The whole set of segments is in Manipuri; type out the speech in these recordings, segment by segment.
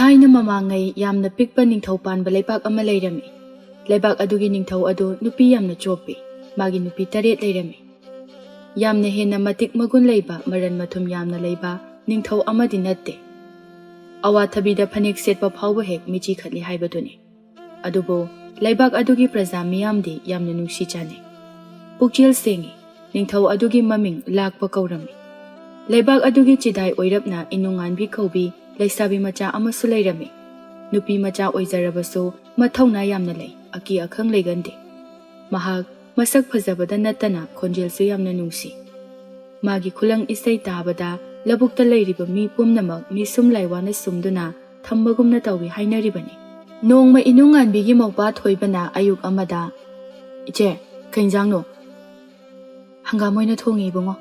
ꯊꯥꯏꯅ ꯃꯃꯥꯡꯉꯩ ꯌꯥꯝꯅ ꯄꯤꯛꯄ ꯅꯤꯡꯊꯧ ꯄꯥꯟꯕ ꯂꯩꯕꯥꯛ ꯑꯃ ꯂꯩꯔꯝꯃꯤ꯫ ꯂꯩꯕꯥꯛ ꯑꯗꯨꯒꯤ ꯅꯤꯡꯊꯧ ꯑꯗꯨ ꯅꯨꯄꯤ ꯌꯥꯝꯅ ꯆꯣꯞꯄꯤ꯫ ꯃꯥꯒꯤ ꯅꯨꯄꯤ 8 ꯂꯩꯔꯝꯃꯤ꯫ ꯌꯥꯝꯅ ꯍꯦꯟꯅ ꯃꯇꯤꯛ ꯃꯒꯨꯟ ꯂꯩꯕ ꯃꯔꯟ ꯃꯊꯨꯝ ꯌꯥꯝꯅ ꯂꯩꯕ ꯅꯤꯡꯊꯧ ꯑꯃꯗꯤ ꯅꯠꯇꯦ꯫ ꯑꯋꯥꯊꯕꯤꯗ ꯐꯅꯦꯛ ꯁꯦꯠꯄ ꯐꯥꯎꯕ ꯍꯦꯛ ꯃꯤꯆꯤ ꯈꯠꯂꯤ ꯍꯥꯏꯕꯗꯨꯅꯤ꯫ ꯑꯗꯨꯕꯨ ꯂꯩꯕꯥꯛ ꯑꯗꯨꯒꯤ ꯄ꯭ꯔꯖꯥ ꯃꯤꯌꯥꯝꯗꯤ ꯌꯥꯝꯅ ꯅꯨꯡꯁꯤ ꯆꯥꯟꯅꯩ꯫ ꯄꯨꯛꯆꯦꯜ ꯁꯦꯡꯉꯤ꯫ ꯅꯤꯡꯊꯧ ꯑꯗꯨꯒꯤ ꯃꯃꯤꯡ ꯂꯥꯛꯄ ꯀꯧꯔꯝꯃꯤ꯫ ꯂꯩꯕꯥꯛ ꯑꯗꯨꯒꯤ ꯆꯤꯗꯥꯏ ꯑꯣꯏꯔꯞꯅ ꯏꯅꯨꯡꯉꯥꯟꯕꯤ ꯀꯧꯕꯤ ꯂꯩꯁꯥꯕꯤ ꯃꯆꯥ ꯑꯃꯁꯨ ꯂꯩꯔꯝꯃꯤ꯫ ꯅꯨꯄꯤ ꯃꯆꯥ ꯑꯣꯏꯖꯔꯕꯁꯨ ꯃꯊꯧꯅꯥ ꯌꯥꯝꯅ ꯂꯩ, ꯑꯀꯤ ꯑꯈꯪ ꯂꯩꯒꯟꯗꯦ꯫ ꯃꯍꯥꯛ ꯃꯁꯛ ꯐꯖꯕꯗ ꯅꯠꯇꯅ ꯈꯣꯟꯖꯦꯜꯁꯨ ꯌꯥꯝꯅ ꯅꯨꯡꯁꯤ꯫ ꯃꯥꯒꯤ ꯈꯨꯂꯪ ꯏꯁꯩ ꯇꯥꯕꯗ ꯂꯧꯕꯨꯛꯇ ꯂꯩꯔꯤꯕ ꯃꯤ ꯄꯨꯝꯅꯃꯛ ꯃꯤꯁꯨꯝ ꯂꯥꯏꯋꯥꯅ ꯁꯨꯝꯗꯨꯅ ꯊꯝꯕꯒꯨꯝꯅ ꯇꯧꯏ ꯍꯥꯏꯅꯔꯤꯕꯅꯤ꯫ ꯅꯣꯡꯃ ꯏꯅꯨꯡꯉꯥꯟꯕꯤꯒꯤ ꯃꯧꯄꯥ ꯊꯣꯏꯕꯅ ꯑꯌꯨꯛ ꯑꯃꯗ, "ꯏꯆꯦ, ꯀꯩ ꯏꯟꯖꯥꯡꯅꯣ?" "ꯍꯪꯒꯥꯝ ꯑꯣꯏꯅ ꯊꯣꯡꯉꯤ ꯏꯕꯨꯡꯉꯣ꯫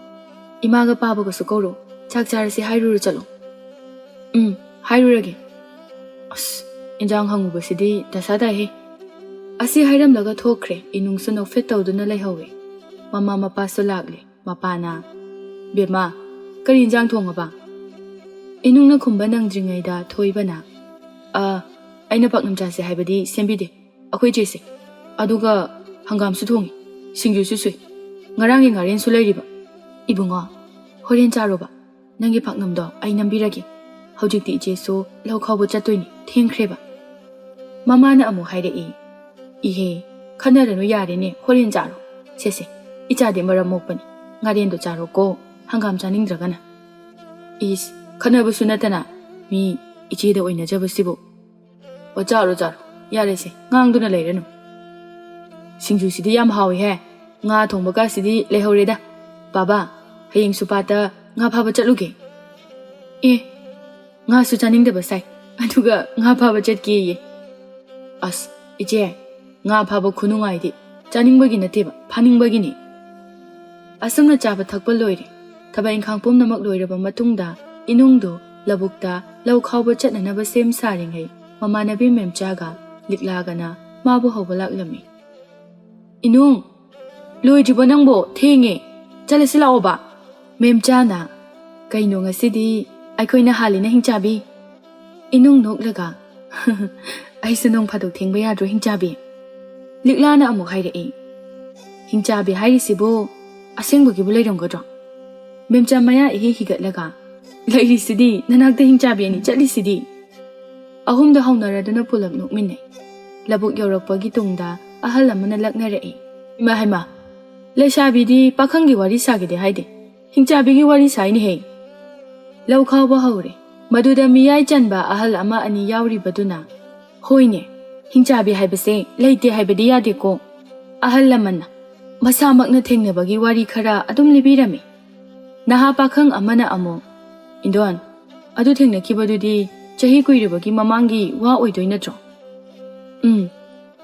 ꯏꯃꯥꯒ ꯄꯥꯕꯒꯁꯨ ꯀꯧꯔꯣ, ꯆꯥꯛ ꯆꯥꯔꯁꯤ ꯍꯥꯏꯔꯨꯔ ꯆꯠꯂꯣ." "ꯍꯥꯏꯔꯨꯔꯒꯦ." "ꯑꯁ, ꯏꯟꯖꯥꯡ ꯍꯪꯉꯨꯕꯁꯤꯗꯤ ꯗꯁꯥ ꯇꯥꯏꯍꯦ." ꯑꯁꯤ ꯍꯥꯏꯔꯝꯂꯒ ꯊꯣꯛꯈ꯭ꯔꯦ꯫ ꯏꯅꯨꯡꯁꯨ ꯅꯣꯛꯐꯦꯠ ꯇꯧꯗꯨꯅ ꯂꯩꯍꯧꯋꯤ꯫ ꯃꯃꯥ ꯃꯄꯥꯁꯨ ꯂꯥꯛꯂꯦ꯫ ꯃꯄꯥꯅ, "ꯕꯦꯝꯃ, ꯀꯔꯤ ꯏꯟꯖꯥꯡ ꯊꯣꯡꯉꯕ?" ꯏꯅꯨꯡꯅ ꯈꯨꯝꯕ ꯅꯪꯗ꯭ꯔꯤꯉꯩꯗ ꯊꯣꯏꯕꯅ, "ꯑꯩꯅ ꯄꯥꯛꯅꯝ ꯆꯥꯁꯦ ꯍꯥꯏꯕꯗꯤ ꯁꯦꯝꯕꯤꯗꯦ ꯑꯩꯈꯣꯏ ꯆꯦꯁꯦ꯫ ꯑꯗꯨꯒ ꯍꯪꯒꯥꯝꯁꯨ ꯊꯣꯡꯉꯤ, ꯁꯤꯡꯖꯨꯁꯨ ꯁꯨꯏ, ꯉꯔꯥꯡꯒꯤ ꯉꯥꯔꯦꯟꯁꯨ ꯂꯩꯔꯤꯕ꯫ ꯏꯕꯨꯡꯉꯣ, ꯍꯣꯔꯦꯟ ꯆꯥꯔꯣꯕ, ꯅꯪꯒꯤ ꯄꯥꯛꯅꯝꯗꯣ ꯑꯩ ꯅꯝꯕꯤꯔꯒꯦ꯫ ꯍꯧꯖꯤꯛꯇꯤ ꯏꯆꯦꯁꯨ ꯂꯧ ꯈꯥꯎꯕ ꯆꯠꯇꯣꯏꯅꯤ, ꯊꯦꯡꯈ꯭ꯔꯦꯕ." ꯃꯃꯥꯅ ꯑꯃꯨꯛ ꯍꯥꯏꯔꯛꯏ, "ꯏꯍꯦ, ꯈꯟꯅꯔꯅꯨ ꯌꯥꯔꯦꯅꯦ, ꯍꯣꯔꯦꯟ ꯆꯥꯔꯣ꯫ ꯁꯦꯁꯦ, ꯏꯆꯥꯗꯤ ꯃꯔꯝ ꯃꯣꯛꯄꯅꯤ, ꯉꯥꯔꯦꯟꯗꯣ ꯆꯥꯔꯣꯀꯣ, ꯍꯪꯒꯥꯝ ꯆꯥꯅꯤꯡꯗ꯭ꯔꯒꯅ." "ꯏꯁ, ꯈꯟꯅꯕꯁꯨ ꯅꯠꯇꯅ ꯃꯤ ꯏꯆꯦꯗ ꯑꯣꯏꯅꯖꯕꯁꯤꯕꯨ." "ꯑꯣ, ꯆꯥꯔꯣ ꯆꯥꯔꯣ, ꯌꯥꯔꯦꯁꯦ, ꯉꯥꯡꯗꯨꯅ ꯂꯩꯔꯅꯨ." "ꯁꯤꯡꯖꯨꯁꯤꯗꯤ ꯌꯥꯝ ꯍꯥꯎꯏꯍꯦ, ꯉꯥ ꯊꯣꯡꯕꯒꯁꯤꯗꯤ ꯂꯩꯍꯧꯔꯦꯗ. ꯕꯥꯕꯥ, ꯍꯌꯦꯡ ꯁꯨꯄꯥꯠꯇ ꯉꯥ ꯐꯥꯕ ꯆꯠꯂꯨꯒꯦ." "ꯑꯦ, ꯉꯥꯁꯨ ꯆꯥꯅꯤꯡꯗꯕ ꯁꯥꯏ, ꯑꯗꯨꯒ ꯉꯥ ꯐꯥꯕ ꯆꯠꯀꯦꯌꯦ." "ꯑꯁ ꯏꯆꯦ, ꯉꯥ ꯐꯥꯕ ꯈꯨꯅꯨꯡꯉꯥꯏꯗꯤ ꯆꯥꯅꯤꯡꯕꯒꯤ ꯅꯠꯇꯦꯕ, ꯐꯥꯅꯤꯡꯕꯒꯤꯅꯤ." ꯑꯁꯨꯝꯅ ꯆꯥꯕ ꯊꯛꯄ ꯂꯣꯏꯔꯦ꯫ ꯊꯕꯛ ꯏꯪꯈꯥꯡ ꯄꯨꯝꯅꯃꯛ ꯂꯣꯏꯔꯕ ꯃꯇꯨꯡꯗ ꯏꯅꯨꯡꯗꯨ ꯂꯧꯕꯨꯛꯇ ꯂꯧ ꯈꯥꯎꯕ ꯆꯠꯅꯅꯕ ꯁꯦꯝ ꯁꯥꯔꯤꯉꯩ ꯃꯃꯥꯟꯅꯕꯤ ꯃꯦꯝꯆꯥꯒ ꯂꯤꯛꯂꯥꯒꯅ ꯃꯥꯕꯨ ꯍꯧꯕ ꯂꯥꯛꯂꯝꯃꯤ꯫ "ꯏꯅꯨꯡ, ꯂꯣꯏꯗ꯭ꯔꯤꯕꯣ ꯅꯪꯕꯣ? ꯊꯦꯡꯉꯦ, ꯆꯠꯂꯁꯤ ꯂꯥꯛꯑꯣꯕ." ꯃꯦꯝꯆꯥꯅ, "ꯀꯩꯅꯣ ꯉꯁꯤꯗꯤ ꯑꯩꯈꯣꯏꯅ ꯍꯥꯜꯂꯤꯅ ꯍꯤꯡꯆꯥꯕꯤ?" ꯏꯅꯨꯡ ꯅꯣꯛꯂꯒ, "ꯑꯩꯁꯨ ꯅꯣꯡ ꯐꯥꯗꯣꯛ ꯊꯦꯡꯕ ꯌꯥꯗ꯭ꯔꯣ ꯍꯤꯡꯆꯥꯕꯤ?" ꯂꯤꯛꯂꯥꯅ ꯑꯃꯨꯛ ꯍꯥꯏꯔꯛꯏ, "ꯍꯤꯡꯆꯥꯕꯤ ꯍꯥꯏꯔꯤꯁꯤꯕꯨ ꯑꯁꯦꯡꯕꯒꯤꯕꯨ ꯂꯩꯔꯝꯒꯗ꯭ꯔꯣ?" ꯃꯦꯝꯆꯥ ꯃꯌꯥ ꯏꯍꯤ ꯍꯤꯒꯠꯂꯒ, "ꯂꯩꯔꯤꯁꯤꯗꯤ, ꯅꯅꯥꯛꯇ ꯍꯤꯡꯆꯥꯕꯤ ꯑꯅꯤ ꯆꯠꯂꯤꯁꯤꯗꯤ." ꯑꯍꯨꯝꯗ ꯍꯧꯅꯔꯗꯨꯅ ꯄꯨꯂꯞ ꯅꯣꯛꯃꯤꯟꯅꯩ꯫ ꯂꯧꯕꯨꯛ ꯌꯧꯔꯛꯄꯒꯤ ꯇꯨꯡꯗ ꯑꯍꯜ ꯑꯃꯅ ꯂꯛꯅꯔꯛꯏ, "ꯏꯃꯥ ꯍꯩꯃꯥ, ꯂꯩꯁꯥꯕꯤꯗꯤ ꯄꯥꯈꯪꯒꯤ ꯋꯥꯔꯤ ꯁꯥꯒꯦꯗꯤ ꯍꯥꯏꯗꯦ, ꯍꯤꯡꯆꯥꯕꯤꯒꯤ ꯋꯥꯔꯤ ꯁꯥꯏꯅꯦꯍꯦ." ꯂꯧ ꯈꯥꯎꯕ ꯍꯧꯔꯦ꯫ ꯃꯗꯨꯗ ꯃꯤꯌꯥꯏ ꯆꯟꯕ ꯑꯍꯜ ꯑꯃ ꯑꯅꯤ ꯌꯥꯎꯔꯤꯕꯗꯨꯅ, "ꯍꯣꯏꯅꯦ, ꯍꯤꯡꯆꯥꯕꯤ ꯍꯥꯏꯕꯁꯦ ꯂꯩꯇꯦ ꯍꯥꯏꯕꯗꯤ ꯌꯥꯗꯦꯀꯣ." ꯑꯍꯜ ꯂꯃꯟꯅ ꯃꯁꯥꯃꯛꯅ ꯊꯦꯡꯅꯕꯒꯤ ꯋꯥꯔꯤ ꯈꯔ ꯑꯗꯨꯝ ꯂꯤꯕꯤꯔꯝꯃꯤ꯫ ꯅꯍꯥ ꯄꯥꯈꯪ ꯑꯃꯅ ꯑꯃꯨꯛ, "ꯏꯟꯗꯣꯟ, ꯑꯗꯨ ꯊꯦꯡꯅꯈꯤꯕꯗꯨꯗꯤ ꯆꯍꯤ ꯀꯨꯏꯔꯕꯒꯤ ꯃꯃꯥꯡꯒꯤ ꯋꯥ ꯑꯣꯏꯗꯣꯏ ꯅꯠꯇ꯭ꯔꯣ?"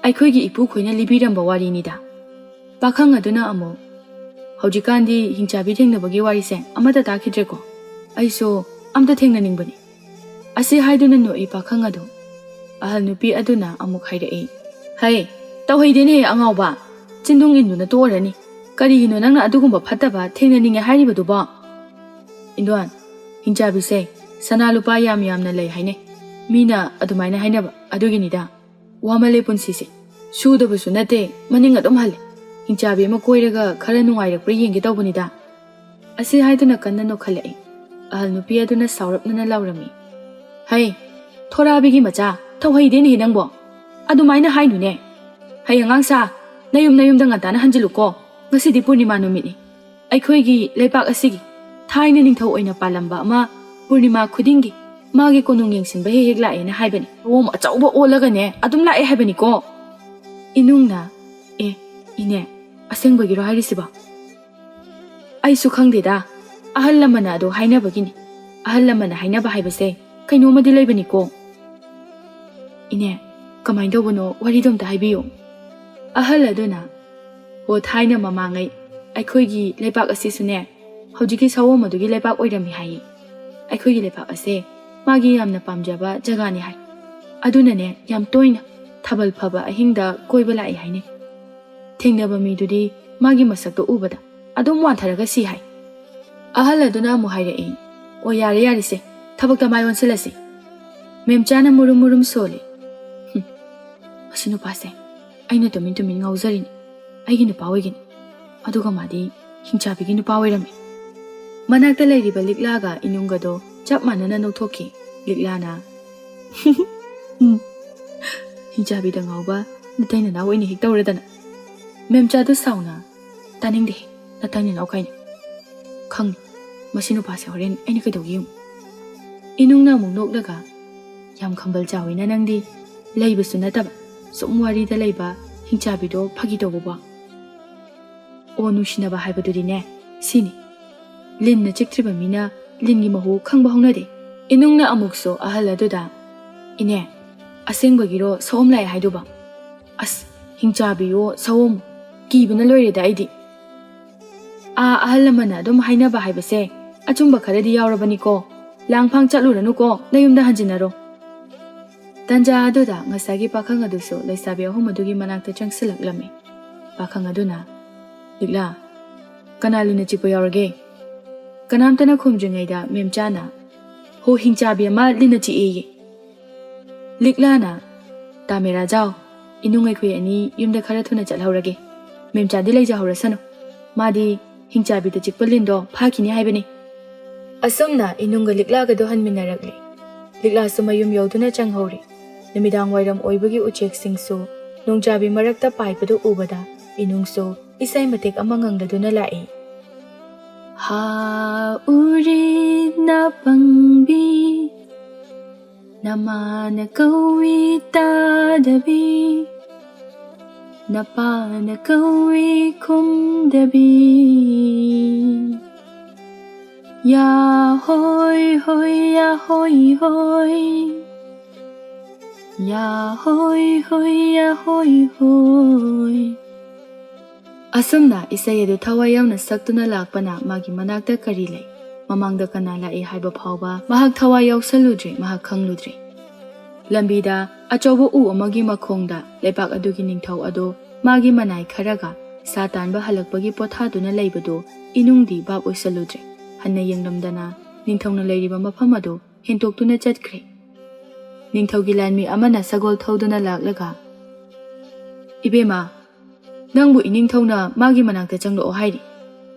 "ꯑꯩꯈꯣꯏꯒꯤ ꯏꯄꯨ ꯈꯣꯏꯅ ꯂꯤꯕꯤꯔꯝꯕ ꯋꯥꯔꯤꯅꯤꯗ." ꯄꯥꯈꯪ ꯑꯗꯨꯅ ꯑꯃꯨꯛ, "ꯍꯧꯖꯤꯛꯀꯥꯟꯗꯤ ꯍꯤꯡꯆꯥꯕꯤ ꯊꯦꯡꯅꯕꯒꯤ ꯋꯥꯔꯤꯁꯦ ꯑꯃꯠꯇ ꯇꯥꯈꯤꯗ꯭ꯔꯦꯀꯣ, ꯑꯩꯁꯨ ꯑꯝꯇ ꯊꯦꯡꯅꯅꯤꯡꯕꯅꯤ." ꯑꯁꯤ ꯍꯥꯏꯗꯨꯅ ꯅꯣꯛꯏ ꯄꯥꯈꯪ ꯑꯗꯨ꯫ ꯑꯍꯜ ꯅꯨꯄꯤ ꯑꯗꯨꯅ ꯑꯃꯨꯛ ꯍꯥꯏꯔꯛꯏ, "ꯍꯩ, ꯇꯧꯍꯩꯗꯦꯅꯦꯍꯦ ꯑꯉꯥꯎꯕ, ꯆꯤꯟꯗꯨꯡ ꯏꯟꯗꯨꯅ ꯇꯣꯛꯑꯔꯅꯤ꯫ ꯀꯔꯤꯒꯤꯅꯣ ꯅꯪꯅ ꯑꯗꯨꯒꯨꯝꯕ ꯐꯠꯇꯕ ꯊꯦꯡꯅꯅꯤꯡꯉꯦ ꯍꯥꯏꯔꯤꯕꯗꯨꯕꯣ?" "ꯏꯟꯗꯣꯟ, ꯍꯤꯡꯆꯥꯕꯤꯁꯦ ꯁꯅꯥ ꯂꯨꯄꯥ ꯌꯥꯝ ꯌꯥꯝꯅ ꯂꯩ ꯍꯥꯏꯅꯩ, ꯃꯤꯅ ꯑꯗꯨꯃꯥꯏꯅ ꯍꯥꯏꯅꯕ, ꯑꯗꯨꯒꯤꯅꯤꯗ꯫ ꯋꯥꯃꯜꯂꯦ ꯄꯨꯟꯁꯤꯁꯦ, ꯁꯨꯗꯕꯁꯨ ꯅꯠꯇꯦ, ꯃꯅꯤꯡ ꯑꯗꯨꯝ ꯍꯜꯂꯦ꯫ ꯍꯤꯡꯆꯥꯕꯤ ꯑꯃ ꯀꯣꯏꯔꯒ ꯈꯔ ꯅꯨꯡꯉꯥꯏꯔꯛꯄ꯭ꯔꯥ ꯌꯦꯡꯒꯦ ꯇꯧꯕꯅꯤꯗ." ꯑꯁꯤ ꯍꯥꯏꯗꯨꯅ ꯀꯟꯅ ꯅꯣꯛꯈꯠꯂꯛꯏ꯫ ꯑꯍꯜ ꯅꯨꯄꯤ ꯑꯗꯨꯅ ꯁꯥꯎꯔꯞꯅꯅ ꯂꯥꯎꯔꯝꯃꯤ, "ꯍꯩ, ꯊꯣꯔꯥꯕꯤꯒꯤ ꯃꯆꯥ, ꯊꯧꯍꯩꯗꯦꯅꯦꯍꯦ ꯅꯪꯕꯣ, ꯑꯗꯨꯃꯥꯏꯅ ꯍꯥꯏꯅꯨꯅꯦ꯫ ꯍꯩ ꯑꯉꯥꯡꯁꯥ, ꯅꯌꯨꯝꯗ ꯉꯟꯇꯥꯅ ꯍꯟꯖꯤꯜꯂꯨꯀꯣ, ꯉꯁꯤꯗꯤ ꯄꯨꯔꯅꯤꯃꯥ ꯅꯨꯃꯤꯠꯅꯤ꯫ ꯑꯩꯈꯣꯏꯒꯤ ꯂꯩꯄꯥꯛ ꯑꯁꯤꯒꯤ ꯊꯥꯏꯅ ꯅꯤꯡꯊꯧ ꯑꯣꯏꯅ ꯄꯥꯜꯂꯝꯕ ꯑꯃ ꯄꯨꯔꯅꯤꯃꯥ ꯈꯨꯗꯤꯡꯒꯤ ꯃꯥꯒꯤ ꯀꯣꯅꯨꯡ ꯌꯦꯡꯁꯤꯟꯕ ꯍꯦꯛ ꯍꯦꯛ ꯂꯥꯛꯑꯦꯅ ꯍꯥꯏꯕꯅꯤ꯫ ꯃꯑꯣꯡ ꯑꯆꯧꯕ ꯑꯣꯜꯂꯒꯅꯦ ꯑꯗꯨꯝ ꯂꯥꯛꯑꯦ ꯍꯥꯏꯕꯅꯤꯀꯣ." ꯏꯅꯨꯡꯅ, "ꯑꯦ, ꯏꯅꯦ, ꯑꯁꯦꯡꯕꯒꯤꯔꯣ ꯍꯥꯏꯔꯤꯁꯤꯕꯣ?" "ꯑꯩꯁꯨ ꯈꯪꯗꯦꯗ, ꯑꯍꯜ ꯂꯃꯟꯅ ꯑꯗꯨ ꯍꯥꯏꯅꯕꯒꯤꯅꯤ꯫ ꯑꯍꯜ ꯂꯃꯟꯅ ꯍꯥꯏꯅꯕ ꯍꯥꯏꯕꯁꯦ ꯀꯩꯅꯣꯃꯗꯤ ꯂꯩꯕꯅꯤꯀꯣ." "ꯏꯅꯦ, ꯀꯃꯥꯏꯅ ꯇꯧꯕꯅꯣ, ꯋꯥꯔꯤꯗꯣ ꯑꯝꯇ ꯍꯥꯏꯕꯤꯌꯨ." ꯑꯍꯜ ꯑꯗꯨꯅ, "ꯍꯣ, ꯊꯥꯏꯅ ꯃꯃꯥꯡꯉꯩ ꯑꯩꯈꯣꯏꯒꯤ ꯂꯩꯄꯥꯛ ꯑꯁꯤꯁꯨꯅꯦ ꯍꯧꯖꯤꯛꯀꯤ ꯁꯑꯣꯝ ꯑꯗꯨꯒꯤ ꯂꯩꯄꯥꯛ ꯑꯣꯏꯔꯝꯃꯤ ꯍꯥꯏꯌꯦ꯫ ꯑꯩꯈꯣꯏꯒꯤ ꯂꯩꯄꯥꯛ ꯑꯁꯦ ꯃꯥꯒꯤ ꯌꯥꯝꯅ ꯄꯥꯝꯖꯕ ꯖꯒꯥꯅꯤ ꯍꯥꯏ꯫ ꯑꯗꯨꯅꯅꯦ ꯌꯥꯝ ꯇꯣꯏꯅ ꯊꯥꯕꯜ ꯐꯕ ꯑꯍꯤꯡꯗ ꯀꯣꯏꯕ ꯂꯥꯛꯏ ꯍꯥꯏꯅꯩ꯫ ꯊꯦꯡꯅꯕ ꯃꯤꯗꯨꯗꯤ ꯃꯥꯒꯤ ꯃꯁꯛꯇꯣ ꯎꯕꯗ ꯑꯗꯨꯝ ꯋꯥꯟꯊꯔꯒ ꯁꯤ ꯍꯥꯏ." ꯑꯍꯜ ꯑꯗꯨꯅ ꯑꯃꯨꯛ ꯍꯥꯏꯔꯛꯏ, "ꯑꯣ, ꯌꯥꯔꯦ ꯌꯥꯔꯦꯁꯦ, ꯊꯕꯛꯇ ꯃꯥꯏ ꯑꯣꯟꯁꯤꯜꯂꯁꯤ꯫ ꯃꯦꯝꯆꯥꯅ ꯃꯨꯔꯨꯝ ꯃꯨꯔꯨꯝ ꯁꯣꯜꯂꯤ. ꯃꯁꯤ ꯅꯨꯄꯥꯁꯦ ꯑꯩꯅ ꯇꯨꯃꯤꯟ ꯇꯨꯃꯤꯟ ꯉꯥꯎꯖꯔꯤꯅꯤ. ꯑꯩꯒꯤ ꯅꯨꯄꯥ ꯑꯣꯏꯒꯅꯤ. ꯑꯗꯨꯒ ꯃꯥꯗꯤ ꯍꯤꯡꯆꯥꯕꯤꯒꯤ ꯅꯨꯄꯥ ꯑꯣꯏꯔꯝꯃꯤ. ꯃꯅꯥꯛꯇ ꯂꯩꯔꯤꯕ ꯂꯤꯛꯂꯥꯒ ꯏꯅꯨꯡꯒꯗꯣ ꯆꯞ ꯃꯥꯟꯅꯅ ꯅꯣꯛꯊꯣꯛꯈꯤ. ꯂꯤꯛꯂꯥꯅ ꯍꯤꯡꯆꯥꯕꯤꯗ ꯉꯥꯎꯕ ꯅꯇꯩ ꯅꯅꯥꯎ ꯑꯣꯏꯅ ꯍꯦꯛ ꯇꯧꯔꯗꯅ. ꯃꯦꯝꯆꯥꯗꯨ ꯁꯥꯎꯅ ꯇꯥꯅꯤꯡꯗꯦ ꯅꯇꯩ ꯅꯅꯥꯎ ꯀꯥꯏꯅ. ꯈꯪꯅꯤ ꯃꯁꯤ ꯅꯨꯄꯥꯁꯦ ꯍꯣꯔꯦꯟ ꯑꯩꯅ ꯀꯩꯗꯧꯒꯦ ꯌꯦꯡꯉꯨ. ꯏꯅꯨꯡꯅ ꯑꯃꯨꯛ ꯅꯣꯛꯂꯒ ꯌꯥꯝ ꯈꯝꯕꯜ ꯆꯥꯎꯏꯅ ꯅꯪꯗꯤ ꯂꯩꯕꯁꯨ ꯅꯠꯇꯕ ꯁꯨꯝ ꯋꯥꯔꯤꯗ ꯂꯩꯕ ꯍꯤꯡꯆꯥꯕꯤꯗꯣ ꯐꯥꯒꯤ ꯇꯧꯕꯕꯣ. ꯑꯣ ꯅꯨꯡꯁꯤꯅꯕ ꯍꯥꯏꯕꯗꯨꯗꯤꯅꯦ ꯁꯤꯅꯤ. ꯂꯤꯟꯅ ꯆꯤꯛꯇ꯭ꯔꯤꯕ ꯃꯤꯅ ꯂꯤꯟꯒꯤ ꯃꯍꯨ ꯈꯪꯕ ꯍꯧꯅꯗꯦ. ꯏꯅꯨꯡꯅ ꯑꯃꯨꯛꯁꯨ ꯑꯍꯜ ꯑꯗꯨꯗ ꯏꯅꯦ ꯑꯁꯦꯡꯕꯒꯤꯔꯣ ꯁꯑꯣꯝ ꯂꯥꯛꯑꯦ ꯍꯥꯏꯗꯨꯕ. ꯑꯁ ꯍꯤꯡꯆꯥꯕꯤꯌꯣ ꯁꯑꯣꯝ ꯀꯤꯕꯅ ꯂꯣꯏꯔꯦꯗ ꯑꯩꯗꯤ. ꯑꯍꯜ ꯂꯃꯟꯅ ꯑꯗꯨꯝ ꯍꯥꯏꯅꯕ ꯍꯥꯏꯕꯁꯦ ꯑꯆꯨꯝꯕ ꯈꯔꯗꯤ ꯌꯥꯎꯔꯕꯅꯤꯀꯣ. ꯂꯥꯡꯐꯥꯡ ꯆꯠꯂꯨꯔꯅꯨꯀꯣ ꯅꯌꯨꯝꯗ ꯍꯟꯖꯤꯟꯅꯔꯣ. ꯇꯟꯖꯥ ꯑꯗꯨꯗ ꯉꯁꯥꯏꯒꯤ ꯄꯥꯈꯪ ꯑꯗꯨꯁꯨ ꯂꯩꯁꯥꯕꯤ ꯑꯍꯨꯝ ꯑꯗꯨꯒꯤ ꯃꯅꯥꯛꯇ ꯆꯪꯁꯤꯜꯂꯛꯂꯝꯃꯤ. ꯄꯥꯈꯪ ꯑꯗꯨꯅ ꯂꯤꯛꯂꯥ ꯀꯅꯥ ꯂꯤꯟꯅ ꯆꯤꯛꯄ ꯌꯥꯎꯔꯒꯦ? ꯀꯅꯥꯝꯇꯅ ꯈꯨꯝꯗ꯭ꯔꯤꯉꯩꯗ ꯃꯦꯝꯆꯥꯅ ꯍꯣ ꯍꯤꯡꯆꯥꯕꯤ ꯑꯃ ꯂꯤꯟꯅ ꯆꯤꯛꯑꯦꯌꯦ. ꯂꯤꯛꯂꯥꯅ ꯇꯥꯃꯦꯔꯥꯖꯥꯎ ꯏꯅꯨꯡ ꯑꯩꯈꯣꯏ ꯑꯅꯤ ꯌꯨꯝꯗ ꯈꯔ ꯊꯨꯅ ꯆꯠꯍꯧꯔꯒꯦ. ꯃꯦꯝꯆꯥꯗꯤ ꯂꯩꯖꯍꯧꯔꯁꯅꯨ. ꯃꯥꯗꯤ ꯍꯤꯡꯆꯥꯕꯤꯗ ꯆꯤꯛꯄ ꯂꯤꯟꯗꯣ ꯐꯥꯈꯤꯅꯤ ꯍꯥꯏꯕꯅꯤ. ꯑꯁꯨꯝꯅ ꯏꯅꯨꯡꯒ ꯂꯤꯛꯂꯥꯒꯗꯣ ꯍꯟꯃꯤꯟꯅꯔꯛꯂꯤ. ꯂꯤꯛꯂꯥꯁꯨ ꯃꯌꯨꯝ ꯌꯧꯗꯨꯅ ꯆꯪꯍꯧꯔꯤ. ꯅꯨꯃꯤꯗꯥꯡ ꯋꯥꯏꯔꯝ ꯑꯣꯏꯕꯒꯤ ꯎꯆꯦꯛꯁꯤꯡꯁꯨ ꯅꯣꯡꯖꯥꯕꯤ ꯃꯔꯛꯇ ꯄꯥꯏꯕꯗꯨ ꯎꯕꯗ ꯏꯅꯨꯡꯁꯨ ꯏꯁꯩ ꯃꯇꯦꯛ ꯑꯃ ꯉꯪꯂꯗꯨꯅ ꯂꯥꯛꯏ. ꯍꯥ ꯎꯔꯤ ꯅꯥꯄꯪꯕꯤ ꯅꯃꯥꯅ ꯀꯧꯏ ꯇꯥꯗꯕꯤ ꯅꯄꯥꯅ ꯀꯧꯏ ꯈꯨꯝꯗꯕꯤ ꯌꯥ ꯍꯣꯏ ꯍꯣꯏ ꯌꯥ ꯍꯣꯏ ꯍꯣꯏ ꯌꯥ ꯍꯣꯏ ꯍꯣꯏ ꯌꯥ ꯍꯣꯏ ꯍꯣꯏ. ꯑꯁꯨꯝꯅ ꯏꯁꯩ ꯑꯗꯨ ꯊꯋꯥꯏ ꯌꯥꯎꯅ ꯁꯛꯇꯨꯅ ꯂꯥꯛꯄꯅ ꯃꯥꯒꯤ ꯃꯅꯥꯛꯇ ꯀꯔꯤ ꯂꯩ, ꯃꯃꯥꯡꯗ ꯀꯅꯥ ꯂꯥꯛꯏ ꯍꯥꯏꯕ ꯐꯥꯎꯕ ꯃꯍꯥꯛ ꯊꯋꯥꯏ ꯌꯥꯎꯁꯜꯂꯨꯗ꯭ꯔꯦ, ꯃꯍꯥꯛ ꯈꯪꯂꯨꯗ꯭ꯔꯦ. ꯂꯝꯕꯤꯗ ꯑꯆꯧꯕ ꯎ ꯑꯃꯒꯤ ꯃꯈꯣꯡꯗ ꯂꯩꯕꯥꯛ ꯑꯗꯨꯒꯤ ꯅꯤꯡꯊꯧ ꯑꯗꯨ ꯃꯥꯒꯤ ꯃꯅꯥꯏ ꯈꯔꯒ ꯁꯥ ꯇꯥꯟꯕ ꯍꯜꯂꯛꯄꯒꯤ ꯄꯣꯊꯥꯗꯨꯅ ꯂꯩꯕꯗꯨ ꯏꯅꯨꯡꯗꯤ ꯚꯥꯞ ꯑꯣꯏꯁꯜꯂꯨꯗ꯭ꯔꯦ. ꯍꯟꯅ ꯌꯦꯡꯂꯝꯗꯅ ꯅꯤꯡꯊꯧꯅ ꯂꯩꯔꯤꯕ ꯃꯐꯝ ꯑꯗꯨ ꯍꯦꯟꯇꯣꯛꯇꯨꯅ ꯆꯠꯈ꯭ꯔꯦ. ꯅꯤꯡꯊꯧꯒꯤ ꯂꯥꯟꯃꯤ ꯑꯃꯅ ꯁꯒꯣꯜ ꯊꯧꯗꯨꯅ ꯂꯥꯛꯂꯒ ꯏꯕꯦꯝꯃ ꯅꯪꯕꯨ ꯏꯅꯤꯡꯊꯧꯅ ꯃꯥꯒꯤ ꯃꯅꯥꯛꯇ ꯆꯪꯂꯛꯑꯣ ꯍꯥꯏꯔꯤ.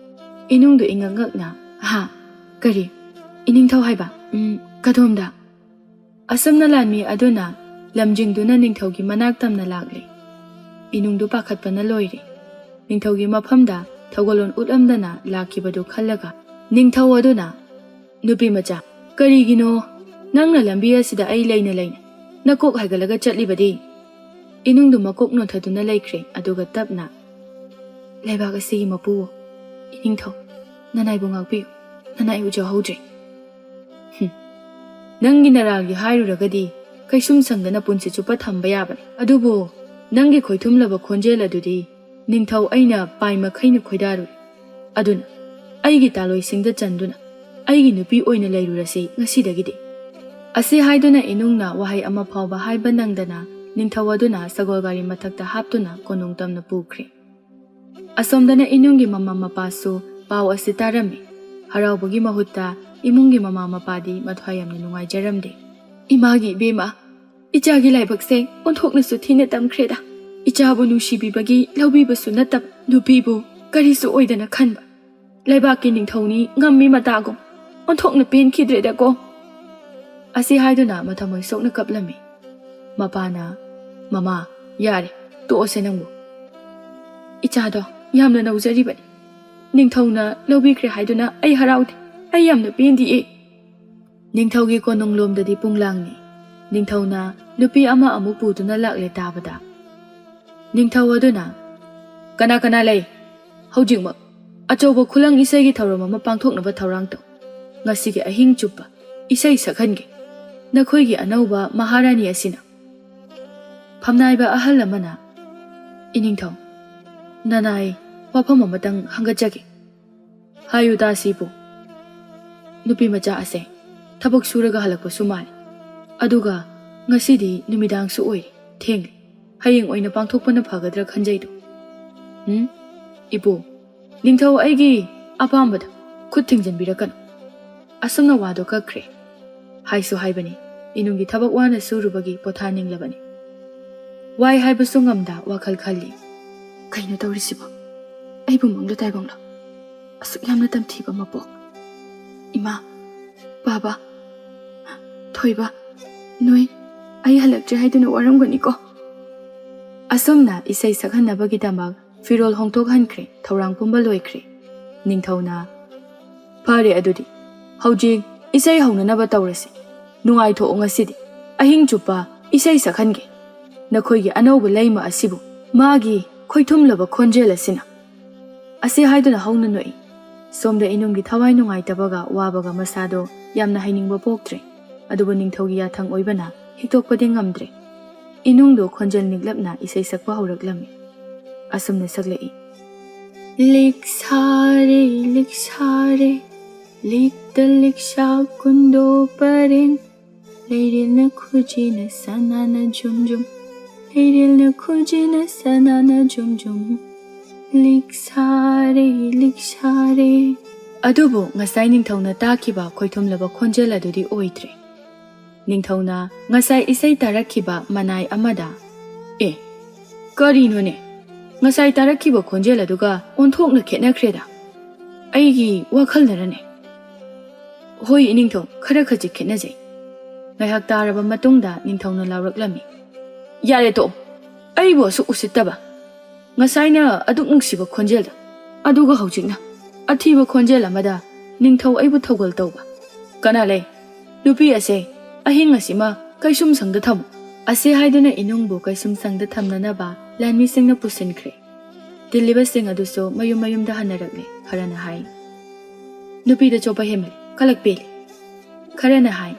ꯏꯅꯨꯡꯗꯨ ꯏꯉꯛ ꯉꯛꯅ ꯀꯔꯤ ꯏꯅꯤꯡꯊꯧ ꯍꯥꯏꯕ? ꯀꯗꯣꯝꯗ? ꯑꯁꯨꯝꯅ ꯂꯥꯟꯃꯤ ꯑꯗꯨꯅ ꯂꯝꯖꯤꯡꯗꯨꯅ ꯅꯤꯡꯊꯧꯒꯤ ꯃꯅꯥꯛ ꯇꯝꯅ ꯂꯥꯛꯂꯤ. ꯏꯅꯨꯡꯗꯨ ꯄꯥꯈꯠꯄꯅ ꯂꯣꯏꯔꯦ. ꯅꯤꯡꯊꯧꯒꯤ ꯃꯐꯝꯗ ꯊꯧꯒꯜꯂꯣꯟ ꯎꯠꯂꯝꯗꯅ ꯂꯥꯛꯈꯤꯕꯗꯨ ꯈꯜꯂꯒ ꯅꯤꯡꯊꯧ ꯑꯗꯨꯅ ꯅꯨꯄꯤ ꯃꯆꯥ ꯀꯔꯤꯒꯤꯅꯣ ꯅꯪꯅ ꯂꯝꯕꯤ ꯑꯁꯤꯗ ꯑꯩ ꯂꯩꯅ ꯂꯩꯅ ꯅꯀꯣꯛ ꯍꯥꯏꯒꯠꯂꯒ ꯆꯠꯂꯤꯕꯗꯤ? ꯏꯅꯨꯡꯗꯨ ꯃꯀꯣꯛ ꯅꯣꯟꯊꯗꯨꯅ ꯂꯩꯈ꯭ꯔꯦ. ꯑꯗꯨꯒ ꯇꯞꯅ ꯂꯩꯕꯥꯛ ꯑꯁꯤꯒꯤ ꯃꯄꯨ ꯏꯅꯤꯡꯊꯧ ꯅꯅꯥꯏꯕꯨ ꯉꯥꯛꯄꯤꯌꯨ, ꯅꯅꯥꯏ ꯎꯖꯍꯧꯗ꯭ꯔꯦ. ꯅꯪꯒꯤ ꯅꯔꯥꯜꯒꯤ ꯍꯥꯏꯔꯨꯔꯒꯗꯤ ꯀꯩꯁꯨꯝ ꯁꯪꯗꯅ ꯄꯨꯟꯁꯤ ꯆꯨꯞꯄ ꯊꯝꯕ ꯌꯥꯕꯅꯤ. ꯑꯗꯨꯕꯨ ꯅꯪꯒꯤ ꯈꯣꯏꯊꯨꯝꯂꯕ ꯈꯣꯟꯖꯦꯜ ꯑꯗꯨꯗꯤ ꯅꯤꯡꯊꯧ ꯑꯩꯅ ꯄꯥꯏ ꯃꯈꯩꯅ ꯈꯣꯏꯗꯥꯔꯨꯏ. ꯑꯗꯨꯅ ꯑꯩꯒꯤ ꯇꯥꯂꯣꯏꯁꯤꯡꯗ ꯆꯟꯗꯨꯅ ꯑꯩꯒꯤ ꯅꯨꯄꯤ ꯑꯣꯏꯅ ꯂꯩꯔꯨꯔꯁꯤ ꯉꯁꯤꯗꯒꯤꯗꯤ. ꯑꯁꯤ ꯍꯥꯏꯗꯨꯅ ꯏꯅꯨꯡꯅ ꯋꯥꯍꯩ ꯑꯃ ꯐꯥꯎꯕ ꯍꯥꯏꯕ ꯅꯪꯗꯅ ꯅꯤꯡꯊꯧ ꯑꯗꯨꯅ ꯁꯒꯣꯜ ꯒꯥꯔꯤ ꯃꯊꯛꯇ ꯍꯥꯞꯇꯨꯅ ꯀꯣꯅꯨꯡ ꯇꯝꯅ ꯄꯨꯈ꯭ꯔꯦ. ꯑꯁꯣꯝꯗꯅ ꯏꯅꯨꯡꯒꯤ ꯃꯃꯥ ꯃꯄꯥꯁꯨ ꯄꯥꯎ ꯑꯁꯤ ꯇꯥꯔꯝꯃꯤ. ꯍꯔꯥꯎꯕꯒꯤ ꯃꯍꯨꯠꯇ ꯏꯃꯨꯡꯒꯤ ꯃꯃꯥ ꯃꯄꯥꯗꯤ ꯃꯊ꯭ꯋꯥꯏ ꯌꯥꯝꯅ ꯅꯨꯡꯉꯥꯏꯖꯔꯝꯗꯦ. ꯏꯃꯥꯒꯤ ꯏꯕꯦꯝꯃ, ꯏꯆꯥꯒꯤ ꯂꯥꯏꯕꯛꯁꯦ ꯑꯣꯟꯊꯣꯛꯅꯁꯨ ꯊꯤꯅ ꯇꯝꯈ꯭ꯔꯦꯗ. ꯏꯆꯥꯕꯨ ꯅꯨꯡꯁꯤꯕꯤꯕꯒꯤ ꯂꯧꯕꯤꯕꯁꯨ ꯅꯠꯇꯕ, ꯅꯨꯄꯤꯕꯨ ꯀꯔꯤꯁꯨ ꯑꯣꯏꯗꯅ ꯈꯟꯕ. ꯂꯩꯕꯥꯛꯀꯤ ꯅꯤꯡꯊꯧꯅꯤ ꯉꯝꯃꯤ ꯃꯇꯥꯒꯨꯝ ꯑꯣꯟꯊꯣꯛꯅ ꯄꯦꯟꯈꯤꯗ꯭ꯔꯦꯗꯀꯣ. ꯑꯁꯤ ꯍꯥꯏꯗꯨꯅ ꯃꯊꯃꯣꯏ ꯁꯣꯛꯅ ꯀꯞꯂꯝꯃꯤ. ꯃꯄꯥꯅ ꯃꯃꯥ ꯌꯥꯔꯦ ꯇꯣꯛꯑꯁꯦ ꯅꯪꯕꯨ. ꯏꯆꯥꯗꯣ ꯌꯥꯝꯅ ꯅꯧꯖꯔꯤꯕꯅꯤ. ꯅꯤꯡꯊꯧꯅ ꯂꯧꯕꯤꯈ꯭ꯔꯦ ꯍꯥꯏꯗꯨꯅ ꯑꯩ ꯍꯔꯥꯎꯗꯦ. ꯑꯩ ꯌꯥꯝꯅ ꯄꯦꯟꯗꯤꯌꯦ. ꯅꯤꯡꯊꯧꯒꯤ ꯀꯣꯅꯨꯡꯂꯣꯝꯗꯗꯤ ꯄꯨꯡꯂꯥꯡꯅꯤ. ꯅꯤꯡꯊꯧꯅ ꯅꯨꯄꯤ ꯑꯃ ꯑꯃꯨꯛ ꯄꯨꯗꯨꯅ ꯂꯥꯛꯂꯦ ꯇꯥꯕꯗ. ꯅꯤꯡꯊꯧ ꯑꯗꯨꯅ ꯀꯅꯥ ꯀꯅꯥ ꯂꯩ? ꯍꯧꯖꯤꯛꯃꯛ ꯑꯆꯧꯕ ꯈꯨꯂꯪ ꯏꯁꯩꯒꯤ ꯊꯧꯔꯝ ꯑꯃ ꯄꯥꯡꯊꯣꯛꯅꯕ ꯊꯧꯔꯥꯡ ꯇꯧ. ꯉꯁꯤꯒꯤ ꯑꯍꯤꯡ ꯆꯨꯞꯄ ꯏꯁꯩ ꯁꯛꯍꯟꯒꯦ ꯅꯈꯣꯏꯒꯤ ꯑꯅꯧꯕ ꯃꯍꯥꯔꯥꯅꯤ ꯑꯁꯤꯅ. ꯐꯝꯅꯥꯏꯕ ꯑꯍꯜ ꯑꯃꯅ ꯏꯅꯤꯡꯊꯧ ꯅꯅꯥꯏ ꯋꯥꯐꯝ ꯑꯃꯇꯪ ꯍꯪꯒꯠꯆꯒꯦ. ꯍꯥꯏꯌꯨ ꯇꯥꯁꯤꯕꯨ. ꯅꯨꯄꯤ ꯃꯆꯥ ꯑꯁꯦ ꯊꯕꯛ ꯁꯨꯔꯒ ꯍꯜꯂꯛꯄꯁꯨ ꯃꯥꯜꯂꯤ. ꯑꯗꯨꯒ ꯉꯁꯤꯗꯤ ꯅꯨꯃꯤꯗꯥꯡꯁꯨ ꯑꯣꯏꯔꯤ, ꯊꯦꯡꯂꯤ. ꯍꯌꯦꯡ ꯑꯣꯏꯅ ꯄꯥꯡꯊꯣꯛꯄꯅ ꯐꯒꯗ꯭ꯔꯥ ꯈꯟꯖꯩꯗꯣ. ꯏꯄꯨ, ꯅꯤꯡꯊꯧ ꯑꯩꯒꯤ ꯑꯄꯥꯝꯕꯗ ꯈꯨꯠ ꯊꯤꯡꯖꯤꯟꯕꯤꯔꯛꯀꯅꯨ. ꯑꯁꯨꯝꯅ ꯋꯥꯗꯣ ꯀꯛꯈ꯭ꯔꯦ. ꯍꯥꯏꯁꯨ ꯍꯥꯏꯕꯅꯤ inungi thabak wana surubagi pothaninglabani. Wai haibasu ngamda wakhal khalli. Kaino tawrisibo? Aibu mangla taibangla. Asuk yamna tamthiba mapok. Ima, Baba, Thoiba, Noi, ai halaktre haiduna waramgani ko. Asomna isai sakhanabagi damag firol hongtok hankre thorang pumba loikre. Ningthauna Pare adudi. Haujig isai haunanaba tawrasi. Nungai tho ngasidi. Ahing chupa isai sakhange. Nakhoigi anauba leima asibu magi khoithumlaba khonjel asina. Ase haiduna hauna noi. Somda inunggi thawai nungai tabaga wabaga masado yamna hainingba poktre. Aduba ningthaugi yathang oibana hiktok ngamdre. Inungdo khonjel niglapna isai sakpa hauраklami. Asumna saglai. Liksare, likta liksha kundo pareng. Leiril na khujina sanana jum. Leiril na khujina sanana jum. Liksare. Adubo ngasai ningthauna takiba khoithumlaba khonjel adudi oitre. Ningthauna ngasai isai tarakhiba manai amada. Karino ne? Ngasai tarakhiba khonjel aduga onthokna khetnakreda. Aigi wakhalnarane. Hoi ningthau khara khajik khetnajai. Ngaihak taraba matungda ningthauna lawraklami. Yare to. Aibo su usittaba. Ngasaina aduk nungsiba khonjelda. Aduga haujikna. Athiba khonjel amada ningthau aibu thogal tawba. Kana lei. Nupi ase ahing asima kaisum sangda thamu. Ase haiduna inungbu kaisum sangda thamnanaba lanmi singna pusinkre. Diliba sing aduso mayum da hanarakle harana hai. Nupi da chopa hemel kalak peli. Kharana hai.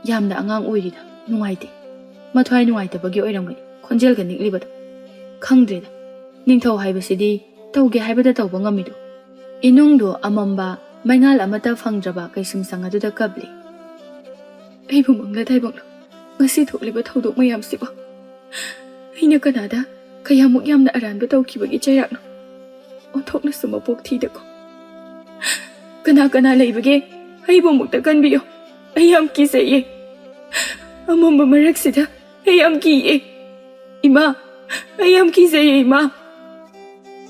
Yamna angang oirida nungaite. Mathwai nungaite bagi oiramgani khonjel ga niklibado. Khangdreda. Ningthau haibasidi tawge haibada tawba ngamido. Inungdo amamba maingal amata phangdraba kaisum sangaduda kabli. Aibu mangla taibanglo. Ngasi thokliba thaudok mayam siba. Aina kanada kayamuk yamna aranba tawkhibagi chayakno. Onthokna suma pok thidako. Kana leibage aibu mukta kanbiyo. Ayam kiseye. Amamba maraksida ayam kiye. Ima ayam kiseye ima.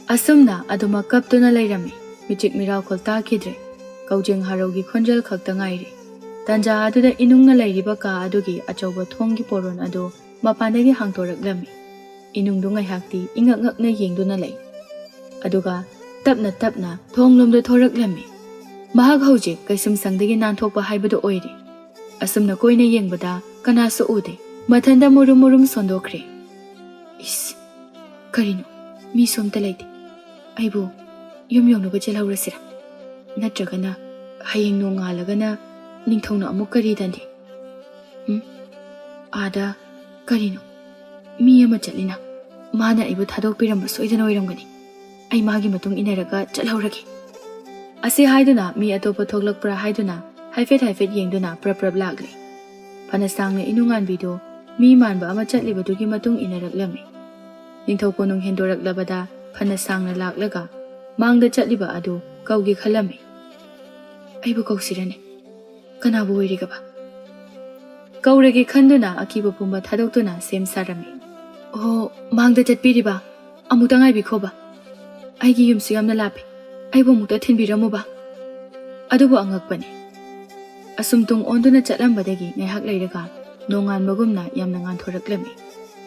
Asumna aduma kaptuna lairami. Michik mirau kolta kidre. Kaujeng haraugi khonjal khakta ngairi. Tanja aduda inungna lairiba ka adugi achauba thonggi poron adu mapandagi hangtoraklami. Inungdu ngaihakti ingak-ngakna yengduna lay. Aduga tapna thonglomda thoraklami. Mahak haujik kaisum sangdagi nanthokpa haibadu oiri. Asumna koina yengbada kanasu ude. Mathanda murum sondokre. Is. Karino. Mi somta laiti. Aibu. Yumyongnuba chelhaurasira. Natragana. Hayeng nongalagana. Ningthauna amuk kari dandi. Ada. Karino. Mi ama chatlina. Mana aibu thadok piramba soidana oiramgani. Ai magi matung inaraga chelhauragi. Ase haiduna mi atopa thoklakpra haiduna haifet yengduna prap lagli. Panasangna inungan bido mi manba ama chatlibadugi matung inaraklami. Ningthau konung hendoraklabada panasangna laklaga mangda chatliba adu kaugi khalami. Aibu kausirane. Kanabu oirigaba. Kauragi khanduna akiba pumba thadoktuna sem sarami. Oh, mangda chatpiriba amuta ngai bikhoba. Aigi yumsu yamna lapi. Aibu mukta thinbiramuba. Adubu angakpani. Asumtung onduna chatlambadagi ngaihak lairaga nonganbagumna yamna nganthoraklami.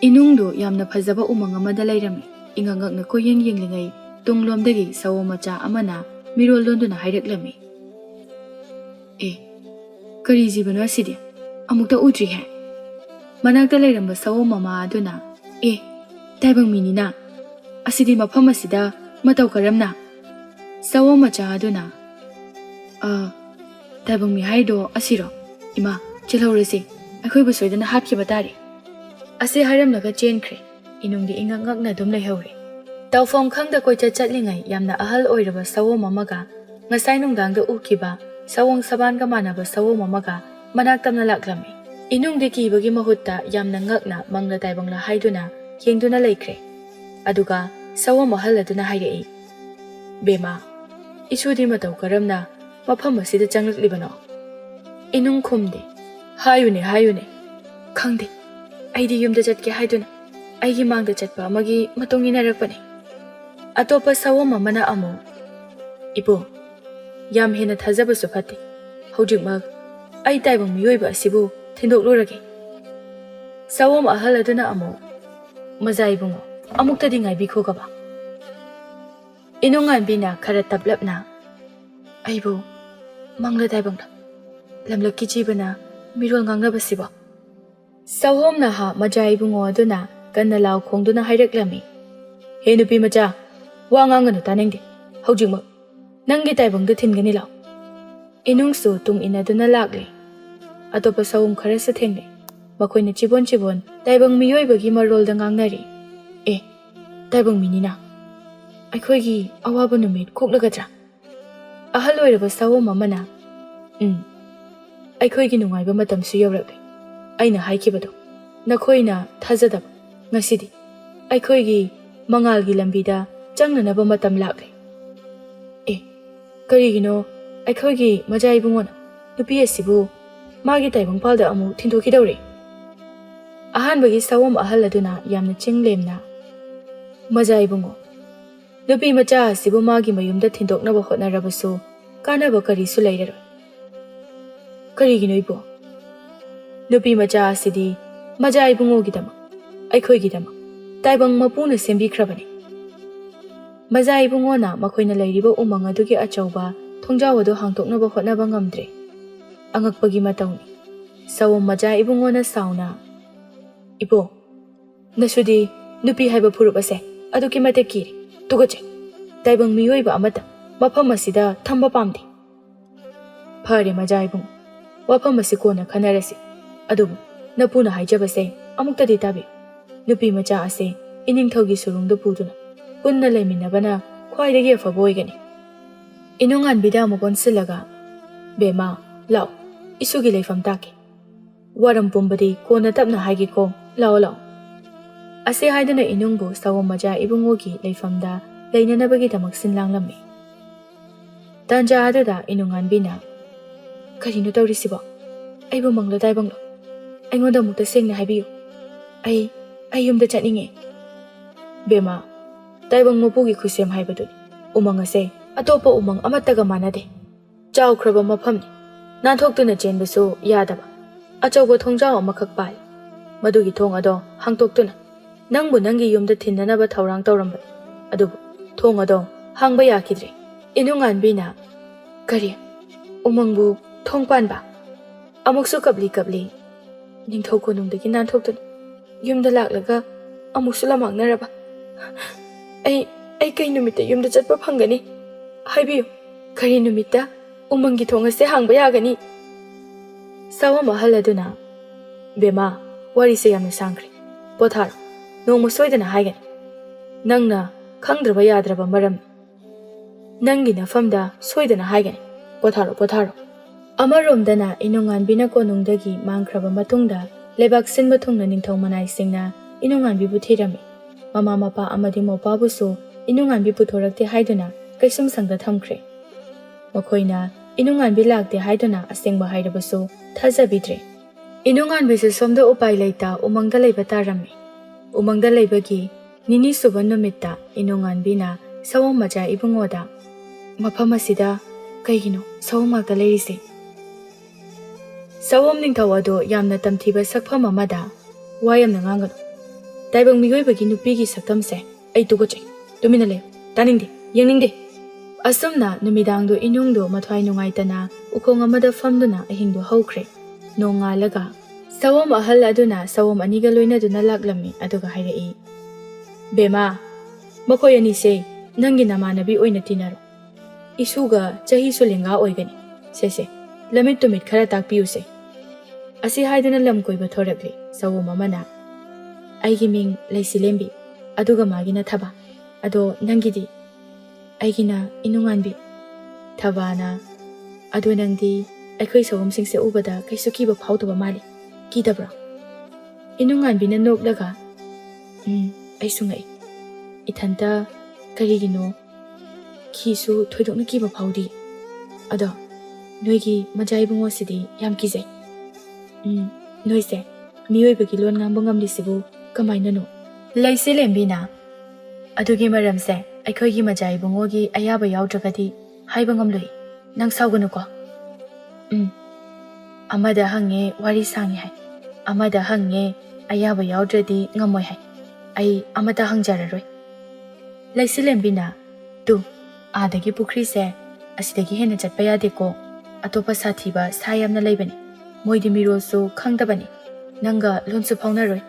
Inungdo yamna phajaba umang amada lairami. Ingangakna koyeng yenglingai tunglomdagi sawo macha amana mirol londuna hairaklami. Kari jibano asidi amukta udri hai. Manakta lairamba sawo mama aduna taibang minina. Asidi mafam asida matau karamna. Sawo macha aduna taibang mi haido asiro. Ima chelhaurasi akhoi bu soidana hapkiba tari. Ase haramlaga chenkre. Inungdi ingangakna dum laihawre. Tawfom khangda koicha chatlingai yamna ahal oiraba sawo mamaga ngasai nungdangda ukiba sawong saban ka manaba sawo mamaga manaktamna laklami. Inungdi kibagi mahutta yamna ngakna mangla taibangla haiduna yengduna laikre. Aduga sawo mahaladuna hairei. Bema isudi matau karamna mafam asida changlaklibano. Inung khumde ꯍꯥꯏꯌꯨꯅꯦ ꯍꯥꯏꯌꯨꯅꯦ ꯈꯪꯗꯦ ꯑꯩꯗꯤ ꯌꯨꯝꯗ ꯆꯠꯀꯦ ꯍꯥꯏꯗꯨꯅ ꯑꯩꯒꯤ ꯃꯥꯡꯗ ꯆꯠꯄ ꯑꯃꯒꯤ ꯃꯇꯨꯡ ꯏꯟꯅꯔꯛꯄꯅꯤ ꯑꯇꯣꯞꯄ ꯁꯥꯋꯣꯝ ꯑꯃꯅ ꯑꯃꯨꯛ ꯏꯕꯣ ꯌꯥꯝ ꯍꯦꯟꯅ ꯊꯥꯖꯕꯁꯨ ꯐꯠꯇꯦ ꯍꯧꯖꯤꯛꯃꯛ ꯑꯩ ꯇꯥꯏꯕꯪ ꯃꯤꯑꯣꯏꯕ ꯑꯁꯤꯕꯨ ꯊꯤꯟꯗꯣꯛꯂꯨꯔꯒꯦ ꯁꯥꯋꯣꯝ ꯑꯍꯜ ꯑꯗꯨꯅ ꯑꯃꯨꯛ ꯃꯖꯥ ꯏꯕꯨꯡꯉꯣ ꯑꯃꯨꯛꯇꯗꯤ ꯉꯥꯏꯕꯤꯈꯣꯒꯕ ꯏꯅꯨꯡꯉꯥꯟꯕꯤꯅ ꯈꯔ ꯇꯞꯂꯞꯅ ꯑꯩꯕꯨ ꯃꯪꯂ ꯇꯥꯏꯕꯪꯗ ꯂꯝꯂꯛꯀꯤ ꯖꯤꯕꯅ ꯃꯤꯔꯣꯜ ꯉꯥꯡꯅꯕꯁꯤꯕꯣ ꯁꯥꯋꯣꯝ ꯅꯍꯥ ꯃꯖꯥ ꯏꯕꯨꯡꯉꯣ ꯑꯗꯨꯅ ꯀꯟꯅ ꯂꯥꯎ ꯈꯣꯡꯗꯨꯅ ꯍꯥꯏꯔꯛꯂꯝꯃꯤ ꯍꯦ ꯅꯨꯄꯤ ꯃꯆꯥ ꯋꯥ ꯉꯥꯡꯒꯅꯨ ꯇꯥꯅꯤꯡꯗꯦ ꯍꯧꯖꯤꯛꯃꯛ ꯅꯪꯒꯤ ꯇꯥꯏꯕꯪꯗ ꯊꯤꯟꯒꯅꯤ ꯂꯥꯎ ꯏꯅꯨꯡꯁꯨ ꯇꯨꯡ ꯏꯟꯅꯗꯨꯅ ꯂꯥꯛꯂꯤ ꯑꯇꯣꯞꯄ ꯁꯥꯋꯣꯝ ꯈꯔꯁꯨ ꯊꯦꯡꯅꯩ ꯃꯈꯣꯏꯅ ꯆꯤꯕꯣꯟ ꯆꯤꯕꯣꯟ ꯇꯥꯏꯕꯪ ꯃꯤꯑꯣꯏꯕꯒꯤ ꯃꯔꯣꯜꯗ ꯉꯥꯡꯅꯔꯤ ꯇꯥꯏꯕꯪ ꯃꯤꯅꯤꯅ ꯑꯩꯈꯣꯏꯒꯤ ꯑꯋꯥꯕ ꯅꯨꯃꯤꯠ ꯀꯣꯛꯂꯒꯗ꯭ꯔꯥ ꯑꯍꯜ ꯑꯣꯏꯔꯕ ꯁꯥꯋꯣꯝ ꯑꯃꯅ ꯑꯩꯈꯣꯏꯒꯤ ꯅꯨꯡꯉꯥꯏꯕ ꯃꯇꯝꯁꯨ ꯌꯧꯔꯛꯂꯦ ꯑꯩꯅ ꯍꯥꯏꯈꯤꯕꯗꯣ ꯅꯈꯣꯏꯅ ꯊꯥꯖꯗꯕ ꯉꯁꯤꯗꯤ ꯑꯩꯈꯣꯏꯒꯤ ꯃꯉꯥꯜꯒꯤ ꯂꯝꯕꯤꯗ ꯆꯪꯅꯅꯕ ꯃꯇꯝ ꯂꯥꯛꯂꯦ ꯀꯔꯤꯒꯤꯅꯣ ꯑꯩꯈꯣꯏꯒꯤ ꯃꯖꯥ ꯏꯕꯨꯡꯉꯣꯅ ꯅꯨꯄꯤ ꯑꯁꯤꯕꯨ ꯃꯥꯒꯤ ꯇꯥꯏꯕꯪꯄꯥꯜꯗ ꯑꯃꯨꯛ ꯊꯤꯟꯗꯣꯛꯈꯤꯗꯧꯔꯦ ꯑꯍꯥꯟꯕꯒꯤ ꯁꯥꯋꯣꯝ ꯑꯍꯜ ꯑꯗꯨꯅ ꯌꯥꯝꯅ ꯆꯤꯡꯂꯦꯝꯅ ꯃꯖꯥ ꯏꯕꯨꯡꯉꯣ ꯅꯨꯄꯤ ꯃꯆꯥ ꯑꯁꯤꯕꯨ ꯃꯥꯒꯤ ꯃꯌꯨꯝꯗ ꯊꯤꯟꯗꯣꯛꯅꯕ ꯍꯣꯠꯅꯔꯕꯁꯨ ꯀꯥꯟꯅꯕ ꯀꯔꯤꯁꯨ ꯂꯩꯔꯔꯣꯏ ꯀꯔꯤꯒꯤꯅꯣ ꯏꯕꯣ ꯅꯨꯄꯤ ꯃꯆꯥ ꯑꯁꯤꯗꯤ ꯃꯖꯥ ꯏꯕꯨꯡꯉꯣꯒꯤꯗꯃꯛ ꯑꯩꯈꯣꯏꯒꯤꯗꯃꯛ ꯇꯥꯏꯕꯪ ꯃꯄꯨꯅ ꯁꯦꯝꯕꯤꯈ꯭ꯔꯕꯅꯤ ꯃꯖꯥ ꯏꯕꯨꯡꯉꯣꯅ ꯃꯈꯣꯏꯅ ꯂꯩꯔꯤꯕ ꯎꯃꯪ ꯑꯗꯨꯒꯤ ꯑꯆꯧꯕ ꯊꯣꯡꯖꯥꯎ ꯑꯗꯨ ꯍꯥꯡꯇꯣꯛꯅꯕ ꯍꯣꯠꯅꯕ ꯉꯝꯗ꯭ꯔꯦ ꯑꯉꯛꯄꯒꯤ ꯃꯇꯧꯅꯤ ꯁꯥꯋꯣꯝ ꯃꯖꯥ ꯏꯕꯨꯡꯉꯣꯅ ꯁꯥꯎꯅ ꯏꯕꯣ ꯅꯁꯨꯗꯤ ꯅꯨꯄꯤ ꯍꯥꯏꯕ ꯐꯨꯔꯨꯞ ꯑꯁꯦ ꯑꯗꯨꯛꯀꯤ ꯃꯇꯤꯛ ꯀꯤꯔꯦ ꯇꯨꯀꯠꯆꯩ ꯇꯥꯏꯕꯪ ꯃꯤꯑꯣꯏꯕ ꯑꯃꯠꯇ ꯃꯐꯝ ꯑꯁꯤꯗ ꯊꯝꯕ ꯄꯥꯝꯗꯦ ꯐꯔꯦ ꯃꯖꯥ ꯏꯕꯨꯡꯉꯣ ꯋꯥꯐꯝ ꯑꯁꯤ ꯀꯣꯟꯅ ꯈꯟꯅꯔꯁꯤ ꯑꯗꯨꯕꯨ ꯅꯄꯨꯅ ꯍꯥꯏꯖꯕꯁꯦ ꯑꯃꯨꯛꯇꯗꯤ ꯇꯥꯕꯤꯌꯨ ꯅꯨꯄꯤ ꯃꯆꯥ ꯑꯁꯦ ꯏꯅꯤꯡꯊꯧꯒꯤ ꯁꯨꯔꯨꯡꯗ ꯄꯨꯗꯨꯅ ꯄꯨꯟꯅ ꯂꯩꯃꯤꯟꯅꯕꯅ ꯈ꯭ꯋꯥꯏꯗꯒꯤ ꯑꯐꯕ ꯑꯣꯏꯒꯅꯤ ꯏꯅꯨꯡꯉꯥꯟꯕꯤꯗ ꯑꯃꯨꯛ ꯑꯣꯟꯁꯤꯜꯂꯒ ꯕꯦꯃꯥ ꯂꯥꯛꯑꯣ ꯏꯁꯨꯒꯤ ꯂꯩꯐꯝ ꯇꯥꯛꯀꯦ ꯋꯥꯔꯝ ꯄꯨꯝꯕꯗꯤ ꯀꯣꯟꯅ ꯇꯞꯅ ꯍꯥꯏꯒꯦꯀꯣ ꯂꯥꯛꯑꯣ ꯂꯥꯛꯑꯣ ꯑꯁꯤ ꯍꯥꯏꯗꯨꯅ ꯏꯅꯨꯡꯕꯨ ꯁꯥꯋꯣꯝ ꯃꯖꯥ ꯏꯕꯨꯡꯉꯣꯒꯤ ꯂꯩꯐꯝꯗ ꯂꯩꯅꯅꯕꯒꯤꯗꯃꯛ ꯁꯤꯟꯂꯥꯡꯂꯝꯃꯤ ꯇꯥꯟꯖꯥ ꯑꯗꯨꯗ ꯏꯅꯨꯡꯉꯥꯟꯕꯤꯅ ꯀꯔꯤꯅꯣ ꯇꯧꯔꯤꯁꯤꯕꯣ ꯑꯩꯕꯨ ꯃꯪꯂꯣ ꯇꯥꯏꯕꯪꯂꯣ ꯑꯩꯉꯣꯟꯗ ꯑꯃꯨꯛꯇ ꯁꯦꯡꯅ ꯍꯥꯏꯕꯤꯌꯨ ꯑꯩ ꯌꯨꯝꯗ ꯆꯠꯅꯤꯡꯉꯦ ꯕꯦꯃꯥ ꯇꯥꯏꯕꯪ ꯃꯄꯨꯒꯤ ꯈꯨꯠꯁꯦꯝ ꯍꯥꯏꯕꯗꯨꯅꯤ ꯎꯃꯪ ꯑꯁꯦ ꯑꯇꯣꯞꯄ ꯎꯃꯪ ꯑꯃꯠꯇꯒ ꯃꯥꯟꯅꯗꯦ ꯆꯥꯎꯈ꯭ꯔꯕ ꯃꯐꯝꯅꯤ ꯅꯥꯟꯊꯣꯛꯇꯨꯅ ꯆꯦꯟꯕꯁꯨ ꯌꯥꯗꯕ ꯑꯆꯧꯕ ꯊꯣꯡꯖꯥꯎ ꯑꯃꯈꯛ ꯄꯥꯜꯂꯤ ꯃꯗꯨꯒꯤ ꯊꯣꯡ ꯑꯗꯣ ꯍꯥꯡꯇꯣꯛꯇꯨꯅ ꯅꯪꯕꯨ ꯅꯪꯒꯤ ꯌꯨꯝꯗ ꯊꯤꯟꯅꯅꯕ ꯊꯧꯔꯥꯡ ꯇꯧꯔꯝꯕꯅꯤ ꯑꯗꯨꯕꯨ ꯊꯣꯡ ꯑꯗꯣ ꯍꯥꯡꯕ ꯌꯥꯈꯤꯗ꯭ꯔꯦ ꯏꯅꯨꯡꯉꯥꯟꯕꯤꯅ ꯀꯔꯤ ꯎꯃꯪꯕꯨ ꯊꯣꯡ ꯄꯥꯟꯕ ꯑꯃꯨꯛꯁꯨ ꯀꯞꯂꯤ ꯀꯞꯂꯤ ꯅꯤꯡꯊꯧ ꯀꯣꯅꯨꯡꯗꯒꯤ ꯅꯥꯟꯊꯣꯛꯇꯨꯅ ꯌꯨꯝꯗ ꯂꯥꯛꯂꯒ ꯑꯃꯨꯛꯁꯨ ꯂꯝꯃꯥꯡꯅꯔꯕ ꯑꯩ ꯀꯩ ꯅꯨꯃꯤꯠꯇ ꯌꯨꯝꯗ ꯆꯠꯄ ꯐꯪꯒꯅꯤ ꯍꯥꯏꯕꯤꯌꯨ ꯀꯔꯤ ꯅꯨꯃꯤꯠꯇ ꯎꯃꯪꯒꯤ ꯊꯣꯡ ꯑꯁꯦ ꯍꯥꯡꯕ ꯌꯥꯒꯅꯤ ꯁꯥꯋꯣꯝ ꯑꯍꯜ ꯑꯗꯨꯅ ꯕꯦꯃꯥ ꯋꯥꯔꯤꯁꯦ ꯌꯥꯝꯅ ꯁꯥꯡꯈ꯭ꯔꯦ ꯄꯣꯊꯥꯔꯣ ꯅꯣꯡꯃ ꯁꯣꯏꯗꯅ ꯍꯥꯏꯒꯅꯤ ꯅꯪꯅ ꯈꯪꯗ꯭ꯔꯕ ꯌꯥꯗ꯭ꯔꯕ ꯃꯔꯝ ꯅꯪꯒꯤ ꯅꯐꯝꯗ ꯁꯣꯏꯗꯅ ꯍꯥꯏꯒꯅꯤ ꯄꯣꯊꯥꯔꯣ ꯑꯃꯔꯣꯝꯗꯅ ꯏꯅꯨꯡꯉꯥꯟꯕꯤꯅ ꯀꯣꯅꯨꯡꯗꯒꯤ ꯃꯥꯡꯈ꯭ꯔꯕ ꯃꯇꯨꯡꯗ ꯂꯩꯕꯥꯛ ꯁꯤꯟꯕ ꯊꯨꯡꯅ ꯅꯤꯡꯊꯧ ꯃꯅꯥꯏꯁꯤꯡꯅ ꯏꯅꯨꯡꯉꯥꯟꯕꯤꯕꯨ ꯊꯤꯔꯝꯃꯤ ꯃꯃꯥ ꯃꯄꯥ ꯑꯃꯗꯤ ꯃꯧꯄꯥꯕꯨꯁꯨ ꯏꯅꯨꯡꯉꯥꯟꯕꯤ ꯄꯨꯊꯣꯔꯛꯇꯦ ꯍꯥꯏꯗꯨꯅ ꯀꯩꯁꯨꯝ ꯁꯪꯗ ꯊꯝꯈ꯭ꯔꯦ ꯃꯈꯣꯏꯅ ꯏꯅꯨꯡꯉꯥꯟꯕꯤ ꯂꯥꯛꯇꯦ ꯍꯥꯏꯗꯨꯅ ꯑꯁꯦꯡꯕ ꯍꯥꯏꯔꯕꯁꯨ ꯊꯥꯖꯕꯤꯗ꯭ꯔꯦ ꯏꯅꯨꯡꯉꯥꯟꯕꯤꯁꯨ ꯁꯣꯝꯗ ꯎꯄꯥꯏ ꯂꯩꯇ ꯎꯃꯪꯗ ꯂꯩꯕ ꯇꯥꯔꯝꯃꯤ ꯎꯃꯪꯗ ꯂꯩꯕꯒꯤ ꯅꯤꯅꯤ ꯁꯨꯕ ꯅꯨꯃꯤꯠꯇ ꯏꯅꯨꯡꯉꯥꯟꯕꯤꯅ ꯁꯥꯋꯣꯝ ꯃꯖꯥ ꯏꯕꯨꯡꯉꯣꯗ ꯃꯐꯝ ꯑꯁꯤꯗ ꯀꯩꯒꯤꯅꯣ ꯁꯥꯋꯣꯝ ꯉꯥꯛꯇ ꯂꯩꯔꯤꯁꯦ ꯁꯥꯋꯣꯝ ꯅꯤꯡꯊꯧ ꯑꯗꯣ ꯌꯥꯝꯅ ꯇꯝꯊꯤꯕ ꯁꯛꯐꯝ ꯑꯃꯗ ꯋꯥ ꯌꯥꯝꯅ ꯉꯥꯡꯒꯅꯨ ꯇꯥꯏꯕꯪ ꯃꯤꯑꯣꯏꯕꯒꯤ ꯅꯨꯄꯤꯒꯤ ꯁꯛꯇꯝꯁꯦ ꯑꯩ ꯇꯨꯀꯠꯆꯩ ꯇꯨꯃꯤꯟꯅ ꯂꯩꯌꯨ ꯇꯥꯅꯤꯡꯗꯦ ꯌꯦꯡꯅꯤꯡꯗꯦ ꯑꯁꯨꯝꯅ ꯅꯨꯃꯤꯗꯥꯡꯗꯣ ꯏꯅꯨꯡꯗꯣ ꯃꯊ꯭ꯋꯥꯏ ꯅꯨꯡꯉꯥꯏꯇꯅ ꯎꯈꯣꯡ ꯑꯃꯗ ꯐꯝꯗꯨꯅ ꯑꯍꯤꯡꯗꯣ ꯍꯧꯈ꯭ꯔꯦ ꯅꯣꯡꯉꯥꯜꯂꯒ ꯁꯥꯋꯣꯝ ꯑꯍꯜ ꯑꯗꯨꯅ ꯁꯥꯋꯣꯝ ꯑꯅꯤꯒ ꯂꯣꯏꯅꯗꯨꯅ ꯂꯥꯛꯂꯝꯃꯤ ꯑꯗꯨꯒ ꯍꯥꯏꯔꯛꯏ ꯕꯦꯃꯥ ꯃꯈꯣꯏ ꯑꯅꯤꯁꯦ ꯅꯪꯒꯤ ꯅꯃꯥꯟꯅꯕꯤ ꯑꯣꯏꯅ ꯇꯤꯟꯅꯔꯣ ꯏꯁꯨꯒ ꯆꯍꯤꯁꯨ ꯂꯦꯡꯒꯥ ꯑꯣꯏꯒꯅꯤ ꯁꯦ ꯂꯝꯃꯤꯠ ꯇꯨꯃꯤꯠ ꯈꯔ ꯇꯥꯛꯄꯤꯌꯨꯁꯦ ꯑꯁꯤ ꯍꯥꯏꯗꯨꯅ ꯂꯝ ꯀꯣꯏꯕ ꯊꯣꯔꯛꯂꯤ ꯁꯥꯋꯣꯝ ꯑꯃꯅ ꯑꯩꯒꯤ ꯃꯤꯡ ꯂꯩꯁꯤꯂꯦꯝꯕꯤ ꯑꯗꯨꯒ ꯃꯥꯒꯤꯅ ꯊꯕꯥ ꯑꯗꯣ ꯅꯪꯒꯤꯗꯤ ꯑꯩꯒꯤꯅ ꯏꯅꯨꯡꯉꯥꯟꯕꯤ ꯊꯕꯥꯅ ꯑꯗꯣ ꯅꯪꯗꯤ ꯑꯩꯈꯣꯏ ꯁꯥꯋꯣꯝꯁꯤꯡꯁꯦ ꯎꯕꯗ ꯀꯩꯁꯨ ꯀꯤꯕ ꯐꯥꯎꯗꯕ ꯃꯥꯜꯂꯤ ꯀꯤꯗꯕ꯭ꯔꯣ ꯏꯅꯨꯡꯉꯥꯟꯕꯤꯅ ꯅꯣꯛꯂꯒ ꯑꯩꯁꯨ ꯉꯛꯏ ꯏꯊꯟꯇ ꯀꯔꯤꯒꯤꯅꯣ ꯈꯤꯁꯨ ꯊꯣꯏꯗꯣꯛꯅ ꯀꯤꯕ ꯐꯥꯎꯗꯤ ꯑꯗꯣ ꯅꯣꯏꯒꯤ ꯃꯖꯥ ꯏꯕꯨꯡꯉꯣꯁꯤꯗꯤ ꯌꯥꯝ ꯀꯤꯖꯩ ꯅꯣꯏꯁꯦ ꯃꯤꯑꯣꯏꯕꯒꯤ ꯂꯣꯟ ꯉꯥꯡꯕ ꯉꯝꯂꯤꯁꯤꯕꯨ ꯀꯃꯥꯏꯅꯅꯣ? ꯂꯩꯁꯤ ꯂꯦꯝꯕꯤꯅ ꯑꯗꯨꯒꯤ ꯃꯔꯝꯁꯦ ꯑꯩꯈꯣꯏꯒꯤ ꯃꯆꯥ ꯏꯕꯨꯡꯉꯣꯒꯤ ꯑꯌꯥꯕ ꯌꯥꯎꯗ꯭ꯔꯒꯗꯤ ꯍꯥꯏꯕ ꯉꯝꯂꯣꯏ. ꯅꯪ ꯁꯥꯎꯒꯅꯨꯀꯣ. ꯑꯃꯗ ꯍꯪꯉꯦ ꯋꯥꯔꯤ ꯁꯥꯡꯉꯦ ꯍꯥꯏ, ꯑꯃꯗ ꯍꯪꯉꯦ ꯑꯌꯥꯕ ꯌꯥꯎꯗ꯭ꯔꯗꯤ ꯉꯝꯃꯣꯏ ꯍꯥꯏ. ꯑꯩ ꯑꯃꯇ ꯍꯪꯖꯔꯔꯣꯏ. ꯂꯩꯁꯤ ꯂꯦꯝꯕꯤꯅ ꯇꯨ ꯑꯥꯗꯒꯤ ꯄꯨꯈ꯭ꯔꯤꯁꯦ ꯑꯁꯤꯗꯒꯤ ꯍꯦꯟꯅ ꯆꯠꯄ ꯌꯥꯗꯦꯀꯣ. ꯑꯇꯣꯞꯄ ꯁꯥꯊꯤꯕ ꯁꯥ ꯌꯥꯝꯅ ꯂꯩꯕꯅꯤ. ꯃꯣꯏꯗꯤ ꯃꯤꯔꯣꯜꯁꯨ ꯈꯪꯗꯕꯅꯤ. ꯅꯪꯒ ꯂꯣꯟꯁꯨ ꯐꯥꯎꯅꯔꯣꯏ.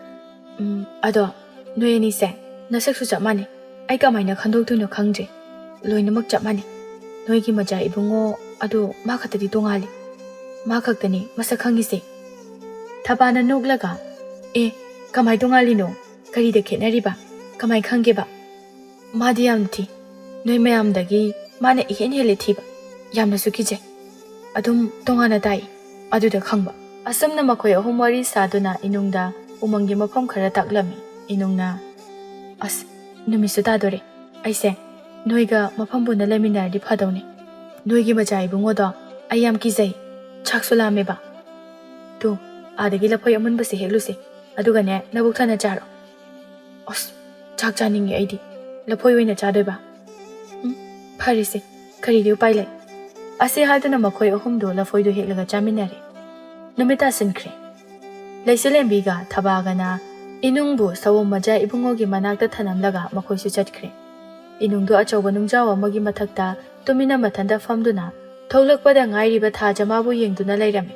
ꯑꯗꯣ ꯅꯣꯏ ꯑꯅꯤꯁꯦ ꯅꯁꯛꯁꯨ ꯆꯞ ꯃꯥꯟꯅꯩ. ꯑꯩ ꯀꯃꯥꯏꯅ ꯈꯟꯗꯣꯛꯇꯣꯏꯅꯣ ꯈꯪꯗ꯭ꯔꯦ. ꯂꯣꯏꯅꯃꯛ ꯆꯞ ꯃꯥꯟꯅꯩ. ꯅꯣꯏꯒꯤ ꯃꯆꯥ ꯏꯕꯨꯡꯉꯣ ꯑꯗꯣ ꯃꯥ ꯈꯛꯇꯗꯤ ꯇꯣꯡꯉꯥꯜꯂꯤ. ꯃꯥ ꯈꯛꯇꯅꯤ ꯃꯁꯛ ꯈꯪꯉꯤꯁꯦ. ꯊꯕꯥꯅ ꯅꯣꯛꯂꯒ ꯀꯃꯥꯏ ꯇꯣꯡꯉꯥꯜꯂꯤꯅꯣ? ꯀꯔꯤꯗ ꯈꯦꯠꯅꯔꯤꯕ? ꯀꯃꯥꯏ ꯈꯪꯒꯦꯕ? ꯃꯥꯗꯤ ꯌꯥꯝꯅ ꯊꯤ. ꯅꯣꯏ ꯃꯌꯥꯝꯗꯒꯤ ꯃꯥꯅ ꯏꯍꯦꯟ ꯍꯦꯜꯂꯦ ꯊꯤꯕ. ꯌꯥꯝꯅꯁꯨ ꯀꯤꯖꯩ. ꯑꯗꯨꯝ ꯇꯣꯉꯥꯟꯅ ꯇꯥꯏ. ꯑꯗꯨꯗ ꯈꯪꯕ. ꯑꯁꯨꯝꯅ ꯃꯈꯣꯏ ꯑꯍꯨꯝ ꯋꯥꯔꯤ ꯁꯥꯗꯨꯅ ꯏꯅꯨꯡꯗ ꯎꯃꯪꯒꯤ ꯃꯐꯝ ꯈꯔ ꯇꯥꯛꯂꯝꯃꯤ. ꯏꯅꯨꯡꯅ ꯑꯁ ꯅꯨꯃꯤꯠꯁꯨ ꯇꯥꯗꯣꯔꯦ. ꯑꯩꯁꯦ ꯅꯣꯏꯒ ꯃꯐꯝ ꯄꯨꯟꯅ ꯂꯩꯃꯤꯟꯅꯔꯗꯤ ꯐꯗꯧꯅꯤ. ꯅꯣꯏꯒꯤ ꯃꯆꯥ ꯏꯕꯨꯡꯉꯣꯗꯣ ꯑꯩ ꯌꯥꯝ ꯀꯤꯖꯩ. ꯆꯥꯛꯁꯨ ꯂꯥꯝꯃꯦꯕ. ꯇꯨ ꯑꯥꯗꯒꯤ ꯂꯐꯣꯏ ꯑꯃꯨꯟꯕꯁꯦ ꯍꯦꯛꯂꯨꯁꯦ. ꯑꯗꯨꯒꯅꯦ ꯅꯕꯨꯛ ꯊꯟꯅ ꯆꯥꯔꯣ. ꯑꯁ ꯆꯥꯛ ꯆꯥꯅꯤꯡꯉꯦ ꯑꯩꯗꯤ. ꯂꯐꯣꯏ ꯑꯣꯏꯅ ꯆꯥꯗꯣꯏꯕ. ꯐꯔꯦꯁꯦ. ꯀꯔꯤꯗꯤ ꯎꯄꯥꯏ ꯂꯩ. ꯑꯁꯤ ꯍꯥꯏꯗꯨꯅ ꯃꯈꯣꯏ ꯑꯍꯨꯝꯗꯣ ꯂꯐꯣꯏꯗꯨ ꯍꯦꯛꯂꯒ ꯆꯥꯃꯤꯟꯅꯔꯦ. ꯅꯨꯃꯤꯠ ꯇꯥꯁꯤꯟꯈ꯭ꯔꯦ. ꯂꯩꯁꯤꯂꯦꯝꯕꯤꯒ ꯊꯕꯥꯒꯅ ꯏꯅꯨꯡꯕꯨ ꯁꯑꯣꯝ ꯃꯆꯥ ꯏꯕꯨꯡꯉꯣꯒꯤ ꯃꯅꯥꯛꯇ ꯊꯅꯝꯂꯒ ꯃꯈꯣꯏꯁꯨ ꯆꯠꯈ꯭ꯔꯦ. ꯏꯅꯨꯡꯗꯣ ꯑꯆꯧꯕ ꯅꯨꯡꯖꯥꯎ ꯑꯃꯒꯤ ꯃꯊꯛꯇ ꯇꯨꯃꯤꯟꯅ ꯃꯊꯟꯇ ꯐꯝꯗꯨꯅ ꯊꯣꯛꯂꯛꯄꯗ ꯉꯥꯏꯔꯤꯕ ꯊꯥ ꯖꯃꯥꯕꯨ ꯌꯦꯡꯗꯨꯅ ꯂꯩꯔꯝꯃꯤ.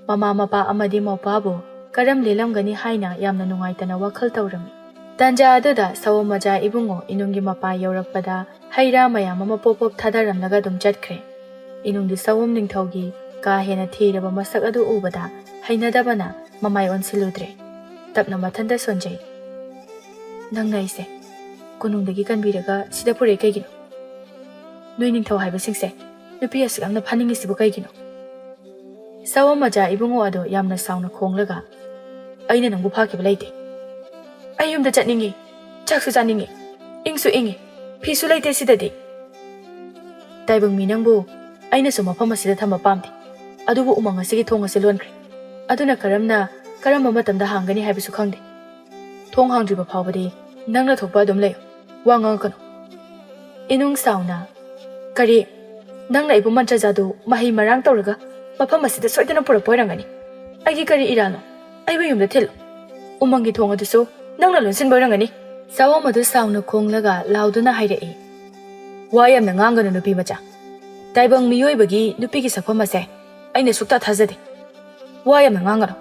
ꯃꯃꯥ ꯃꯄꯥ ꯑꯃꯗꯤ ꯃꯧꯄꯥꯕꯨ ꯀꯔꯝ ꯂꯦꯜꯂꯝꯒꯅꯤ ꯍꯥꯏꯅ ꯌꯥꯝꯅ ꯅꯨꯡꯉꯥꯏꯇꯅ ꯋꯥꯈꯜ ꯇꯧꯔꯝꯃꯤ. ꯇꯥꯟꯖꯥ ꯑꯗꯨꯗ ꯁꯑꯣꯝ ꯃꯆꯥ ꯏꯕꯨꯡꯉꯣ ꯏꯅꯨꯡꯒꯤ ꯃꯄꯥ ꯌꯧꯔꯛꯄꯗ ꯍꯩ ꯔꯥ ꯃꯌꯥꯝ ꯑꯃ ꯄꯣꯞ ꯄꯣꯞ ꯊꯥꯗꯔꯝꯂꯒ ꯑꯗꯨꯝ ꯆꯠꯈ꯭ꯔꯦ. ꯏꯅꯨꯡꯗꯤ ꯁꯑꯣꯝ ꯅꯤꯡꯊꯧꯒꯤ ꯀꯥ ꯍꯦꯟꯅ ꯊꯤꯔꯕ ꯃꯁꯛ ꯑꯗꯨ ꯎꯕꯗ ꯍꯩꯅꯗꯕꯅ ꯃꯃꯥꯏ ꯑꯣꯟꯁꯤꯜꯂꯨꯗ꯭ꯔꯦ. ꯇꯞꯅ ꯃꯊꯟꯇ ꯁꯣꯟꯖꯩ. ꯅꯪꯅ ꯑꯩꯁꯦ ꯀꯣꯅꯨꯡꯗꯒꯤ ꯀꯟꯕꯤꯔꯒ ꯁꯤꯗ ꯄꯨꯔꯛꯏ ꯀꯩꯒꯤꯅꯣ? ꯅꯣꯏ ꯅꯤꯡꯊꯧ ꯍꯥꯏꯕꯁꯤꯡꯁꯦ ꯅꯨꯄꯤ ꯑꯁꯨꯛ ꯌꯥꯝꯅ ꯐꯥꯅꯤꯡꯉꯤꯁꯤꯕꯨ ꯀꯩꯒꯤꯅꯣ? ꯁꯑꯣꯝ ꯃꯆꯥ ꯏꯕꯨꯡꯉꯣ ꯑꯗꯣ ꯌꯥꯝꯅ ꯁꯥꯎꯅ ꯈꯣꯡꯂꯒ ꯑꯩꯅ ꯅꯪꯕꯨ ꯐꯥꯈꯤꯕ ꯂꯩꯇꯦ. ꯑꯩ ꯌꯨꯝꯗ ꯆꯠꯅꯤꯡꯉꯤ. ꯆꯥꯛꯁꯨ ꯆꯥꯅꯤꯡꯉꯤ. ꯏꯪꯁꯨ ꯏꯪꯉꯤ. ꯐꯤꯁꯨ ꯂꯩꯇꯦ ꯁꯤꯗꯗꯤ. ꯇꯥꯏꯕꯪ ꯃꯤ ꯅꯪꯕꯨ ꯑꯩꯅꯁꯨ ꯃꯐꯝ ꯑꯁꯤꯗ ꯊꯝꯕ ꯄꯥꯝꯗꯦ. ꯑꯗꯨꯕꯨ ꯎꯃꯪ ꯑꯁꯤꯒꯤ ꯊꯣꯡ ꯑꯁꯤ ꯂꯣꯟꯈ꯭ꯔꯦ. ꯑꯗꯨꯅ ꯀꯔꯝꯕ ꯃꯇꯝꯗ ꯍꯥꯡꯒꯅꯤ ꯍꯥꯏꯕꯁꯨ ꯈꯪꯗꯦ. ꯊꯣꯡ ꯍꯥꯡꯗ꯭ꯔꯤꯕ ꯐꯥꯎꯕꯗꯤ ꯅꯪꯅ ꯊꯣꯛꯄ ꯑꯗꯨꯝ ꯂꯩꯌꯨ. ꯋꯥ ꯉꯥꯡꯉꯛꯀꯅꯨ. ꯏꯅꯨꯡ ꯁꯥꯎꯅ ꯀꯔꯤ? ꯅꯪꯅ ꯑꯩꯕꯨ ꯃꯟꯇ꯭ꯔ ꯖꯥꯗꯨ ꯃꯍꯩ ꯃꯔꯥꯡ ꯇꯧꯔꯒ ꯃꯐꯝ ꯑꯁꯤꯗ ꯁꯣꯏꯗꯅ ꯄꯨꯔꯛꯄ ꯑꯣꯏꯔꯝꯒꯅꯤ. ꯑꯩꯒꯤ ꯀꯔꯤ ꯏꯔꯥꯜꯅꯣ? ꯑꯩꯕꯨ ꯌꯨꯝꯗ ꯊꯤꯜꯂꯨ. ꯎꯃꯪꯒꯤ ꯊꯣꯡ ꯑꯗꯨꯁꯨ ꯅꯪꯅ ꯂꯣꯟꯁꯤꯟꯕ ꯑꯣꯏꯔꯝꯒꯅꯤ. ꯁꯑꯣꯝ ꯑꯗꯨ ꯁꯥꯎꯅ ꯈꯣꯡꯂꯒ ꯂꯥꯎꯗꯨꯅ ꯍꯥꯏꯔꯛꯏ. ꯋꯥ ꯌꯥꯝꯅ ꯉꯥꯡꯒꯅꯨ ꯅꯨꯄꯤ ꯃꯆꯥ. ꯇꯥꯏꯕꯪ ꯃꯤꯑꯣꯏꯕꯒꯤ ꯅꯨꯄꯤꯒꯤ ꯁꯛꯐꯝ ꯑꯁꯦ ꯑꯩꯅ ꯁꯨꯛꯊꯥ ꯊꯥꯖꯗꯦ. ꯋꯥ ꯌꯥꯝꯅ ꯉꯥꯡꯒꯅꯨ.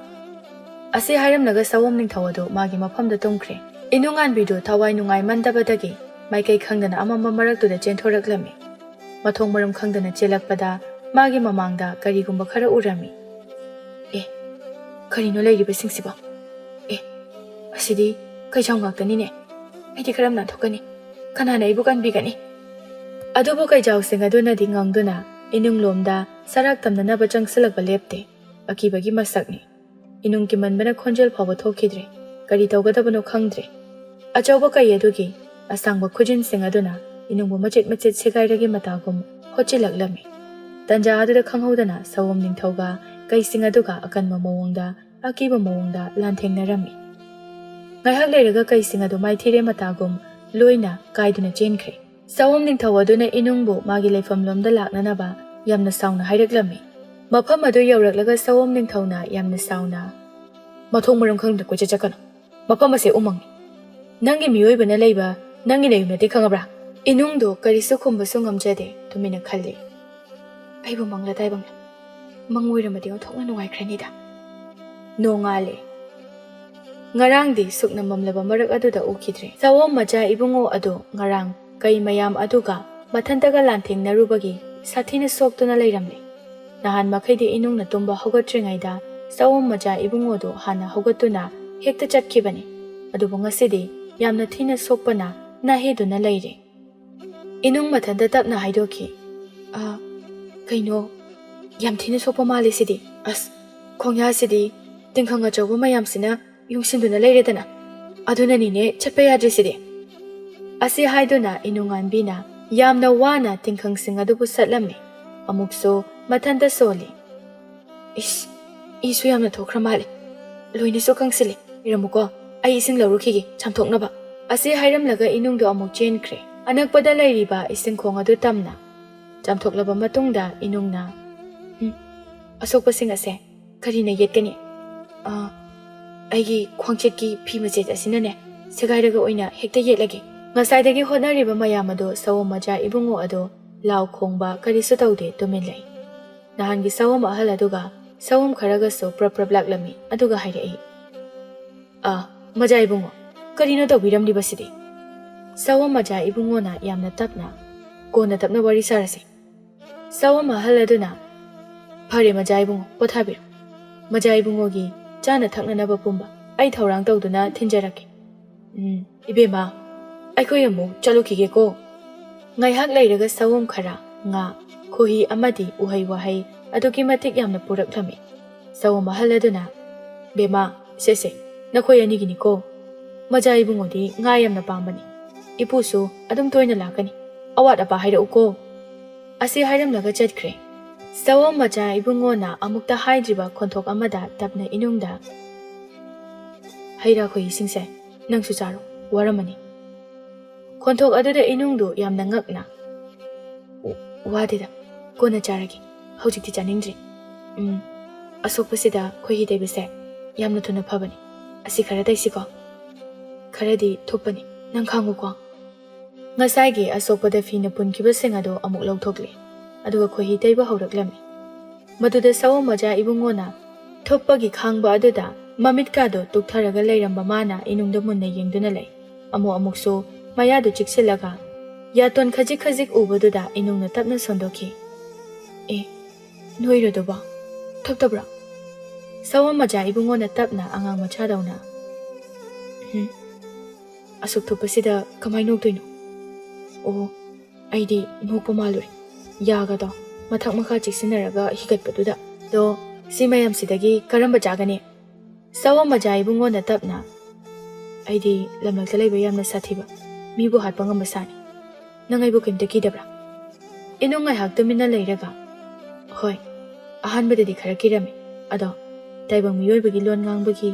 ꯑꯁꯤ ꯍꯥꯏꯔꯝꯂꯒ ꯁꯑꯣꯝ ꯅꯤꯡꯊꯧ ꯑꯗꯨ ꯃꯥꯒꯤ ꯃꯐꯝꯗ ꯇꯨꯝꯈ꯭ꯔꯦ. ꯏꯅꯨꯡꯉꯥꯟꯕꯤꯗꯨ ꯊꯋꯥꯏ ꯅꯨꯡꯉꯥꯏꯃꯟꯗꯕꯗꯒꯤ ꯃꯥꯏꯀꯩ ꯈꯪꯗꯅ ꯑꯃꯝꯕ ꯃꯔꯛꯇꯨꯗ ꯆꯦꯟꯊꯣꯔꯛꯂꯝꯃꯤ. ꯃꯊꯣꯡ ꯃꯔꯝ ꯈꯪꯗꯅ ꯆꯦꯜꯂꯛꯄꯗ ꯃꯥꯒꯤ ꯃꯃꯥꯡꯗ ꯀꯔꯤꯒꯨꯝꯕ ꯈꯔ ꯎꯔꯝꯃꯤ. ꯀꯔꯤꯅꯣ ꯂꯩꯔꯤꯕꯁꯤꯡꯁꯤꯕꯣ? ꯑꯁꯤꯗꯤ ꯀꯩꯖꯥꯎ ꯉꯥꯛꯇꯅꯤꯅꯦ. ꯑꯩꯗꯤ ꯀꯔꯝ ꯅꯥꯟꯊꯣꯛꯀꯅꯤ? ꯀꯅꯥꯅ ꯑꯩꯕꯨ ꯀꯟꯕꯤꯒꯅꯤ? ꯑꯗꯨꯕꯨ ꯀꯩꯖꯥꯎꯁꯤꯡ ꯑꯗꯨꯅꯗꯤ ꯉꯪꯗꯨꯅ ꯏꯅꯨꯡꯂꯣꯝꯗ ꯁꯔꯥꯛ ꯇꯝꯅꯅꯕ ꯆꯪꯁꯤꯜꯂꯛꯄ ꯂꯦꯞꯇꯦ. ꯑꯀꯤꯕꯒꯤ ꯃꯁꯛꯅꯤ. ꯏꯅꯨꯡ ꯀꯤꯃꯟꯕꯅ ꯈꯣꯟꯖꯦꯜ ꯐꯥꯎꯕ ꯊꯣꯛꯈꯤꯗ꯭ꯔꯦ. ꯀꯔꯤ ꯇꯧꯒꯗꯕꯅꯣ ꯈꯪꯗ꯭ꯔꯦ. ꯑꯆꯧꯕ ꯀꯩ ꯑꯗꯨꯒꯤ ꯑꯁꯥꯡꯕ ꯈꯨꯖꯤꯟꯁꯤꯡ ꯑꯗꯨꯅ ꯏꯅꯨꯡꯕꯨ ꯃꯆꯦꯠ ꯃꯆꯦꯠ ꯁꯦꯒꯥꯏꯔꯒꯤ ꯃꯇꯥꯒꯨꯝ ꯍꯣꯠꯆꯤꯜꯂꯛꯂꯝꯃꯤ. ꯇꯟꯖꯥ ꯑꯗꯨꯗ ꯈꯪꯍꯧꯗꯅ ꯁꯑꯣꯝ ꯅꯤꯡꯊꯧꯒ ꯀꯩꯁꯤꯡ ꯑꯗꯨꯒ ꯑꯀꯟꯕ ꯃꯑꯣꯡꯗ ꯑꯀꯤꯕ ꯃꯑꯣꯡꯗ ꯂꯥꯟꯊꯦꯡꯅꯔꯝꯃꯤ. ꯉꯥꯏꯍꯥꯛ ꯂꯩꯔꯒ ꯀꯩꯁꯤꯡ ꯑꯗꯨ ꯃꯥꯏꯊꯤꯔꯦ ꯃꯇꯥꯒꯨꯝ ꯂꯣꯏꯅ ꯀꯥꯏꯗꯨꯅ ꯆꯦꯟꯈ꯭ꯔꯦ. ꯁꯑꯣꯝ ꯅꯤꯡꯊꯧ ꯑꯗꯨꯅ ꯏꯅꯨꯡꯕꯨ ꯃꯥꯒꯤ ꯂꯩꯐꯝꯂꯣꯝꯗ ꯂꯥꯛꯅꯅꯕ ꯌꯥꯝꯅ ꯁꯥꯎꯅ ꯍꯥꯏꯔꯛꯂꯝꯃꯤ. ꯃꯐꯝ ꯑꯗꯨ ꯌꯧꯔꯛꯂꯒ ꯁꯑꯣꯝ ꯅꯤꯡꯊꯧꯅ ꯌꯥꯝꯅ ꯁꯥꯎꯅ ꯃꯊꯣꯡ ꯃꯔꯝ ꯈꯪꯗꯅ ꯀꯣꯏꯆꯠ ꯆꯠꯀꯅꯨ. ꯃꯐꯝ ꯑꯁꯤ ꯎꯃꯪꯅꯤ. ꯅꯪꯒꯤ ꯃꯤꯑꯣꯏꯕꯅ ꯂꯩꯕ ꯅꯪꯒꯤ ꯅꯌꯨꯝꯅꯗꯤ ꯈꯪꯉꯕ꯭ꯔꯥ? ꯏꯅꯨꯡꯗꯣ ꯀꯔꯤꯁꯨ ꯈꯨꯝꯕꯁꯨ ꯉꯝꯖꯗꯦ. ꯇꯨꯃꯤꯟꯅ ꯈꯜꯂꯤ. ꯑꯩꯕꯨ ꯃꯪꯂ ꯇꯥꯏꯕꯪꯂ. ꯃꯪ ꯑꯣꯏꯔꯝꯃꯗꯤ ꯑꯣꯟꯊꯣꯛꯅ ꯅꯨꯡꯉꯥꯏꯈ꯭ꯔꯅꯤꯗ. ꯅꯣꯡꯉꯥꯜꯂꯦ. ꯉꯔꯥꯡꯗꯤ ꯁꯨꯛꯅ ꯃꯝꯂꯕ ꯃꯔꯛ ꯑꯗꯨꯗ ꯎꯈꯤꯗ꯭ꯔꯦ. ꯁꯑꯣꯝ ꯃꯆꯥ ꯏꯕꯨꯡꯉꯣ ꯑꯗꯨ ꯉꯔꯥꯡ ꯀꯩ ꯃꯌꯥꯝ ꯑꯗꯨꯒ ꯃꯊꯟꯇꯒ ꯂꯥꯟꯊꯦꯡꯅꯔꯨꯕꯒꯤ ꯁꯥꯊꯤꯅ ꯁꯣꯛꯇꯨꯅ ꯂꯩꯔꯝꯂꯦ. ꯅꯍꯥꯟ ꯃꯈꯩꯗꯤ ꯏꯅꯨꯡꯅ ꯇꯨꯝꯕ ꯍꯧꯒꯠꯇ꯭ꯔꯤꯉꯩꯗ ꯁꯑꯣꯝ ꯃꯆꯥ ꯏꯕꯨꯡꯉꯣꯗꯨ ꯍꯥꯟꯅ ꯍꯧꯒꯠꯇꯨꯅ ꯍꯦꯛꯇ ꯆꯠꯈꯤꯕꯅꯤ. ꯑꯗꯨꯕꯨ ꯉꯁꯤꯗꯤ ꯌꯥꯝꯅ ꯊꯤꯅ ꯁꯣꯛꯄꯅ ꯅꯥꯍꯦꯗꯨꯅ ꯂꯩꯔꯦ. ꯏꯅꯨꯡ ꯃꯊꯟꯇ ꯇꯞꯅ ꯍꯥꯏꯗꯣꯛꯈꯤ. ꯀꯩꯅꯣ? ꯌꯥꯝ ꯊꯤꯅ ꯁꯣꯛꯄ ꯃꯥꯜꯂꯤ ꯁꯤꯗꯤ. ꯑꯁ ꯈꯣꯡꯌꯥꯁꯤꯗꯤ ꯇꯤꯡꯈꯪ ꯑꯆꯧꯕ ꯃꯌꯥꯝꯁꯤꯅ ꯌꯨꯡꯁꯤꯟꯗꯨꯅ ꯂꯩꯔꯦꯗꯅ. ꯑꯗꯨꯅꯅꯤꯅꯦ ꯆꯠꯄ ꯌꯥꯗ꯭ꯔꯤꯁꯤꯗꯤ. ꯑꯁꯤ ꯍꯥꯏꯗꯨꯅ ꯏꯅꯨꯡꯉꯥꯟꯕꯤꯅ ꯌꯥꯝꯅ ꯋꯥꯅ ꯇꯤꯡꯈꯪꯁꯤꯡ ꯑꯗꯨꯕꯨ ꯁꯠꯂꯝꯃꯤ. ꯑꯃꯨꯛꯁꯨ ꯃꯊꯟꯇ ꯁꯣꯜꯂꯤ. ꯏꯁꯨ ꯌꯥꯝꯅ ꯊꯣꯛꯈ꯭ꯔ ꯃꯥꯜꯂꯦ ꯂꯣꯏꯅꯁꯨ ꯀꯪꯁꯤꯜꯂꯦ ꯏꯔꯝꯃꯨꯀꯣ ꯑꯩ ꯏꯁꯤꯡ ꯂꯧꯔꯨꯈꯤꯒꯦ ꯆꯥꯝꯊꯣꯛꯅꯕ ꯑꯁꯤ ꯍꯥꯏꯔꯝꯂꯒ ꯏꯅꯨꯡꯗꯣ ꯑꯃꯨꯛ ꯆꯦꯟꯈ꯭ꯔꯦ ꯑꯅꯛꯄꯗ ꯂꯩꯔꯤꯕ ꯏꯁꯤꯡ ꯈꯣꯡ ꯑꯗꯨ ꯇꯝꯅ ꯆꯥꯝꯊꯣꯛꯂꯕ ꯃꯇꯨꯡꯗ ꯏꯅꯨꯡꯅ ꯑꯁꯣꯛꯄꯁꯤꯡ ꯑꯁꯦ ꯀꯔꯤꯅ ꯌꯦꯠꯀꯅꯤ ꯑꯩꯒꯤ ꯈ꯭ꯋꯥꯡꯆꯦꯠꯀꯤ ꯐꯤ ꯃꯆꯦꯠ ꯑꯁꯤꯅꯅꯦ ꯁꯦꯒꯥꯏꯔꯒ ꯑꯣꯏꯅ ꯍꯦꯛꯇ ꯌꯦꯠꯂꯒꯦ ꯉꯁꯥꯏꯗꯒꯤ ꯍꯣꯠꯅꯔꯤꯕ ꯃꯌꯥꯝ ꯑꯗꯣ ꯁꯑꯣꯝ ꯃꯆꯥ ꯏꯕꯨꯡꯉꯣ ꯑꯗꯣ ꯂꯥꯎ ꯈꯣꯡꯕ ꯀꯔꯤꯁꯨ ꯇꯧꯗꯦ ꯇꯨꯃꯤꯟ ꯂꯩ ꯅꯍꯥꯟꯒꯤ ꯁꯑꯣꯝ ꯑꯍꯜ ꯑꯗꯨꯒ ꯁꯑꯣꯝ ꯈꯔꯒꯁꯨ ꯄ꯭ꯔꯞ ꯂꯥꯛꯂꯝꯃꯤ ꯑꯗꯨꯒ ꯍꯥꯏꯔꯛꯏ ꯃꯖꯥ ꯏꯕꯨꯡꯉꯣ ꯀꯔꯤꯅꯣ ꯇꯧꯕꯤꯔꯝꯂꯤꯕꯁꯤꯗꯤ ꯁꯑꯣꯝ ꯃꯆꯥ ꯏꯕꯨꯡꯉꯣꯅ ꯌꯥꯝꯅ ꯇꯞꯅ ꯀꯣꯟꯅ ꯇꯞꯅ ꯋꯥꯔꯤ ꯁꯥꯔꯁꯤ ꯁꯑꯣꯝ ꯑꯍꯜ ꯑꯗꯨꯅ ꯐꯔꯦ ꯃꯖꯥ ꯏꯕꯨꯡꯉꯣ ꯄꯣꯊꯥꯕꯤꯔꯣ ꯃꯖꯥ ꯏꯕꯨꯡꯉꯣꯒꯤ ꯆꯥꯅ ꯊꯛꯅꯅꯕ ꯄꯨꯝꯕ ꯑꯩ ꯊꯧꯔꯥꯡ ꯇꯧꯗꯨꯅ ꯊꯤꯟꯖꯔꯛꯀꯦ ꯏꯕꯦꯝꯃ ꯑꯩꯈꯣꯏ ꯑꯃꯨꯛ ꯆꯠꯂꯨꯈꯤꯒꯦꯀꯣ ꯉꯥꯏꯍꯥꯛ ꯂꯩꯔꯒ ꯁꯑꯣꯝ ꯈꯔ ꯉꯥ ꯈꯣꯍꯤ ꯑꯃꯗꯤ ꯎꯍꯩ ꯋꯥꯍꯩ ꯑꯗꯨꯛꯀꯤ ꯃꯇꯤꯛ ꯌꯥꯝꯅ ꯄꯨꯔꯛꯂꯝꯃꯤ ꯁꯑꯣꯝ ꯑꯍꯜ ꯑꯗꯨꯅ ꯕꯦꯝꯃ ꯁꯦꯁꯦ ꯅꯈꯣꯏ ꯑꯅꯤꯒꯤꯅꯤꯀꯣ ꯃꯖꯥ ꯏꯕꯨꯡꯉꯣꯗꯤ ꯉꯥ ꯌꯥꯝꯅ ꯄꯥꯝꯕꯅꯤ ꯏꯄꯨꯁꯨ ꯑꯗꯨꯝ ꯇꯣꯏꯅ ꯂꯥꯛꯀꯅꯤ ꯑꯋꯥꯠ ꯑꯄꯥ ꯍꯥꯏꯔꯛꯎꯀꯣ ꯑꯁꯤ ꯍꯥꯏꯔꯝꯂꯒ ꯆꯠꯈ꯭ꯔꯦ ꯁꯑꯣꯝ ꯃꯆꯥ ꯏꯕꯨꯡꯉꯣꯅ ꯑꯃꯨꯛꯇ ꯍꯥꯏꯗ꯭ꯔꯤꯕ ꯈꯣꯟꯊꯣꯛ ꯑꯃꯗ ꯇꯞꯅ ꯏꯅꯨꯡꯗ ꯍꯩꯔꯥ ꯈꯣꯏꯍꯤꯁꯤꯡꯁꯦ ꯅꯪꯁꯨ ꯆꯥꯔꯣ ꯋꯥꯔꯝꯃꯅꯤ ꯈꯣꯟꯊꯣꯛ ꯑꯗꯨꯗ ꯏꯅꯨꯡꯗꯨ ꯌꯥꯝꯅ ꯉꯛꯅ ꯋꯥꯗꯦꯗ ꯀꯣꯟꯅ ꯆꯥꯔꯒꯦ ꯍꯧꯖꯤꯛꯇꯤ ꯆꯥꯅꯤꯡꯗ꯭ꯔꯤ ꯑꯁꯣꯛꯄꯁꯤꯗ ꯈꯣꯏꯍꯤ ꯇꯩꯕꯁꯦ ꯌꯥꯝꯅ ꯊꯨꯅ ꯐꯕꯅꯤ ꯑꯁꯤ ꯈꯔ ꯇꯩꯁꯤꯀꯣ ꯈꯔꯗꯤ ꯊꯨꯞꯄꯅꯤ ꯅꯪ ꯈꯥꯡꯉꯨꯀꯣ ꯉꯁꯥꯏꯒꯤ ꯑꯁꯣꯛꯄꯗ ꯐꯤꯅ ꯄꯨꯟꯈꯤꯕꯁꯤꯡ ꯑꯗꯨ ꯑꯃꯨꯛ ꯂꯧꯊꯣꯛꯂꯤ ꯑꯗꯨꯒ ꯈꯣꯏꯍꯤ ꯇꯩꯕ ꯍꯧꯔꯛꯂꯝꯃꯤ ꯃꯗꯨꯗ ꯁꯑꯣꯝ ꯃꯆꯥ ꯏꯕꯨꯡꯉꯣꯅ ꯊꯨꯞꯄꯒꯤ ꯈꯥꯡꯕ ꯑꯗꯨꯗ ꯃꯃꯤꯠꯀꯥꯗꯣ ꯇꯨꯛꯊꯔꯒ ꯂꯩꯔꯝꯕ ꯃꯥꯅ ꯏꯅꯨꯡꯗ ꯃꯨꯟꯅ ꯌꯦꯡꯗꯨꯅ ꯂꯩ ꯑꯃꯨꯛꯁꯨ ꯃꯌꯥꯗꯨ ꯆꯤꯛꯁꯤꯜꯂꯒ ꯌꯥꯇꯣꯟ ꯈꯖꯤꯛ ꯎꯕꯗꯨꯗ ꯏꯅꯨꯡꯅ ꯇꯞꯅ ꯁꯣꯟꯗꯣꯛꯈꯤ ꯅꯣꯏꯔꯣꯗꯨꯕꯣ ꯊꯨꯞꯇꯕ꯭ꯔꯣ ꯁꯑꯣꯝ ꯃꯆꯥ ꯏꯕꯨꯡꯉꯣꯅ ꯇꯞꯅ ꯑꯉꯥꯡ ꯃꯆꯥꯗꯧꯅ ꯑꯁꯨꯛ ꯊꯨꯞꯄꯁꯤꯗ ꯀꯃꯥꯏꯅ ꯅꯣꯛꯇꯣꯏꯅꯣ ꯑꯩꯗꯤ ꯅꯣꯛꯄ ꯃꯥꯜꯂꯨꯔꯦ ꯌꯥꯒꯗꯣ ꯃꯊꯛ ꯃꯈꯥ ꯆꯤꯛꯁꯤꯟꯅꯔꯒ ꯍꯤꯒꯠꯄꯗꯨꯗ ꯁꯤ ꯃꯌꯥꯝꯁꯤꯗꯒꯤ ꯀꯔꯝꯕ ꯆꯥꯒꯅꯤ ꯁꯑꯣꯝ ꯃꯆꯥ ꯏꯕꯨꯡꯉꯣꯅ ꯇꯞꯅ ꯑꯩꯗꯤ ꯂꯝꯂꯛꯇ ꯂꯩꯕ ꯌꯥꯝꯅ ꯁꯥꯊꯤꯕ ꯃꯤꯕꯨ ꯍꯥꯠꯄ ꯉꯝꯕ ꯁꯥꯅꯤ ꯅꯪ ꯑꯩꯕꯨ ꯀꯩꯝꯇ ꯀꯤꯗꯕ꯭ꯔꯥ ꯏꯅꯨꯡ ꯉꯥꯏꯍꯥꯛ ꯇꯨꯃꯤꯟꯅ ꯂꯩꯔꯒ ꯍꯣꯏ ꯑꯍꯥꯟꯕꯗꯗꯤ ꯈꯔ ꯀꯤꯔꯝꯃꯤ ꯑꯗꯣ ꯇꯥꯏꯕꯪ ꯃꯤꯑꯣꯏꯕꯒꯤ ꯂꯣꯟ ꯉꯥꯡꯕꯒꯤ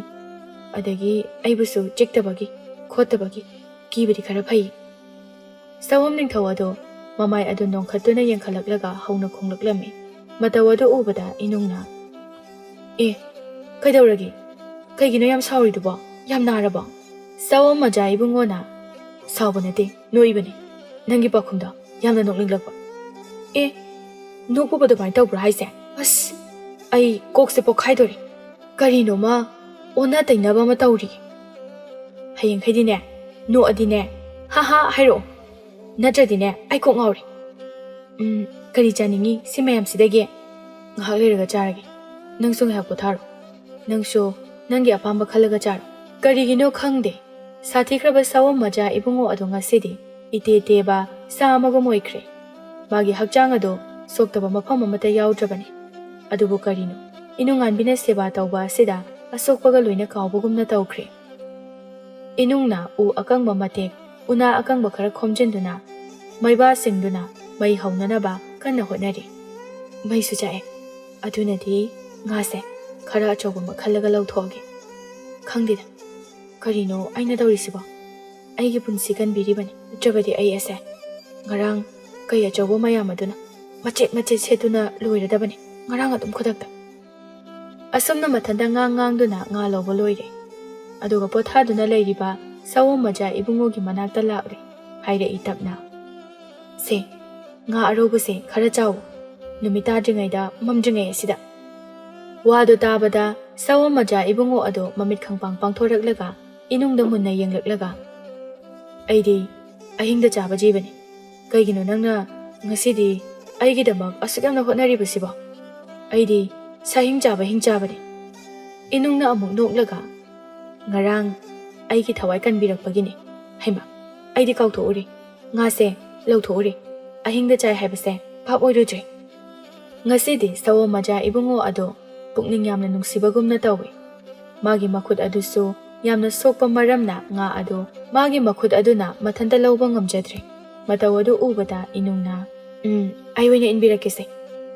ꯑꯗꯒꯤ ꯑꯩꯕꯨꯁꯨ ꯆꯤꯛꯇꯕꯒꯤ ꯈꯣꯠꯇꯕꯒꯤ ꯀꯤꯕꯗꯤ ꯈꯔ ꯐꯩ ꯁꯑꯣꯝ ꯅꯤꯡꯊꯧ ꯑꯗꯣ ꯃꯃꯥꯏ ꯑꯗꯨ ꯅꯣꯡꯈꯠꯇꯨꯅ ꯌꯦꯡꯈꯠꯂꯛꯂꯒ ꯍꯧꯅ ꯈꯣꯡꯂꯛꯂꯝꯃꯤ ꯃꯇꯧ ꯑꯗꯨ ꯎꯕꯗ ꯏꯅꯨꯡꯅ ꯀꯩꯗꯧꯔꯒꯦ ꯀꯩꯒꯤꯅꯣ ꯌꯥꯝ ꯁꯥꯎꯔꯤꯗꯨꯕꯣ ꯌꯥꯝ ꯅꯥꯔꯕꯣ ꯁꯑꯣꯝ ꯃꯆꯥ ꯏꯕꯨꯡꯉꯣꯅ ꯁꯥꯎꯕ ꯅꯠꯇꯦ ꯅꯣꯛꯏꯕꯅꯤ ꯅꯪꯒꯤ ꯄꯥꯎꯈꯨꯝꯗꯣ ꯌꯥꯝꯅ ꯅꯣꯛꯅꯤꯡꯂꯛꯄ ꯅꯣꯛꯄꯕꯨ ꯑꯗꯨꯃꯥꯏꯅ ꯇꯧꯕ꯭ꯔꯥ ꯍꯥꯏꯁꯦ ꯑꯁ ꯑꯩ ꯀꯣꯛꯁꯦ ꯄꯣꯛꯈꯥꯏꯗꯣꯔꯤ ꯀꯔꯤꯅꯣꯃ ꯑꯣꯟꯅ ꯇꯩꯅꯕ ꯑꯃ ꯇꯧꯔꯤ ꯍꯌꯦꯡꯈꯩꯗꯤꯅꯦ ꯅꯣꯛꯑꯗꯤꯅꯦ ꯍꯥ ꯍꯥꯏꯔꯛꯑꯣ ꯅꯠꯇ꯭ꯔꯗꯤꯅꯦ ꯑꯩ ꯀꯣꯛ ꯉꯥꯎꯔꯤ ꯀꯔꯤ ꯆꯥꯅꯤꯡꯉꯤ ꯁꯤ ꯃꯌꯥꯝꯁꯤꯗꯒꯤ ꯉꯥꯏꯍꯥꯛ ꯂꯩꯔꯒ ꯆꯥꯔꯒꯦ ꯅꯪꯁꯨ ꯉꯥꯏꯍꯥꯛ ꯄꯣꯊꯥꯔꯣ ꯅꯪꯁꯨ ꯅꯪꯒꯤ ꯑꯄꯥꯝꯕ ꯈꯜꯂꯒ ꯆꯥꯔꯣ ꯀꯔꯤꯒꯤꯅꯣ ꯈꯪꯗꯦ ꯁꯥꯊꯤꯈ꯭ꯔꯕ ꯁꯑꯣꯝ ꯃꯆꯥ ꯏꯕꯨꯡꯉꯣ ꯑꯗꯣ ꯉꯁꯤꯗꯤ ꯏꯇꯦꯕ ꯁꯥ ꯑꯃꯒꯨꯝ ꯑꯣꯏꯈ꯭ꯔꯦ ꯃꯥꯒꯤ ꯍꯛꯆꯥꯡ ꯑꯗꯣ ꯁꯣꯛꯇꯕ ꯃꯐꯝ ꯑꯃꯠꯇ ꯌꯥꯎꯗ꯭ꯔꯕꯅꯤ ꯑꯗꯨꯕꯨ ꯀꯔꯤꯅꯣ ꯏꯅꯨꯡꯉꯥꯟꯕꯤꯅ ꯁꯦꯕꯥ ꯇꯧꯕ ꯑꯁꯤꯗ ꯑꯁꯣꯛꯄꯒ ꯂꯣꯏꯅ ꯀꯥꯎꯕꯒꯨꯝꯅ ꯇꯧꯈ꯭ꯔꯦ ꯏꯅꯨꯡꯅ ꯎ ꯑꯀꯪꯕ ꯃꯇꯦꯛ ꯎꯅꯥ ꯑꯀꯪꯕ ꯈꯔ ꯈꯣꯝꯖꯤꯟꯗꯨꯅ ꯃꯩꯕꯥ ꯁꯤꯡꯗꯨꯅ ꯃꯩ ꯍꯧꯅꯅꯕ ꯀꯟꯅ ꯍꯣꯠꯅꯔꯤ ꯃꯩꯁꯨ ꯆꯥꯛꯑꯦ ꯑꯗꯨꯅꯗꯤ ꯉꯥꯁꯦ ꯈꯔ ꯑꯆꯧꯕ ꯑꯃ ꯈꯜꯂꯒ ꯂꯧꯊꯣꯛꯑꯒꯦ ꯈꯪꯗꯦꯗ ꯀꯔꯤꯅꯣ ꯑꯩꯅ ꯇꯧꯔꯤꯁꯤꯕꯣ ꯑꯩꯒꯤ ꯄꯨꯟꯁꯤ ꯀꯟꯕꯤꯔꯤꯕꯅꯤ ꯅꯠꯇ꯭ꯔꯕꯗꯤ ꯑꯩ ꯑꯁꯦ ꯉꯔꯥꯡ ꯀꯩ ꯑꯆꯧꯕ ꯃꯌꯥꯝ ꯑꯗꯨꯅ ꯃꯆꯦꯠ ꯁꯦꯠꯇꯨꯅ ꯂꯣꯏꯔꯗꯕꯅꯤ ꯉꯔꯥꯡ ꯑꯗꯨꯝ ꯈꯨꯗꯛꯇ ꯑꯁꯨꯝꯅ ꯃꯊꯟꯇ ꯉꯥꯡꯗꯨꯅ ꯉꯥ ꯂꯧꯕ ꯂꯣꯏꯔꯦ ꯑꯗꯨꯒ ꯄꯣꯊꯥꯗꯨꯅ ꯂꯩꯔꯤꯕ ꯁꯑꯣꯝ ꯃꯆꯥ ꯏꯕꯨꯡꯉꯣꯒꯤ ꯃꯅꯥꯛꯇ ꯂꯥꯛꯂꯦ ꯍꯥꯏꯔꯛꯏ ꯇꯞꯅ ꯁꯦ ꯉꯥ ꯑꯔꯧꯕꯁꯦ ꯈꯔ ꯆꯥꯎ ꯅꯨꯃꯤꯠ ꯇꯥꯗ꯭ꯔꯤꯉꯩꯗ ꯃꯝꯗ꯭ꯔꯤꯉꯩ ꯑꯁꯤꯗ ꯋꯥꯗꯨ ꯇꯥꯕꯗ ꯁꯑꯣꯝ ꯃꯆꯥ ꯏꯕꯨꯡꯉꯣ ꯑꯗꯣ ꯃꯃꯤꯠ ꯈꯪꯄꯥꯡ ꯄꯥꯡꯊꯣꯔꯛꯂꯒ ꯏꯅꯨꯡꯗ ꯃꯨꯟꯅ ꯌꯦꯡꯂꯛꯂꯒ ꯑꯩꯗꯤ ꯑꯍꯤꯡꯗ ꯆꯥꯕ ꯖꯤꯕꯅꯤ ꯀꯩꯒꯤꯅꯣ ꯅꯪꯅ ꯉꯁꯤꯗꯤ ꯑꯩꯒꯤꯗꯃꯛ ꯑꯁꯨꯛ ꯌꯥꯝꯅ ꯍꯣꯠꯅꯔꯤꯕꯁꯤꯕꯣ ꯑꯩꯗꯤ ꯁꯥꯍꯤꯡ ꯆꯥꯕ ꯍꯤꯡ ꯆꯥꯕꯅꯤ ꯏꯅꯨꯡꯅ ꯑꯃꯨꯛ ꯅꯣꯛꯂꯒ ꯉꯔꯥꯡ ꯑꯩꯒꯤ ꯊꯋꯥꯏ ꯀꯟꯕꯤꯔꯛꯄꯒꯤꯅꯤ ꯍꯩꯃꯥ ꯑꯩꯗꯤ ꯀꯥꯎꯊꯣꯛꯎꯔꯦ ꯉꯥꯁꯦ ꯂꯧꯊꯣꯛꯎꯔꯦ ꯑꯍꯤꯡꯗ ꯆꯥꯏ ꯍꯥꯏꯕꯁꯦ ꯚꯥꯞ ꯑꯣꯏꯔꯨꯗ꯭ꯔꯦ ꯉꯁꯤꯗꯤ ꯁꯑꯣꯝ ꯃꯆꯥ ꯏꯕꯨꯡꯉꯣ ꯑꯗꯣ ꯄꯨꯛꯅꯤꯡ ꯌꯥꯝꯅ ꯅꯨꯡꯁꯤꯕꯒꯨꯝꯅ ꯇꯧꯏ ꯃꯥꯒꯤ ꯃꯈꯨꯠ ꯑꯗꯨꯁꯨ ꯌꯥꯝꯅ ꯁꯣꯛꯄ ꯃꯔꯝꯅ ꯉꯥ ꯑꯗꯣ ꯃꯥꯒꯤ ꯃꯈꯨꯠ ꯑꯗꯨꯅ ꯃꯊꯟꯇ ꯂꯧꯕ ꯉꯝꯖꯗ꯭ꯔꯦ ꯃꯇꯧ ꯑꯗꯨ ꯎꯕꯗ ꯏꯅꯨꯡꯅ ꯑꯩ ꯑꯣꯏꯅ ꯏꯟꯕꯤꯔꯛꯀꯦꯁꯦ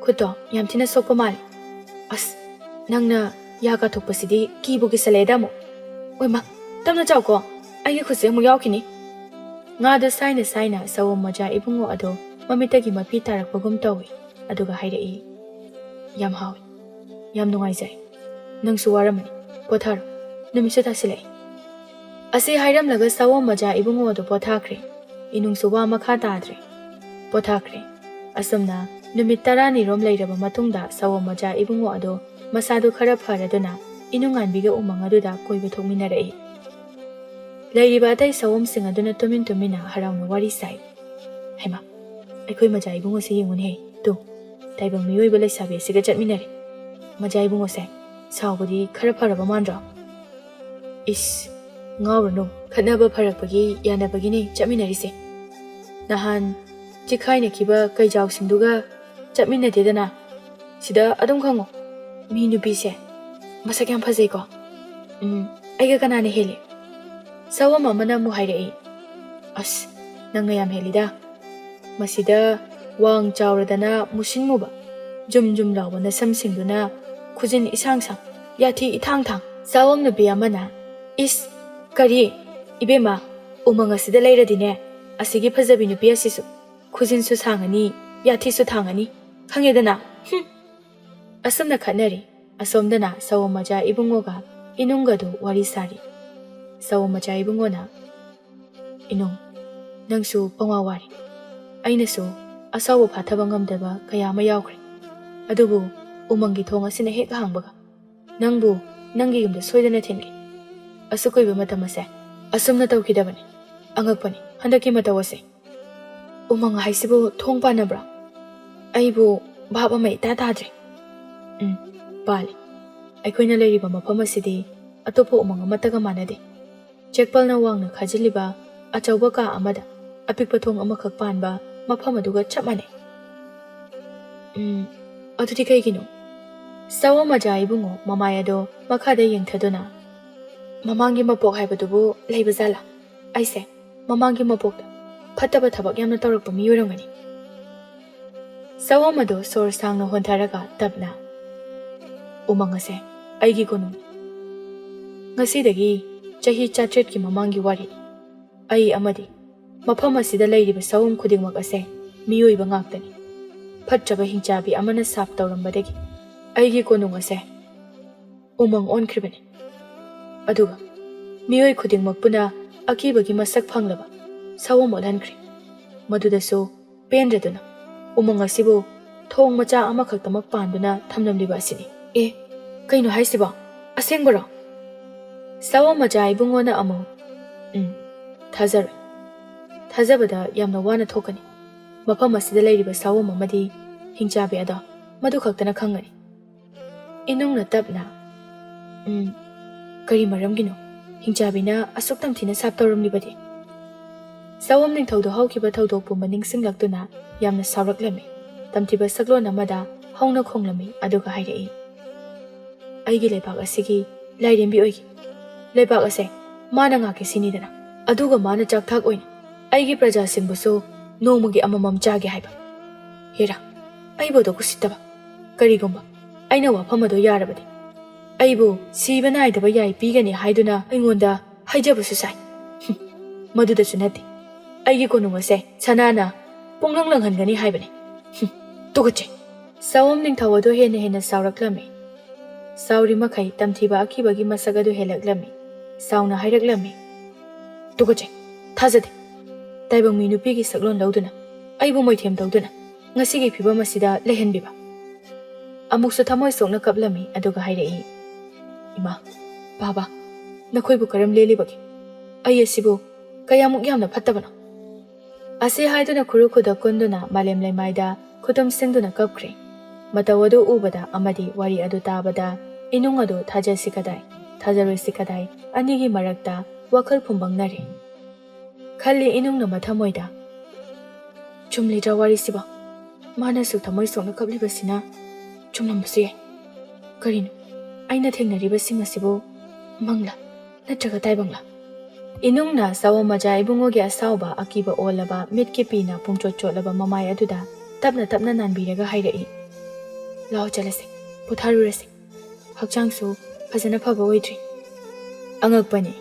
ꯈꯨꯠꯇꯣ ꯌꯥꯝ ꯊꯤꯅ ꯁꯣꯛꯄ ꯃꯥꯜꯂꯤ ꯑꯁ ꯅꯪꯅ ꯌꯥ ꯀꯥꯊꯣꯛꯄꯁꯤꯗꯤ ꯀꯤꯕꯨ ꯀꯤꯁꯜꯂꯦꯗ ꯑꯃꯨꯛ ꯑꯣꯏꯃ ꯇꯞꯅ ꯆꯥꯎꯀꯣ ꯑꯩꯒꯤ ꯈꯨꯠꯁꯦ ꯑꯃꯨꯛ ꯌꯥꯎꯈꯤꯅꯤ ꯉꯥꯗꯣ ꯁꯥꯏꯅ ꯁꯥꯏꯅ ꯁꯑꯣꯝ ꯃꯆꯥ ꯏꯕꯨꯡꯉꯣ ꯑꯗꯣ ꯃꯃꯤꯠꯇꯒꯤ ꯃꯄꯤ ꯇꯥꯔꯛꯄꯒꯨꯝ ꯇꯧꯏ ꯑꯗꯨꯒ ꯍꯥꯏꯔꯛꯏ ꯌꯥꯝ ꯍꯥꯎꯏ ꯌꯥꯝ ꯅꯨꯡꯉꯥꯏꯖꯔꯦ ꯅꯪꯁꯨ ꯋꯥꯔꯝꯃꯅꯤ ꯄꯣꯊꯥꯔꯣ ꯅꯨꯃꯤꯠꯁꯨ ꯇꯥꯁꯤꯜꯂꯛꯏ ꯑꯁꯤ ꯍꯥꯏꯔꯝꯂꯒ ꯁꯑꯣꯝ ꯃꯆꯥ ꯏꯕꯨꯡꯉꯣ ꯑꯗꯨ ꯄꯣꯊꯥꯈ꯭ꯔꯦ ꯏꯅꯨꯡꯁꯨ ꯋꯥ ꯃꯈꯥ ꯇꯥꯗ꯭ꯔꯦ ꯄꯣꯊꯥꯈ꯭ꯔꯦ ꯑꯁꯨꯝꯅ ꯅꯨꯃꯤꯠ 10ꯅꯤꯔꯣꯝ ꯂꯩꯔꯕ ꯃꯇꯨꯡꯗ ꯁꯑꯣꯝ ꯃꯆꯥ ꯏꯕꯨꯡꯉꯣ ꯑꯗꯣ ꯃꯁꯥꯗꯨ ꯈꯔ ꯐꯔꯗꯨꯅ ꯏꯅꯨꯡꯉꯥꯟꯕꯤꯒ ꯎꯃꯪ ꯑꯗꯨꯗ ꯀꯣꯏꯕ ꯊꯣꯛꯃꯤꯟꯅꯔꯛꯏ ꯂꯩꯔꯤꯕ ꯑꯇꯩ ꯁꯑꯣꯝꯁꯤꯡ ꯑꯗꯨꯅ ꯇꯨꯃꯤꯟꯅ ꯍꯔꯥꯎꯅ ꯋꯥꯔꯤ ꯁꯥꯏ ꯍꯩꯃꯥ ꯑꯩꯈꯣꯏ ꯃꯆꯥ ꯏꯕꯨꯡꯉꯣꯁꯦ ꯌꯦꯡꯉꯨꯅꯦꯍꯦ ꯇꯨ ꯇꯥꯏꯕꯪ ꯃꯤꯑꯣꯏꯕ ꯂꯩꯁꯥꯕꯤ ꯑꯁꯤꯒ ꯆꯠꯃꯤꯟꯅꯔꯦ ꯃꯆꯥ ꯏꯕꯨꯡꯉꯣꯁꯦ ꯁꯥꯎꯕꯗꯤ ꯈꯔ ꯐꯔꯕ ꯃꯥꯟꯗ꯭ꯔꯣ ꯏꯁ ꯉꯥꯎꯔꯅꯨ ꯈꯠꯅꯕ ꯐꯔꯛꯄꯒꯤ ꯌꯥꯅꯕꯒꯤꯅꯤ ꯆꯠꯃꯤꯟꯅꯔꯤꯁꯦ ꯅꯍꯥꯟ ꯆꯤꯈꯥꯏꯅꯈꯤꯕ ꯀꯩꯖꯥꯎꯁꯤꯡꯗꯨꯒ ꯆꯠꯃꯤꯟꯅꯗꯦꯗꯅ ꯁꯤꯗ ꯑꯗꯨꯝ ꯈꯪꯉꯣ ꯃꯤ ꯅꯨꯄꯤꯁꯦ ꯃꯁꯛ ꯌꯥꯝ ꯐꯖꯩꯀꯣ ꯑꯩꯒ ꯀꯅꯥꯅ ꯍꯦꯜꯂꯤ ꯁꯑꯣꯝ ꯑꯃꯅ ꯑꯃꯨꯛ ꯍꯥꯏꯔꯛꯏ ꯑꯁ ꯅꯪꯅ ꯌꯥꯝ ꯍꯦꯜꯂꯤꯗ ꯃꯁꯤꯗ ꯋꯥꯡ ꯆꯥꯎꯔꯗꯅ ꯃꯨꯁꯤꯟ ꯃꯨꯕ ꯖꯨꯝ ꯖꯨꯝ ꯂꯥꯎꯕ ꯅꯁꯝꯁꯤꯡꯗꯨꯅ ꯈꯨꯖꯤꯟ ꯏꯁꯥꯡ ꯁꯥꯡ ꯌꯥꯊꯤ ꯏꯊꯥꯡ ꯊꯥꯡ ꯁꯑꯣꯝ ꯅꯨꯄꯤ ꯑꯃꯅ ꯏꯁ ꯀꯔꯤ 이베마 우멍 ꯑꯁꯤꯗ ꯂꯩꯔꯗꯤꯅꯦ ꯑꯁꯤꯒꯤ ꯐꯖꯕꯤ ꯅꯨꯄꯤ ꯑꯁꯤꯁꯨ ꯈꯨꯖꯤꯟꯁꯨ ꯁꯥꯡꯉꯅꯤ ꯌꯥꯊꯤꯁꯨ ꯊꯥꯡꯉꯅꯤ ꯈꯪꯉꯦꯗꯅ ꯑꯁꯨꯝꯅ ꯈꯠꯅꯔꯤ ꯑꯁꯣꯝꯗꯅ ꯁꯑꯣꯝ ꯃꯆꯥ ꯏꯕꯨꯡꯉꯣꯒ ꯏꯅꯨꯡꯒꯗꯨ ꯋꯥꯔꯤ ꯁꯥꯔꯤ ꯁꯑꯣꯝ ꯃꯆꯥ ꯏꯕꯨꯡꯉꯣꯅ ꯏꯅꯨꯡ ꯅꯪꯁꯨ ꯄꯪꯋꯥ ꯋꯥꯔꯤ ꯑꯩꯅꯁꯨ ꯑꯁꯥꯎꯕ ꯐꯥꯊꯕ ꯉꯝꯗꯕ ꯀꯌꯥ ꯑꯃ ꯌꯥꯎꯈ꯭ꯔꯦ ꯑꯗꯨꯕꯨ ꯎꯃꯪꯒꯤ ꯊꯣꯡ ꯑꯁꯤꯅ ꯍꯦꯛ ꯍꯥꯡꯕꯒ ꯅꯪꯕꯨ ꯅꯪꯒꯤ ꯌꯨꯝꯗ ꯁꯣꯏꯗꯅ ꯊꯤꯟꯒꯦ ꯑꯁꯨꯛ ꯀꯨꯏꯕ ꯃꯇꯝ ꯑꯁꯦ ꯑꯁꯨꯝꯅ ꯇꯧꯈꯤꯗꯕꯅꯤ ꯑꯉꯛꯄꯅꯤ ꯍꯟꯗꯛꯀꯤ ꯃꯇꯧ ꯑꯁꯦ ꯎꯃꯪ ꯍꯥꯏꯁꯤꯕꯨ ꯊꯣꯡ ꯄꯥꯟꯅꯕ꯭ꯔꯥ ꯑꯩꯕꯨ ꯚꯥꯞ ꯑꯃ ꯏꯇꯥ ꯇꯥꯗ꯭ꯔꯦ ꯄꯥꯜꯂꯤ ꯑꯩꯈꯣꯏꯅ ꯂꯩꯔꯤꯕ ꯃꯐꯝ ꯑꯁꯤꯗꯤ ꯑꯇꯣꯞꯄ ꯎꯃꯪ ꯑꯃꯠꯇꯒ ꯃꯥꯟꯅꯗꯦ ꯆꯦꯛꯄꯜꯅ ꯋꯥꯡꯅ ꯈꯥꯖꯤꯜꯂꯤꯕ ꯑꯆꯧꯕ ꯀꯥ ꯑꯃꯗ ꯑꯄꯤꯛꯄ ꯊꯣꯡ ꯑꯃꯈꯛ ꯄꯥꯟꯕ ꯃꯐꯝ ꯑꯗꯨꯒ ꯆꯞ ꯃꯥꯟꯅꯩ ꯑꯗꯨꯗꯤ ꯀꯩꯒꯤꯅꯣ ꯁꯑꯣꯝ ꯃꯆꯥ ꯏꯕꯨꯡꯉꯣ ꯃꯃꯥꯏ ꯑꯗꯣ ꯃꯈꯥꯗ ꯌꯦꯡꯊꯗꯨꯅ ꯃꯃꯥꯡꯒꯤ ꯃꯄꯣꯛ ꯍꯥꯏꯕꯗꯨꯕꯨ ꯂꯩꯕ ꯖꯥꯠꯂꯥ ꯑꯩꯁꯦ ꯃꯃꯥꯡꯒꯤ ꯃꯄꯣꯛꯇ ꯐꯠꯇꯕ ꯊꯕꯛ ꯌꯥꯝꯅ ꯇꯧꯔꯛꯄ ꯃꯤ ꯑꯣꯏꯔꯝꯒꯅꯤ ꯁꯑꯣꯝ ꯑꯗꯣ ꯁꯣꯔ ꯁꯥꯡꯅ ꯍꯣꯟꯊꯔꯒ ꯇꯞꯅ ꯎꯃꯪ ꯑꯁꯦ ꯑꯩꯒꯤ ꯀꯣꯅꯨꯡꯅꯤ ꯉꯁꯤꯗꯒꯤ ꯆꯍꯤ 900ꯀꯤ ꯃꯃꯥꯡꯒꯤ ꯋꯥꯔꯤꯅꯤ ꯑꯩ ꯑꯃꯗꯤ ꯃꯐꯝ ꯑꯁꯤꯗ ꯂꯩꯔꯤꯕ ꯁꯑꯣꯝ ꯈꯨꯗꯤꯡꯃꯛ ꯑꯁꯦ ꯃꯤꯑꯣꯏꯕ ꯉꯥꯛꯇꯅꯤ ꯐꯠꯇ꯭ꯔꯕ ꯍꯤꯡꯆꯥꯕꯤ ꯑꯃꯅ ꯁꯥꯞ ꯇꯧꯔꯝꯕꯗꯒꯤ ꯑꯩꯒꯤ ꯀꯣꯅꯨꯡ ꯑꯁꯦ ꯎꯃꯪ ꯑꯣꯟꯈ꯭ꯔꯤꯕꯅꯤ ꯑꯗꯨꯒ ꯃꯤꯑꯣꯏ ꯈꯨꯗꯤꯡꯃꯛꯄꯨꯅ ꯑꯀꯤꯕꯒꯤ ꯃꯁꯛ ꯐꯪꯂꯕ ꯁꯑꯣꯝ ꯑꯣꯜꯍꯟꯈ꯭ꯔꯦ ꯃꯗꯨꯗꯁꯨ ꯄꯦꯟꯗ꯭ꯔꯗꯨꯅ ꯎꯃꯪ ꯑꯁꯤꯕꯨ ꯊꯣꯡ ꯃꯆꯥ ꯑꯃꯈꯛꯇꯃꯛ ꯄꯥꯟꯗꯨꯅ ꯊꯝꯂꯝꯂꯤꯕ ꯑꯁꯤꯅꯤ ꯀꯩꯅꯣ ꯍꯥꯏꯁꯤꯕꯣ ꯑꯁꯦꯡꯕꯔꯣ ꯁꯑꯣꯝ ꯃꯆꯥ ꯏꯕꯨꯡꯉꯣꯅ ꯑꯃꯨꯛ ꯊꯥꯖꯔꯣꯏ ꯊꯥꯖꯕꯗ ꯌꯥꯝꯅ ꯋꯥꯅ ꯊꯣꯛꯀꯅꯤ ꯃꯐꯝ ꯑꯁꯤꯗ ꯂꯩꯔꯤꯕ ꯁꯑꯣꯝ ꯑꯃꯗꯤ ꯍꯤꯡꯆꯥꯕꯤ ꯑꯗꯣ ꯃꯗꯨ ꯈꯛꯇꯅ ꯈꯪꯒꯅꯤ ꯏꯅꯨꯡꯅ ꯇꯞꯅ ꯀꯔꯤ ꯃꯔꯝꯒꯤꯅꯣ ꯍꯤꯡꯆꯥꯕꯤꯅ ꯑꯁꯨꯛ ꯇꯝꯊꯤꯅ ꯁꯥꯞ ꯇꯧꯔꯝꯂꯤꯕꯗꯤ ꯁꯑꯣꯝ ꯅꯤꯡꯊꯧꯗ ꯍꯧꯈꯤꯕ ꯊꯧꯗꯣꯛ ꯄꯨꯝꯕ ꯅꯤꯡꯁꯤꯡꯂꯛꯇꯨꯅ ꯌꯥꯝꯅ ꯁꯥꯎꯔꯛꯂꯝꯃꯤ ꯇꯝꯊꯤꯕ ꯁꯛꯂꯣꯟ ꯑꯃꯗ ꯍꯧꯅ ꯈꯣꯡꯂꯝꯃꯤ ꯑꯗꯨꯒ ꯍꯥꯏꯔꯛꯏ ꯑꯩꯒꯤ ꯂꯩꯕꯥꯛ ꯑꯁꯤꯒꯤ ꯂꯥꯏꯔꯦꯝꯕꯤ ꯑꯣꯏꯈꯤ ꯂꯩꯕꯥꯛ ꯑꯁꯦ ꯃꯥꯅ ꯉꯥꯛꯀꯦ ꯁꯤꯅꯤꯗꯅ ꯑꯗꯨꯒ ꯃꯥꯅ ꯆꯥꯛꯊꯥꯛ ꯑꯣꯏꯅ ꯑꯩꯒꯤ ꯄ꯭ꯔꯖꯥꯁꯤꯡꯕꯨꯁꯨ ꯅꯣꯡꯃꯒꯤ ꯑꯃꯃꯝ ꯆꯥꯒꯦ ꯍꯥꯏꯕ ꯍꯦꯔꯥ ꯑꯩꯕꯨ ꯑꯗꯨ ꯎꯁꯤꯠꯇꯕ ꯀꯔꯤꯒꯨꯝꯕ ꯑꯩꯅ ꯋꯥꯐꯝ ꯑꯗꯨ ꯌꯥꯔꯕꯗꯤ ꯑꯩꯕꯨ ꯁꯤꯕ ꯅꯥꯏꯗꯕ ꯌꯥꯏ ꯄꯤꯒꯅꯤ ꯍꯥꯏꯗꯨꯅ ꯑꯩꯉꯣꯟꯗ ꯍꯥꯏꯖꯕꯁꯨ ꯁꯥꯏ ꯃꯗꯨꯗꯁꯨ ꯅꯠꯇꯦ ꯑꯩꯒꯤ ꯀꯣꯅꯨꯡ ꯑꯁꯦ ꯁꯅꯥꯅ ꯄꯨꯡꯂꯪ ꯂꯪꯍꯟꯒꯅꯤ ꯍꯥꯏꯕꯅꯤ ꯇꯨꯀꯠꯆꯩ ꯁꯑꯣꯝ ꯅꯤꯡꯊꯧ ꯑꯗꯨ ꯍꯦꯟꯅ ꯍꯦꯟꯅ ꯁꯥꯎꯔꯛꯂꯝꯃꯤ ꯁꯥꯎꯔꯤ ꯃꯈꯩ ꯇꯝꯊꯤꯕ ꯑꯀꯤꯕꯒꯤ ꯃꯁꯛ ꯑꯗꯨ ꯍꯦꯜꯂꯛꯂꯝꯃꯤ ꯁꯥꯎꯅ ꯍꯥꯏꯔꯛꯂꯝꯃꯤ ꯇꯨꯀꯠꯆꯩ ꯊꯥꯖꯗꯦ ꯇꯥꯏꯕꯪ ꯃꯤ ꯅꯨꯄꯤꯒꯤ ꯁꯛꯂꯣꯟ ꯂꯧꯗꯨꯅ ꯑꯩꯕꯨ ꯃꯣꯏꯊꯦꯝ ꯇꯧꯗꯨꯅ ꯉꯁꯤꯒꯤ ꯐꯤꯕꯝ ꯑꯁꯤꯗ ꯂꯩꯍꯟꯕꯤꯕ ꯑꯃꯨꯛꯁꯨ ꯊꯃꯣꯏ ꯁꯣꯛꯅ ꯀꯞꯂꯝꯃꯤ ꯑꯗꯨꯒ ꯍꯥꯏꯔꯛꯏ ꯏꯃꯥ ꯕꯥꯕꯥ ꯅꯈꯣꯏꯕꯨ ꯀꯔꯝ ꯂꯦꯜꯂꯤꯕꯒꯦ ꯑꯩ ꯑꯁꯤꯕꯨ ꯀꯌꯥꯃꯨꯛ ꯌꯥꯝꯅ ꯐꯠꯇꯕꯅꯣ ꯑꯁꯤ ꯍꯥꯏꯗꯨꯅ ꯈꯨꯔꯨ ꯈꯨꯗꯛ ꯀꯨꯟꯗꯨꯅ ꯃꯥꯂꯦꯝ ꯂꯩꯃꯥꯏꯗ ꯈꯨꯇꯨꯝꯁꯤꯡꯗꯨꯅ ꯀꯞꯈ꯭ꯔꯦ ꯃꯇꯧ ꯑꯗꯨ ꯎꯕꯗ ꯑꯃꯗꯤ ꯋꯥꯔꯤ ꯑꯗꯨ ꯇꯥꯕꯗ ꯏꯅꯨꯡ ꯑꯗꯨ ꯊꯥꯖꯁꯤ ꯀꯗꯥꯏ ꯊꯥꯖꯔꯣꯏꯁꯤ ꯀꯗꯥꯏ ꯑꯅꯤꯒꯤ ꯃꯔꯛꯇ ꯋꯥꯈꯜ ꯐꯨꯝꯕꯪꯅꯔꯦ ꯈꯜꯂꯤ ꯏꯅꯨꯡꯅ ꯃꯊꯃꯣꯏꯗ ꯆꯨꯝꯂꯤꯗ꯭ꯔꯥ ꯋꯥꯔꯤꯁꯤꯕꯣ ꯃꯥꯅꯁꯨ ꯊꯃꯣꯏ ꯁꯣꯛꯅ ꯀꯞꯂꯤꯕꯁꯤꯅ ꯆꯨꯝꯂꯝꯕꯁꯨ ꯌꯥꯏ ꯀꯔꯤꯅꯣ ꯑꯩꯅ ꯊꯦꯡꯅꯔꯤꯕꯁꯤꯡ ꯑꯁꯤꯕꯨ ꯃꯪꯂꯥ ꯅꯠꯇ꯭ꯔꯒ ꯇꯥꯏꯕꯪꯂꯥ ꯏꯅꯨꯡꯅ ꯁꯑꯣꯝ ꯃꯆꯥ ꯏꯕꯨꯡꯉꯣꯒꯤ ꯑꯁꯥꯎꯕ ꯑꯀꯤꯕ ꯑꯣꯜꯂꯕ ꯃꯤꯠꯀꯤ ꯄꯤꯅ ꯄꯨꯡꯆꯣꯠ ꯆꯣꯠꯂꯕ ꯃꯃꯥꯏ ꯑꯗꯨꯗ ꯇꯞꯅ ꯇꯞꯅ ꯅꯥꯟꯕꯤꯔꯒ ꯍꯥꯏꯔꯛꯏ ꯂꯥꯛꯑꯣ ꯆꯠꯂꯁꯤ ꯄꯣꯊꯥꯔꯨꯔꯁꯤ ꯍꯛꯆꯥꯡꯁꯨ ꯐꯖꯅ ꯐꯕ ꯑꯣꯏꯗ꯭ꯔꯤ ꯑꯉꯛꯄꯅꯤ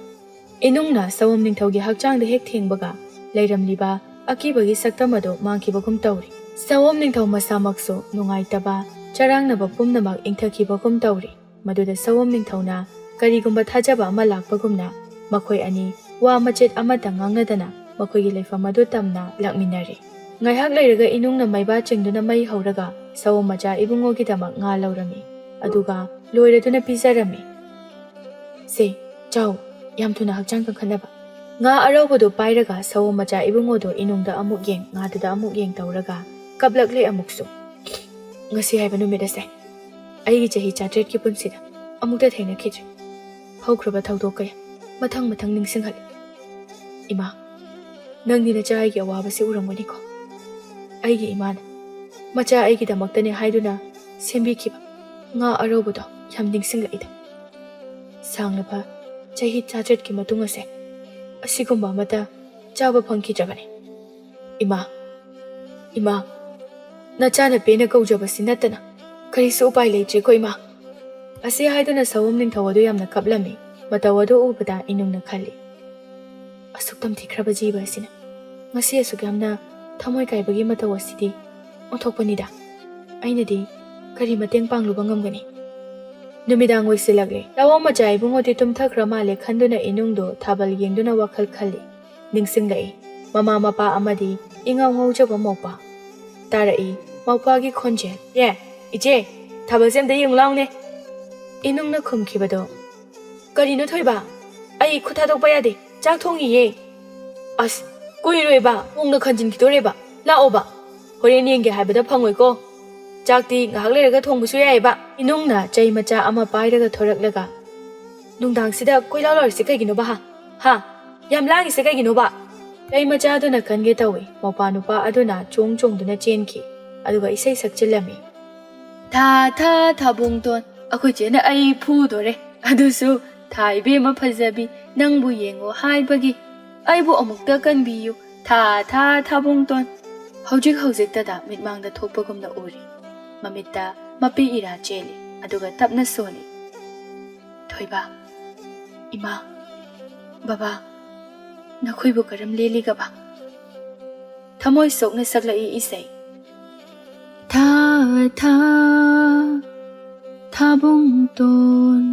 ꯏꯅꯨꯡꯅ ꯁꯑꯣꯝ ꯅꯤꯡꯊꯧꯒꯤ ꯍꯛꯆꯥꯡꯗ ꯍꯦꯛ ꯊꯦꯡꯕꯒ ꯂꯩꯔꯝꯂꯤꯕ ꯑꯀꯤꯕꯒꯤ ꯁꯛꯇꯝ ꯑꯗꯨ ꯃꯥꯡꯈꯤꯕꯒꯨꯝ ꯇꯧꯔꯤ ꯁꯑꯣꯝ ꯅꯤꯡꯊꯧ ꯃꯁꯥꯃꯛꯁꯨ ꯅꯨꯡꯉꯥꯏꯇꯕ ꯆꯔꯥꯡꯅꯕ ꯄꯨꯝꯅꯃꯛ ꯏꯪꯊꯈꯤꯕꯒꯨꯝ ꯇꯧꯔꯤ ꯃꯗꯨꯗ ꯁꯑꯣꯝ ꯅꯤꯡꯊꯧꯅ ꯀꯔꯤꯒꯨꯝꯕ ꯊꯥꯖꯕ ꯑꯃ ꯂꯥꯛꯄꯒꯨꯝꯅ ꯃꯈꯣꯏ ꯑꯅꯤ ꯋꯥ ꯃꯆꯦꯠ ꯑꯃꯠꯇ ꯉꯥꯡꯅꯗꯅ ꯃꯈꯣꯏꯒꯤ ꯂꯩꯐꯝ ꯑꯗꯨ ꯇꯝꯅ ꯂꯥꯛꯃꯤꯟꯅꯔꯤ ꯉꯥꯏꯍꯥꯛ ꯂꯩꯔꯒ ꯏꯅꯨꯡꯅ ꯃꯩꯕꯥ ꯆꯤꯡꯗꯨꯅ ꯃꯩ ꯍꯧꯔꯒ ꯁꯑꯣꯝ ꯃꯆꯥ ꯏꯕꯨꯡꯉꯣꯒꯤꯗꯃꯛ ꯉꯥ ꯂꯧꯔꯝꯃꯤ ꯑꯗꯨꯒ ꯂꯣꯏꯔꯗꯨꯅ ꯄꯤꯖꯔꯝꯃꯤ ꯁꯦ ꯆꯥꯎ ꯌꯥꯝ ꯊꯨꯅ ꯍꯛꯆꯥꯡ ꯀꯟꯈꯠꯅꯕ ꯉꯥ ꯑꯔꯧꯕꯗꯨ ꯄꯥꯏꯔꯒ ꯁꯑꯣꯝ ꯃꯆꯥ ꯏꯕꯨꯡꯉꯣꯗꯨ ꯏꯅꯨꯡꯗ ꯑꯃꯨꯛ ꯌꯦꯡ ꯉꯥꯗꯨꯗ ꯑꯃꯨꯛ ꯌꯦꯡ ꯇꯧꯔꯒ ꯀꯞꯂꯛꯂꯦ ꯑꯃꯨꯛꯁꯨ ꯉꯁꯤ ꯍꯥꯏꯕ ꯅꯨꯃꯤꯠ ꯑꯁꯦ ꯑꯩꯒꯤ ꯆꯍꯤ 900ꯀꯤ ꯄꯨꯟꯁꯤꯗ ꯑꯃꯨꯛꯇ ꯊꯦꯡꯅꯈꯤꯗ꯭ꯔꯤ ꯍꯧꯈ꯭ꯔꯕ ꯊꯧꯗꯣꯛ ꯀꯌꯥ ꯃꯊꯪ ꯃꯊꯪ ꯅꯤꯡꯁꯤꯡꯍꯜꯂꯤ ꯏꯃꯥ ꯅꯪꯗꯤ ꯅꯆꯥ ꯑꯩꯒꯤ ꯑꯋꯥꯕꯁꯤ ꯎꯔꯝꯒꯅꯤꯀꯣ ꯑꯩꯒꯤ ꯏꯃꯥꯅ ꯃꯆꯥ ꯑꯩꯒꯤꯗꯃꯛꯇꯅꯦ ꯍꯥꯏꯗꯨꯅ ꯁꯦꯝꯕꯤꯈꯤꯕ ꯉꯥ ꯑꯔꯧꯕꯗꯣ ꯌꯥꯝ ꯅꯤꯡꯁꯤꯡꯂꯛꯏꯗ ꯁꯥꯡꯂꯕ ꯆꯍꯤ 900ꯀꯤ ꯃꯇꯨꯡ ꯑꯁꯦ ꯑꯁꯤꯒꯨꯝꯕ ꯑꯃꯠꯇ ꯆꯥꯕ ꯐꯪꯈꯤꯗ꯭ꯔꯕꯅꯤ ꯏꯃꯥ ꯅꯆꯥꯅ ꯄꯦꯟꯅ ꯀꯧꯖꯕꯁꯤ ꯅꯠꯇꯅ ꯀꯔꯤꯁꯨ ꯎꯄꯥꯏ ꯂꯩꯇ꯭ꯔꯦꯀꯣ ꯏꯃꯥ ꯑꯁꯤ ꯍꯥꯏꯗꯨꯅ ꯁꯑꯣꯝ ꯅꯤꯡꯊꯧ ꯑꯗꯨ ꯌꯥꯝꯅ ꯀꯞꯂꯝꯃꯤ ꯃꯇꯧ ꯑꯗꯨ ꯎꯕꯗ ꯏꯅꯨꯡꯅ ꯈꯜꯂꯤ ꯑꯁꯨꯛ ꯇꯝꯊꯤꯈ꯭ꯔꯕ ꯖꯤꯕ ꯑꯁꯤꯅ ꯉꯁꯤ ꯑꯁꯨꯛ ꯌꯥꯝꯅ ꯊꯃꯣꯏ ꯀꯥꯏꯕꯒꯤ ꯃꯇꯧ ꯑꯁꯤꯗꯤ ꯑꯣꯟꯊꯣꯛꯄꯅꯤꯗ ꯑꯩꯅꯗꯤ ꯀꯔꯤ ꯃꯇꯦꯡ ꯄꯥꯡꯂꯨꯕ ꯉꯝꯒꯅꯤ ꯅꯨꯃꯤꯗꯥꯡ ꯑꯣꯏꯁꯤꯜꯂꯛꯂꯦ ꯁꯑꯣꯝ ꯃꯆꯥ ꯏꯕꯨꯡꯉꯣꯗꯤ ꯇꯨꯝꯊꯈ꯭ꯔ ꯃꯥꯜꯂꯦ ꯈꯟꯗꯨꯅ ꯏꯅꯨꯡꯗꯣ ꯊꯥꯕꯜ ꯌꯦꯡꯗꯨꯅ ꯋꯥꯈꯜ ꯈꯜꯂꯤ ꯅꯤꯡꯁꯤꯡꯂꯛꯏ ꯃꯃꯥ ꯃꯄꯥ ꯑꯃꯗꯤ ꯏꯉꯧ ꯉꯧꯖꯕ ꯃꯧꯄꯥ ꯇꯥꯔꯛꯏ ꯃꯧꯄꯥꯒꯤ ꯈꯣꯟꯖꯦꯜ ꯏꯆꯦ ꯊꯥꯕꯜꯁꯦ ꯑꯝꯇ ꯌꯦꯡꯉꯨ ꯂꯥꯎꯅꯦ ꯏꯅꯨꯡꯅ ꯈꯨꯝꯈꯤꯕꯗꯣ ꯀꯔꯤꯅꯣ ꯊꯣꯏꯕ ꯑꯩ ꯈꯨꯠ ꯊꯥꯗꯣꯛꯄ ꯌꯥꯗꯦ ꯆꯥꯛ ꯊꯣꯡꯉꯤꯌꯦ ꯑꯁ ꯀꯨꯏꯔꯣꯏꯕ ꯄꯨꯡꯅ ꯈꯟꯖꯤꯟꯈꯤꯗꯣꯔꯦꯕ ꯂꯥꯛꯑꯣꯕ ꯍꯣꯔꯦꯟ ꯌꯦꯡꯒꯦ ꯍꯥꯏꯕꯗ ꯐꯪꯉꯣꯏꯀꯣ ꯆꯥꯛꯇꯤ ꯉꯥꯏꯍꯥꯛ ꯂꯩꯔꯒ ꯊꯣꯡꯕꯁꯨ ꯌꯥꯏꯌꯦꯕ ꯏꯅꯨꯡꯅ ꯆꯩ ꯃꯆꯥ ꯑꯃ ꯄꯥꯏꯔꯒ ꯊꯣꯔꯛꯂꯒ ꯅꯨꯡꯗꯥꯡꯁꯤꯗ ꯀꯣꯏꯂꯥꯎ ꯂꯥꯎꯔꯤꯁꯦ ꯀꯩꯒꯤꯅꯣꯕ ꯍꯥ ꯌꯥꯝ ꯂꯥꯡꯉꯤꯁꯦ ꯀꯩꯒꯤꯅꯣꯕ ꯆꯩ ꯃꯆꯥꯗꯨꯅ ꯀꯟꯒꯦ ꯇꯧꯏ ꯃꯧꯄꯥ ꯅꯨꯄꯥ ꯑꯗꯨꯅ ꯆꯣꯡꯗꯨꯅ ꯆꯦꯟꯈꯤ ꯑꯗꯨꯒ ꯏꯁꯩ ꯁꯛꯆꯤꯜꯂꯝꯃꯤ ꯊꯥ ꯊꯥꯕꯨꯡꯇꯣꯟ ꯑꯩꯈꯣꯏ ꯆꯦꯅ ꯑꯩ ꯐꯨꯗꯣꯔꯦ ꯑꯗꯨꯁꯨ ꯊꯥ ꯏꯕꯦꯝꯃ ꯐꯖꯕꯤ ꯅꯪꯕꯨ ꯌꯦꯡꯉꯣ ꯍꯥꯏꯕꯒꯤ ꯑꯩꯕꯨ ꯑꯃꯨꯛꯇ ꯀꯟꯕꯤꯌꯨ ꯊꯥ ꯊꯥꯕꯨꯡꯇꯣꯟ ꯍꯧꯖꯤꯛꯇꯗ ꯃꯤꯠꯃꯥꯡꯗ ꯊꯣꯛꯄꯒꯨꯝꯅ ꯎꯔꯤ ꯃꯃꯤꯠꯇ ꯃꯄꯤ ꯏꯔꯥ ꯆꯦꯜꯂꯤ ꯑꯗꯨꯒ ꯇꯞꯅ ꯁꯣꯜꯂꯤ ꯊꯣꯏꯕ ꯏꯃꯥ ꯕꯕꯥ ꯅꯈꯣꯏꯕꯨ ꯀꯔꯝ ꯂꯦꯜꯂꯤꯒꯕ ꯊꯃꯣꯏ ꯁꯣꯛꯅ ꯁꯛꯂꯛꯏ ꯏꯁꯩ ꯊꯥꯕꯨꯡꯇꯣꯟ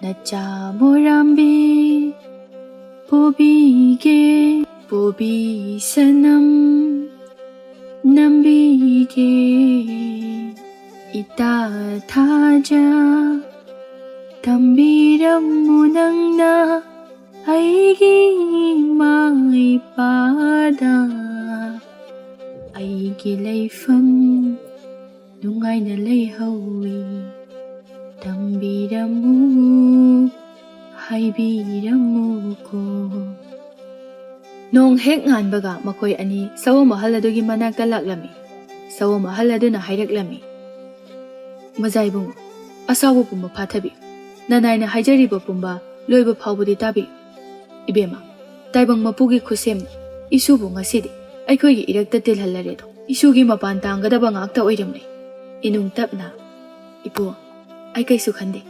ꯅꯆꯥ ꯃꯣꯏꯔꯥꯡꯕꯤ ꯄꯣꯕꯤꯁꯅꯝ ꯅꯝꯕꯤꯒꯦ ꯏꯇꯥ ꯊꯥꯖ ꯇꯝꯕꯤꯔꯝꯃꯨ ꯅꯪꯅ ꯑꯩꯒꯤ ꯏꯃꯥ-ꯏꯄꯥꯗ ꯑꯩꯒꯤ ꯂꯩꯐꯝ ꯅꯨꯡꯉꯥꯏꯅ ꯂꯩꯍꯧꯏ ꯇꯝꯕꯤꯔꯝꯃꯨ ꯍꯥꯏꯕꯤꯔꯝꯃꯨꯀꯣ ꯅꯣꯡ ꯍꯦꯛ ꯉꯥꯟꯕꯒ ꯃꯈꯣꯏ ꯑꯅꯤ ꯁꯑꯣꯝ ꯑꯍꯜ ꯑꯗꯨꯒꯤ ꯃꯅꯥꯛꯇ ꯂꯥꯛꯂꯝꯃꯤ ꯁꯑꯣꯝ ꯑꯍꯜ ꯑꯗꯨꯅ ꯍꯥꯏꯔꯛꯂꯝꯃꯤ ꯃꯖꯥ ꯏꯕꯨꯡꯉꯣ ꯑꯁꯥꯎꯕ ꯄꯨꯝꯕ ꯐꯥꯊꯕꯤꯌꯨ ꯅꯅꯥꯏꯅ ꯍꯥꯏꯖꯔꯤꯕ ꯄꯨꯝꯕ ꯂꯣꯏꯕ ꯐꯥꯎꯕꯗꯤ ꯇꯥꯕꯤꯌꯨ ꯏꯕꯦꯝꯃ ꯇꯥꯏꯕꯪ ꯃꯄꯨꯒꯤ ꯈꯨꯠꯁꯦꯝꯅ ꯏꯁꯨꯕꯨ ꯉꯁꯤꯗꯤ ꯑꯩꯈꯣꯏꯒꯤ ꯏꯔꯛꯇ ꯇꯤꯜꯍꯜꯂꯔꯦꯗꯣ ꯏꯁꯨꯒꯤ ꯃꯄꯥꯟ ꯇꯥꯡꯒꯗꯕ ꯉꯥꯛꯇ ꯑꯣꯏꯔꯝꯂꯦ ꯏꯅꯨꯡ ꯇꯞꯅ ꯏꯄꯨ ꯑꯩ ꯀꯩꯁꯨ ꯈꯟꯗꯦ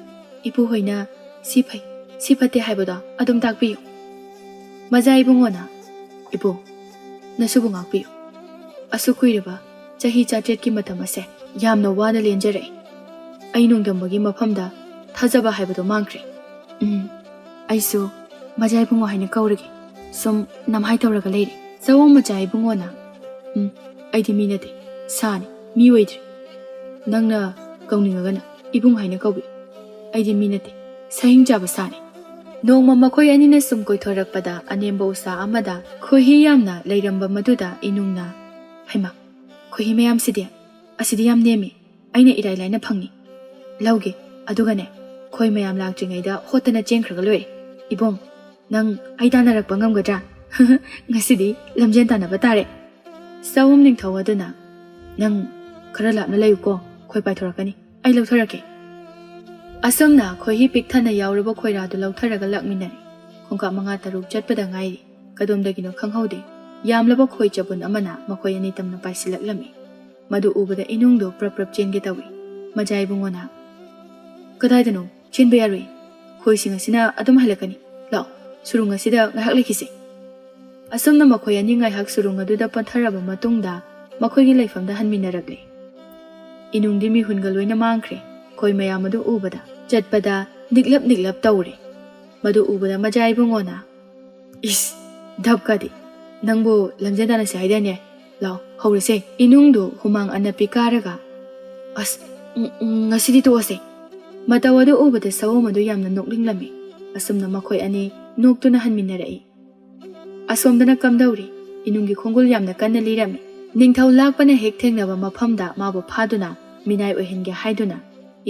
ꯏꯄꯨ ꯍꯣꯏꯅ ꯁꯤ ꯐꯩ ꯁꯤ ꯐꯠꯇꯦ ꯍꯥꯏꯕꯗꯣ ꯑꯗꯨꯝ ꯇꯥꯛꯄꯤꯌꯨ ꯃꯖꯥ ꯏꯕꯨꯡꯉꯣꯅ ꯏꯄꯨ ꯅꯁꯨꯕꯨ ꯉꯥꯛꯄꯤꯌꯨ ꯑꯁꯨꯛ ꯀꯨꯏꯔꯕ ꯆꯍꯤ 900ꯀꯤ ꯃꯇꯝ ꯑꯁꯦ ꯌꯥꯝꯅ ꯋꯥꯅ ꯂꯦꯟꯖꯔꯛꯏ ꯑꯩ ꯅꯣꯡꯗꯝꯕꯒꯤ ꯃꯐꯝꯗ ꯊꯥꯖꯕ ꯍꯥꯏꯕꯗꯣ ꯃꯥꯡꯈ꯭ꯔꯦ ꯑꯩꯁꯨ ꯃꯖꯥ ꯏꯕꯨꯡꯉꯣ ꯍꯥꯏꯅ ꯀꯧꯔꯒꯦ ꯁꯨꯝ ꯅꯝꯍꯥꯏ ꯇꯧꯔꯒ ꯂꯩꯔꯤ ꯁꯑꯣꯝ ꯃꯆꯥ ꯏꯕꯨꯡꯉꯣꯅ ꯑꯩꯗꯤ ꯃꯤ ꯅꯠꯇꯦ ꯁꯥꯅꯤ ꯃꯤ ꯑꯣꯏꯗ꯭ꯔꯤ ꯅꯪꯅ ꯀꯧꯅꯤꯡꯉꯒꯅ ꯏꯕꯨꯡ ꯍꯥꯏꯅ ꯀꯧꯕꯤꯌꯨ ꯑꯩꯗꯤ ꯃꯤ ꯅꯠꯇꯦ ꯁꯍꯤꯡ ꯆꯥꯕ ꯁꯥꯅꯤ ꯅꯣꯡꯃ ꯃꯈꯣꯏ ꯑꯅꯤꯅ ꯁꯨꯝ ꯀꯣꯏꯊꯣꯔꯛꯄꯗ ꯑꯅꯦꯝꯕ ꯎꯁꯥ ꯑꯃꯗ ꯈꯣꯏꯍꯤ ꯌꯥꯝꯅ ꯂꯩꯔꯝꯕ ꯃꯗꯨꯗ ꯏꯅꯨꯡꯅ ꯍꯩꯃꯥ ꯈꯣꯏꯍꯤ ꯃꯌꯥꯝꯁꯤꯗꯤ ꯑꯁꯤꯗꯤ ꯌꯥꯝ ꯅꯦꯝꯃꯤ ꯑꯩꯅ ꯏꯔꯥꯏ ꯂꯥꯏꯅ ꯐꯪꯉꯤ ꯂꯧꯒꯦ ꯑꯗꯨꯒꯅꯦ ꯈꯣꯏ ꯃꯌꯥꯝ ꯂꯥꯛꯇ꯭ꯔꯤꯉꯩꯗ ꯍꯣꯠꯇꯅ ꯆꯦꯟꯈ꯭ꯔꯒ ꯂꯣꯏꯔꯦ ꯏꯕꯨꯡ ꯅꯪ ꯑꯩ ꯇꯥꯟꯅꯔꯛꯄ ꯉꯝꯒꯗ꯭ꯔꯥ ꯉꯁꯤꯗꯤ ꯂꯝꯖꯦꯟ ꯇꯥꯟꯅꯕ ꯇꯥꯔꯦ ꯁꯑꯣꯝ ꯅꯤꯡꯊꯧ ꯑꯗꯨꯅ ꯅꯪ ꯈꯔ ꯂꯥꯞꯅ ꯂꯩꯌꯨꯀꯣ ꯈꯣꯏ ꯄꯥꯏꯊꯣꯔꯛꯀꯅꯤ ꯑꯩ ꯂꯧꯊꯔꯛꯀꯦ ꯑꯁꯨꯝꯅ ꯈꯣꯏꯍꯤ ꯄꯤꯛꯊꯅ ꯌꯥꯎꯔꯕ ꯈꯣꯏꯔꯥꯗꯨ ꯂꯧꯊꯔꯒ ꯂꯥꯛꯃꯤꯟꯅꯔꯤ ꯈꯣꯡꯀꯥꯞ 5-6 ꯆꯠꯄꯗ ꯉꯥꯏꯔꯤ ꯀꯗꯣꯝꯗꯒꯤꯅꯣ ꯈꯪꯍꯧꯗꯦ ꯌꯥꯝꯂꯕ ꯈꯣꯏ ꯆꯕꯨꯟ ꯑꯃꯅ ꯃꯈꯣꯏ ꯑꯅꯤ ꯇꯝꯅ ꯄꯥꯏꯁꯤꯜꯂꯛꯂꯝꯃꯤ ꯃꯗꯨ ꯎꯕꯗ ꯏꯅꯨꯡꯗꯣ ꯄ꯭ꯔꯞ ꯆꯦꯟꯒꯦ ꯇꯧꯏ ꯃꯖꯥ ꯏꯕꯨꯡꯉꯣꯅ ꯀꯗꯥꯏꯗꯅꯣ ꯆꯦꯟꯕ ꯌꯥꯔꯣꯏ ꯈꯣꯏꯁꯤꯡ ꯑꯁꯤꯅ ꯑꯗꯨꯝ ꯍꯜꯂꯛꯀꯅꯤ ꯂꯥꯛꯑꯣ ꯁꯨꯔꯨꯡ ꯑꯁꯤꯗ ꯉꯥꯏꯍꯥꯛ ꯂꯩꯈꯤꯁꯤ ꯑꯁꯨꯝꯅ ꯃꯈꯣꯏ ꯑꯅꯤ ꯉꯥꯏꯍꯥꯛ ꯁꯨꯔꯨꯡ ꯑꯗꯨꯗ ꯄꯟꯊꯔꯕ ꯃꯇꯨꯡꯗ ꯃꯈꯣꯏꯒꯤ ꯂꯩꯐꯝꯗ ꯍꯟꯃꯤꯟꯅꯔꯛꯂꯦ ꯏꯅꯨꯡꯗꯤ ꯃꯤꯍꯨꯟꯒ ꯂꯣꯏꯅ ꯃꯥꯡꯈ꯭ꯔꯦ ꯈꯣꯏ ꯃꯌꯥꯝ ꯑꯗꯨ ꯎꯕꯗ ꯆꯠꯄꯗ ꯅꯤꯛꯂꯞ ꯇꯧꯔꯦ ꯃꯗꯨ ꯎꯕꯗ ꯃꯖꯥ ꯏꯕꯨꯡꯉꯣꯅ ꯏꯁ ꯙꯞꯀꯗꯤ ꯅꯪꯕꯨ ꯂꯝꯖꯦꯟ ꯇꯥꯟꯅꯁꯦ ꯍꯥꯏꯗꯥꯏꯅꯦ ꯂꯥꯛꯑꯣ ꯍꯧꯔꯁꯦ ꯏꯅꯨꯡꯗꯨ ꯍꯨꯃꯥꯡ ꯑꯅꯞꯄꯤ ꯀꯥꯔꯒ ꯑꯁ ꯉꯁꯤꯗꯤ ꯇꯣꯛꯑꯁꯦ ꯃꯇꯧ ꯑꯗꯨ ꯎꯕꯗ ꯁꯑꯣꯝ ꯑꯗꯨ ꯌꯥꯝꯅ ꯅꯣꯛꯅꯤꯡꯂꯝꯃꯤ ꯑꯁꯨꯝꯅ ꯃꯈꯣꯏ ꯑꯅꯤ ꯅꯣꯛꯇꯨꯅ ꯍꯟꯃꯤꯟꯅꯔꯛꯏ ꯑꯁꯣꯝꯗꯅ ꯀꯝꯗꯧꯔꯤ ꯏꯅꯨꯡꯒꯤ ꯈꯣꯡꯒꯨꯜ ꯌꯥꯝꯅ ꯀꯟꯅ ꯂꯤꯔꯝꯃꯤ ꯅꯤꯡꯊꯧ ꯂꯥꯛꯄꯅ ꯍꯦꯛ ꯊꯦꯡꯅꯕ ꯃꯐꯝꯗ ꯃꯥꯕꯨ ꯐꯥꯗꯨꯅ ꯃꯤꯅꯥꯏ ꯑꯣꯏꯍꯟꯒꯦ ꯍꯥꯏꯗꯨꯅ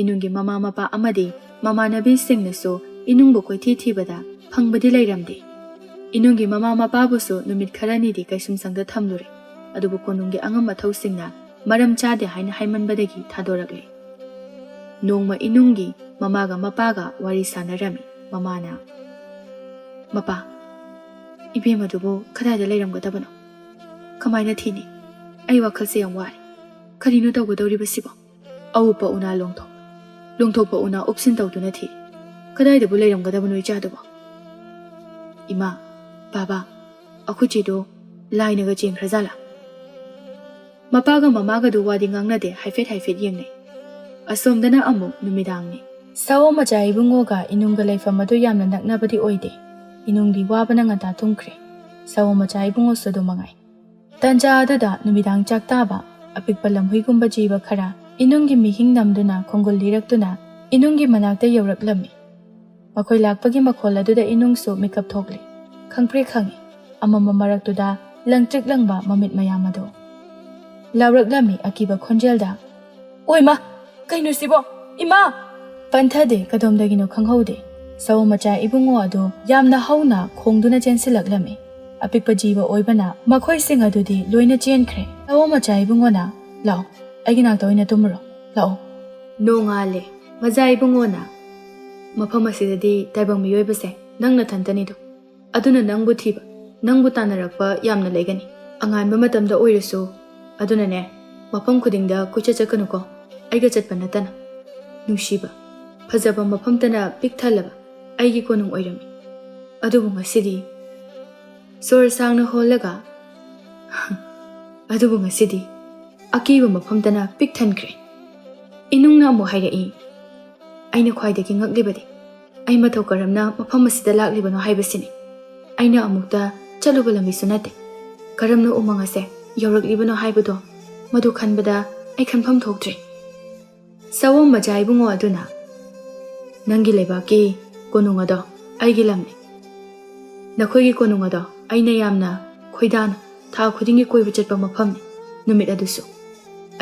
ꯏꯅꯨꯡꯒꯤ ꯃꯃꯥ ꯃꯄꯥ ꯑꯃꯗꯤ ꯃꯃꯥꯟꯅꯕꯤꯁꯤꯡꯅꯁꯨ ꯏꯅꯨꯡꯕꯨ ꯀꯣꯏꯊꯤ ꯊꯤꯕꯗ ꯐꯪꯕꯗꯤ ꯂꯩꯔꯝꯗꯦ ꯏꯅꯨꯡꯒꯤ ꯃꯃꯥ ꯃꯄꯥꯕꯨꯁꯨ ꯅꯨꯃꯤꯠ ꯈꯔꯅꯤꯗꯤ ꯀꯩꯁꯨꯝꯁꯪꯗ ꯊꯝꯂꯨꯔꯦ ꯑꯗꯨꯕꯨ ꯀꯣꯅꯨꯡꯒꯤ ꯑꯉꯝ ꯑꯊꯧꯁꯤꯡꯅ ꯃꯔꯝ ꯆꯥꯗꯦ ꯍꯥꯏꯅ ꯍꯥꯏꯃꯟꯕꯗꯒꯤ ꯊꯥꯗꯣꯔꯛꯂꯦ ꯅꯣꯡꯃ ꯏꯅꯨꯡꯒꯤ ꯃꯃꯥꯒ ꯃꯄꯥꯒ ꯋꯥꯔꯤ ꯁꯥꯟꯅꯔꯝꯃꯤ ꯃꯃꯥꯅ ꯃꯄꯥ ꯏꯕꯦꯝ ꯑꯗꯨꯕꯨ ꯀꯗꯥꯏꯗ ꯂꯩꯔꯝꯒꯗꯕꯅꯣ ꯀꯃꯥꯏꯅ ꯊꯤꯅꯤ ꯑꯩ ꯋꯥꯈꯜꯁꯦ ꯌꯥꯝ ꯋꯥꯔꯦ ꯀꯔꯤꯅꯣ ꯇꯧꯒꯗꯧꯔꯤꯕꯁꯤꯕꯣ ꯑꯎꯞꯄ ꯎꯅꯥ ꯂꯣꯡꯊꯣꯛꯄ ꯎꯅꯥ ꯎꯞꯁꯤꯟ ꯇꯧꯗꯨꯅ ꯊꯤꯔꯤ ꯀꯗꯥꯏꯗꯕꯨ ꯂꯩꯔꯝꯒꯗꯕꯅꯣ ꯏꯆꯥꯗꯨꯕꯣ ꯏꯃꯥ ꯕꯥꯕꯥ ꯑꯩꯈꯣꯏ ꯆꯦꯗꯣ ꯂꯥꯏꯅꯒ ꯆꯦꯟꯈ꯭ꯔꯖꯥꯠꯂꯥ ꯃꯄꯥꯒ ꯃꯃꯥꯒꯗꯨ ꯋꯥꯗꯤ ꯉꯥꯡꯅꯗꯦ ꯍꯥꯏꯐꯦꯠ ꯌꯦꯡꯅꯩ ꯑꯁꯣꯝꯗꯅ ꯑꯃꯨꯛ ꯅꯨꯃꯤꯗꯥꯡꯅꯤ ꯁꯥꯑꯣꯝ ꯃꯆꯥ ꯏꯕꯨꯡꯉꯣꯒ ꯏꯅꯨꯡꯒ ꯂꯩꯐꯝ ꯑꯗꯨ ꯌꯥꯝꯅ ꯅꯛꯅꯕꯗꯤ ꯑꯣꯏꯗꯦ ꯏꯅꯨꯡꯗꯤ ꯋꯥꯕꯅ ꯉꯟꯇꯥ ꯇꯨꯝꯈ꯭ꯔꯦ ꯁꯥꯑꯣꯝ ꯃꯆꯥ ꯏꯕꯨꯡꯉꯣꯁꯨ ꯑꯗꯨꯝ ꯃꯉꯥꯏ ꯇꯟꯖꯥ ꯑꯗꯨꯗ ꯅꯨꯃꯤꯗꯥꯡ ꯆꯥꯛ ꯇꯥꯕ ꯑꯄꯤꯛꯄ ꯂꯝꯍꯨꯏꯒꯨꯝꯕ ꯖꯤꯕ ꯈꯔ ꯏꯅꯨꯡꯒꯤ ꯃꯤꯍꯤꯡ ꯅꯝꯗꯨꯅ ꯈꯣꯡꯒꯨꯜ ꯂꯤꯔꯛꯇꯨꯅ ꯏꯅꯨꯡꯒꯤ ꯃꯅꯥꯛꯇ ꯌꯧꯔꯛꯂꯝꯃꯤ ꯃꯈꯣꯏ ꯂꯥꯛꯄꯒꯤ ꯃꯈꯣꯜ ꯑꯗꯨꯗ ꯏꯅꯨꯡꯁꯨ ꯃꯤꯀꯞ ꯊꯣꯛꯂꯦ ꯈꯪꯉꯤ ꯑꯃꯝꯕ ꯃꯔꯛꯇꯨꯗ ꯂꯪꯇ꯭ꯔꯤꯛ ꯂꯪꯕ ꯃꯃꯤꯠ ꯃꯌꯥꯝ ꯑꯗꯨ ꯂꯥꯎꯔꯛꯂꯝꯃꯤ ꯑꯀꯤꯕ ꯈꯣꯟꯖꯦꯜꯗ ꯑꯣꯏꯃꯥ ꯀꯩꯅꯣ ꯁꯤꯕꯣ ꯏꯃꯥ ꯄꯟꯊꯗꯦ ꯀꯗꯣꯝꯗꯒꯤꯅꯣ ꯈꯪꯍꯧꯗꯦ ꯁꯥꯑꯣꯝ ꯃꯆꯥ ꯏꯕꯨꯡꯉꯣ ꯑꯗꯨ ꯌꯥꯝꯅ ꯍꯧꯅ ꯈꯣꯡꯗꯨꯅ ꯆꯦꯟꯁꯤꯜꯂꯛꯂꯝꯃꯤ ꯑꯄꯤꯛꯄ ꯖꯤꯕ ꯑꯣꯏꯕꯅ ꯃꯈꯣꯏꯁꯤꯡ ꯑꯗꯨꯗꯤ ꯂꯣꯏꯅ ꯆꯦꯟꯈ꯭ꯔꯦ ꯁꯥꯑꯣꯝ ꯃꯆꯥ ꯏꯕꯨꯡꯉꯣꯅ ꯂꯥꯛꯑꯣ ꯑꯩꯒꯤ ꯅꯥꯛꯇ ꯑꯣꯏꯅ ꯇꯨꯝꯃꯨꯔꯣ ꯂꯥꯛꯑꯣ ꯅꯣꯡꯉꯥꯜꯂꯦ ꯃꯆꯥ ꯏꯕꯨꯡꯉꯣꯅ ꯃꯐꯝ ꯑꯁꯤꯗꯗꯤ ꯇꯥꯏꯕꯪ ꯃꯤꯑꯣꯏꯕꯁꯦ ꯅꯪ ꯅꯊꯟꯇꯅꯤꯗꯣ ꯑꯗꯨꯅ ꯅꯪꯕꯨ ꯊꯤꯕ ꯅꯪꯕꯨ ꯇꯥꯟꯅꯔꯛꯄ ꯌꯥꯝꯅ ꯂꯩꯒꯅꯤ ꯑꯉꯥꯟꯕ ꯃꯇꯝꯗ ꯑꯣꯏꯔꯁꯨ ꯑꯗꯨꯅꯅꯦ ꯃꯐꯝ ꯈꯨꯗꯤꯡꯗ ꯀꯣꯏꯆꯠ ꯆꯠꯀꯅꯨꯀꯣ ꯑꯩꯒꯆꯠꯄ ꯅꯠꯇꯅ ꯅꯨꯡꯁꯤꯕ ꯐꯖꯕ ꯃꯐꯝꯇꯅ ꯄꯤꯛ ꯊꯜꯂꯕ ꯑꯩꯒꯤ ꯀꯣꯅꯨꯡ ꯑꯣꯏꯔꯝꯃꯤ ꯑꯗꯨꯕꯨ ꯉꯁꯤꯗꯤ ꯁꯣꯔ ꯁꯥꯡꯅ ꯍꯣꯜꯂꯒ ꯑꯗꯨꯕꯨ ꯉꯁꯤꯗꯤ ꯑꯀꯤꯕ ꯃꯐꯝꯇꯅ ꯄꯤꯛ ꯊꯟꯈ꯭ꯔꯦ ꯏꯅꯨꯡꯅ ꯑꯃꯨꯛ ꯍꯥꯏꯔꯛꯏ ꯑꯩꯅ ꯈ꯭ꯋꯥꯏꯗꯒꯤ ꯉꯛꯂꯤꯕꯗꯤ ꯑꯩ ꯃꯇꯧ ꯀꯔꯝꯅ ꯃꯐꯝ ꯑꯁꯤꯗ ꯂꯥꯛꯂꯤꯕꯅꯣ ꯍꯥꯏꯕꯁꯤꯅꯤ ꯑꯩꯅ ꯑꯃꯨꯛꯇ ꯆꯠꯂꯨꯕ ꯂꯝꯕꯤꯁꯨ ꯅꯠꯇꯦ ꯀꯔꯝꯅ ꯎꯃꯪ ꯑꯁꯦ ꯌꯧꯔꯛꯂꯤꯕꯅꯣ ꯍꯥꯏꯕꯗꯣ ꯃꯗꯨ ꯈꯟꯕꯗ ꯑꯩ ꯈꯟꯐꯝ ꯊꯣꯛꯇ꯭ꯔꯤ ꯁꯥꯑꯣꯝ ꯃꯆꯥ ꯏꯕꯨꯡꯉꯣ ꯑꯗꯨꯅ ꯅꯪꯒꯤ ꯂꯩꯕꯥꯛꯀꯤ ꯀꯣꯅꯨꯡ ꯑꯗꯣ ꯑꯩꯒꯤ ꯂꯝꯅꯤ ꯅꯈꯣꯏꯒꯤ ꯀꯣꯅꯨꯡ ꯑꯗꯣ ꯑꯩꯅ ꯌꯥꯝꯅ ꯈꯣꯏꯗꯥꯅ ꯊꯥ ꯈꯨꯗꯤꯡꯒꯤ ꯀꯣꯏꯕ ꯆꯠꯄ ꯃꯐꯝꯅꯤ ꯅꯨꯃꯤꯠ ꯑꯗꯨꯁꯨ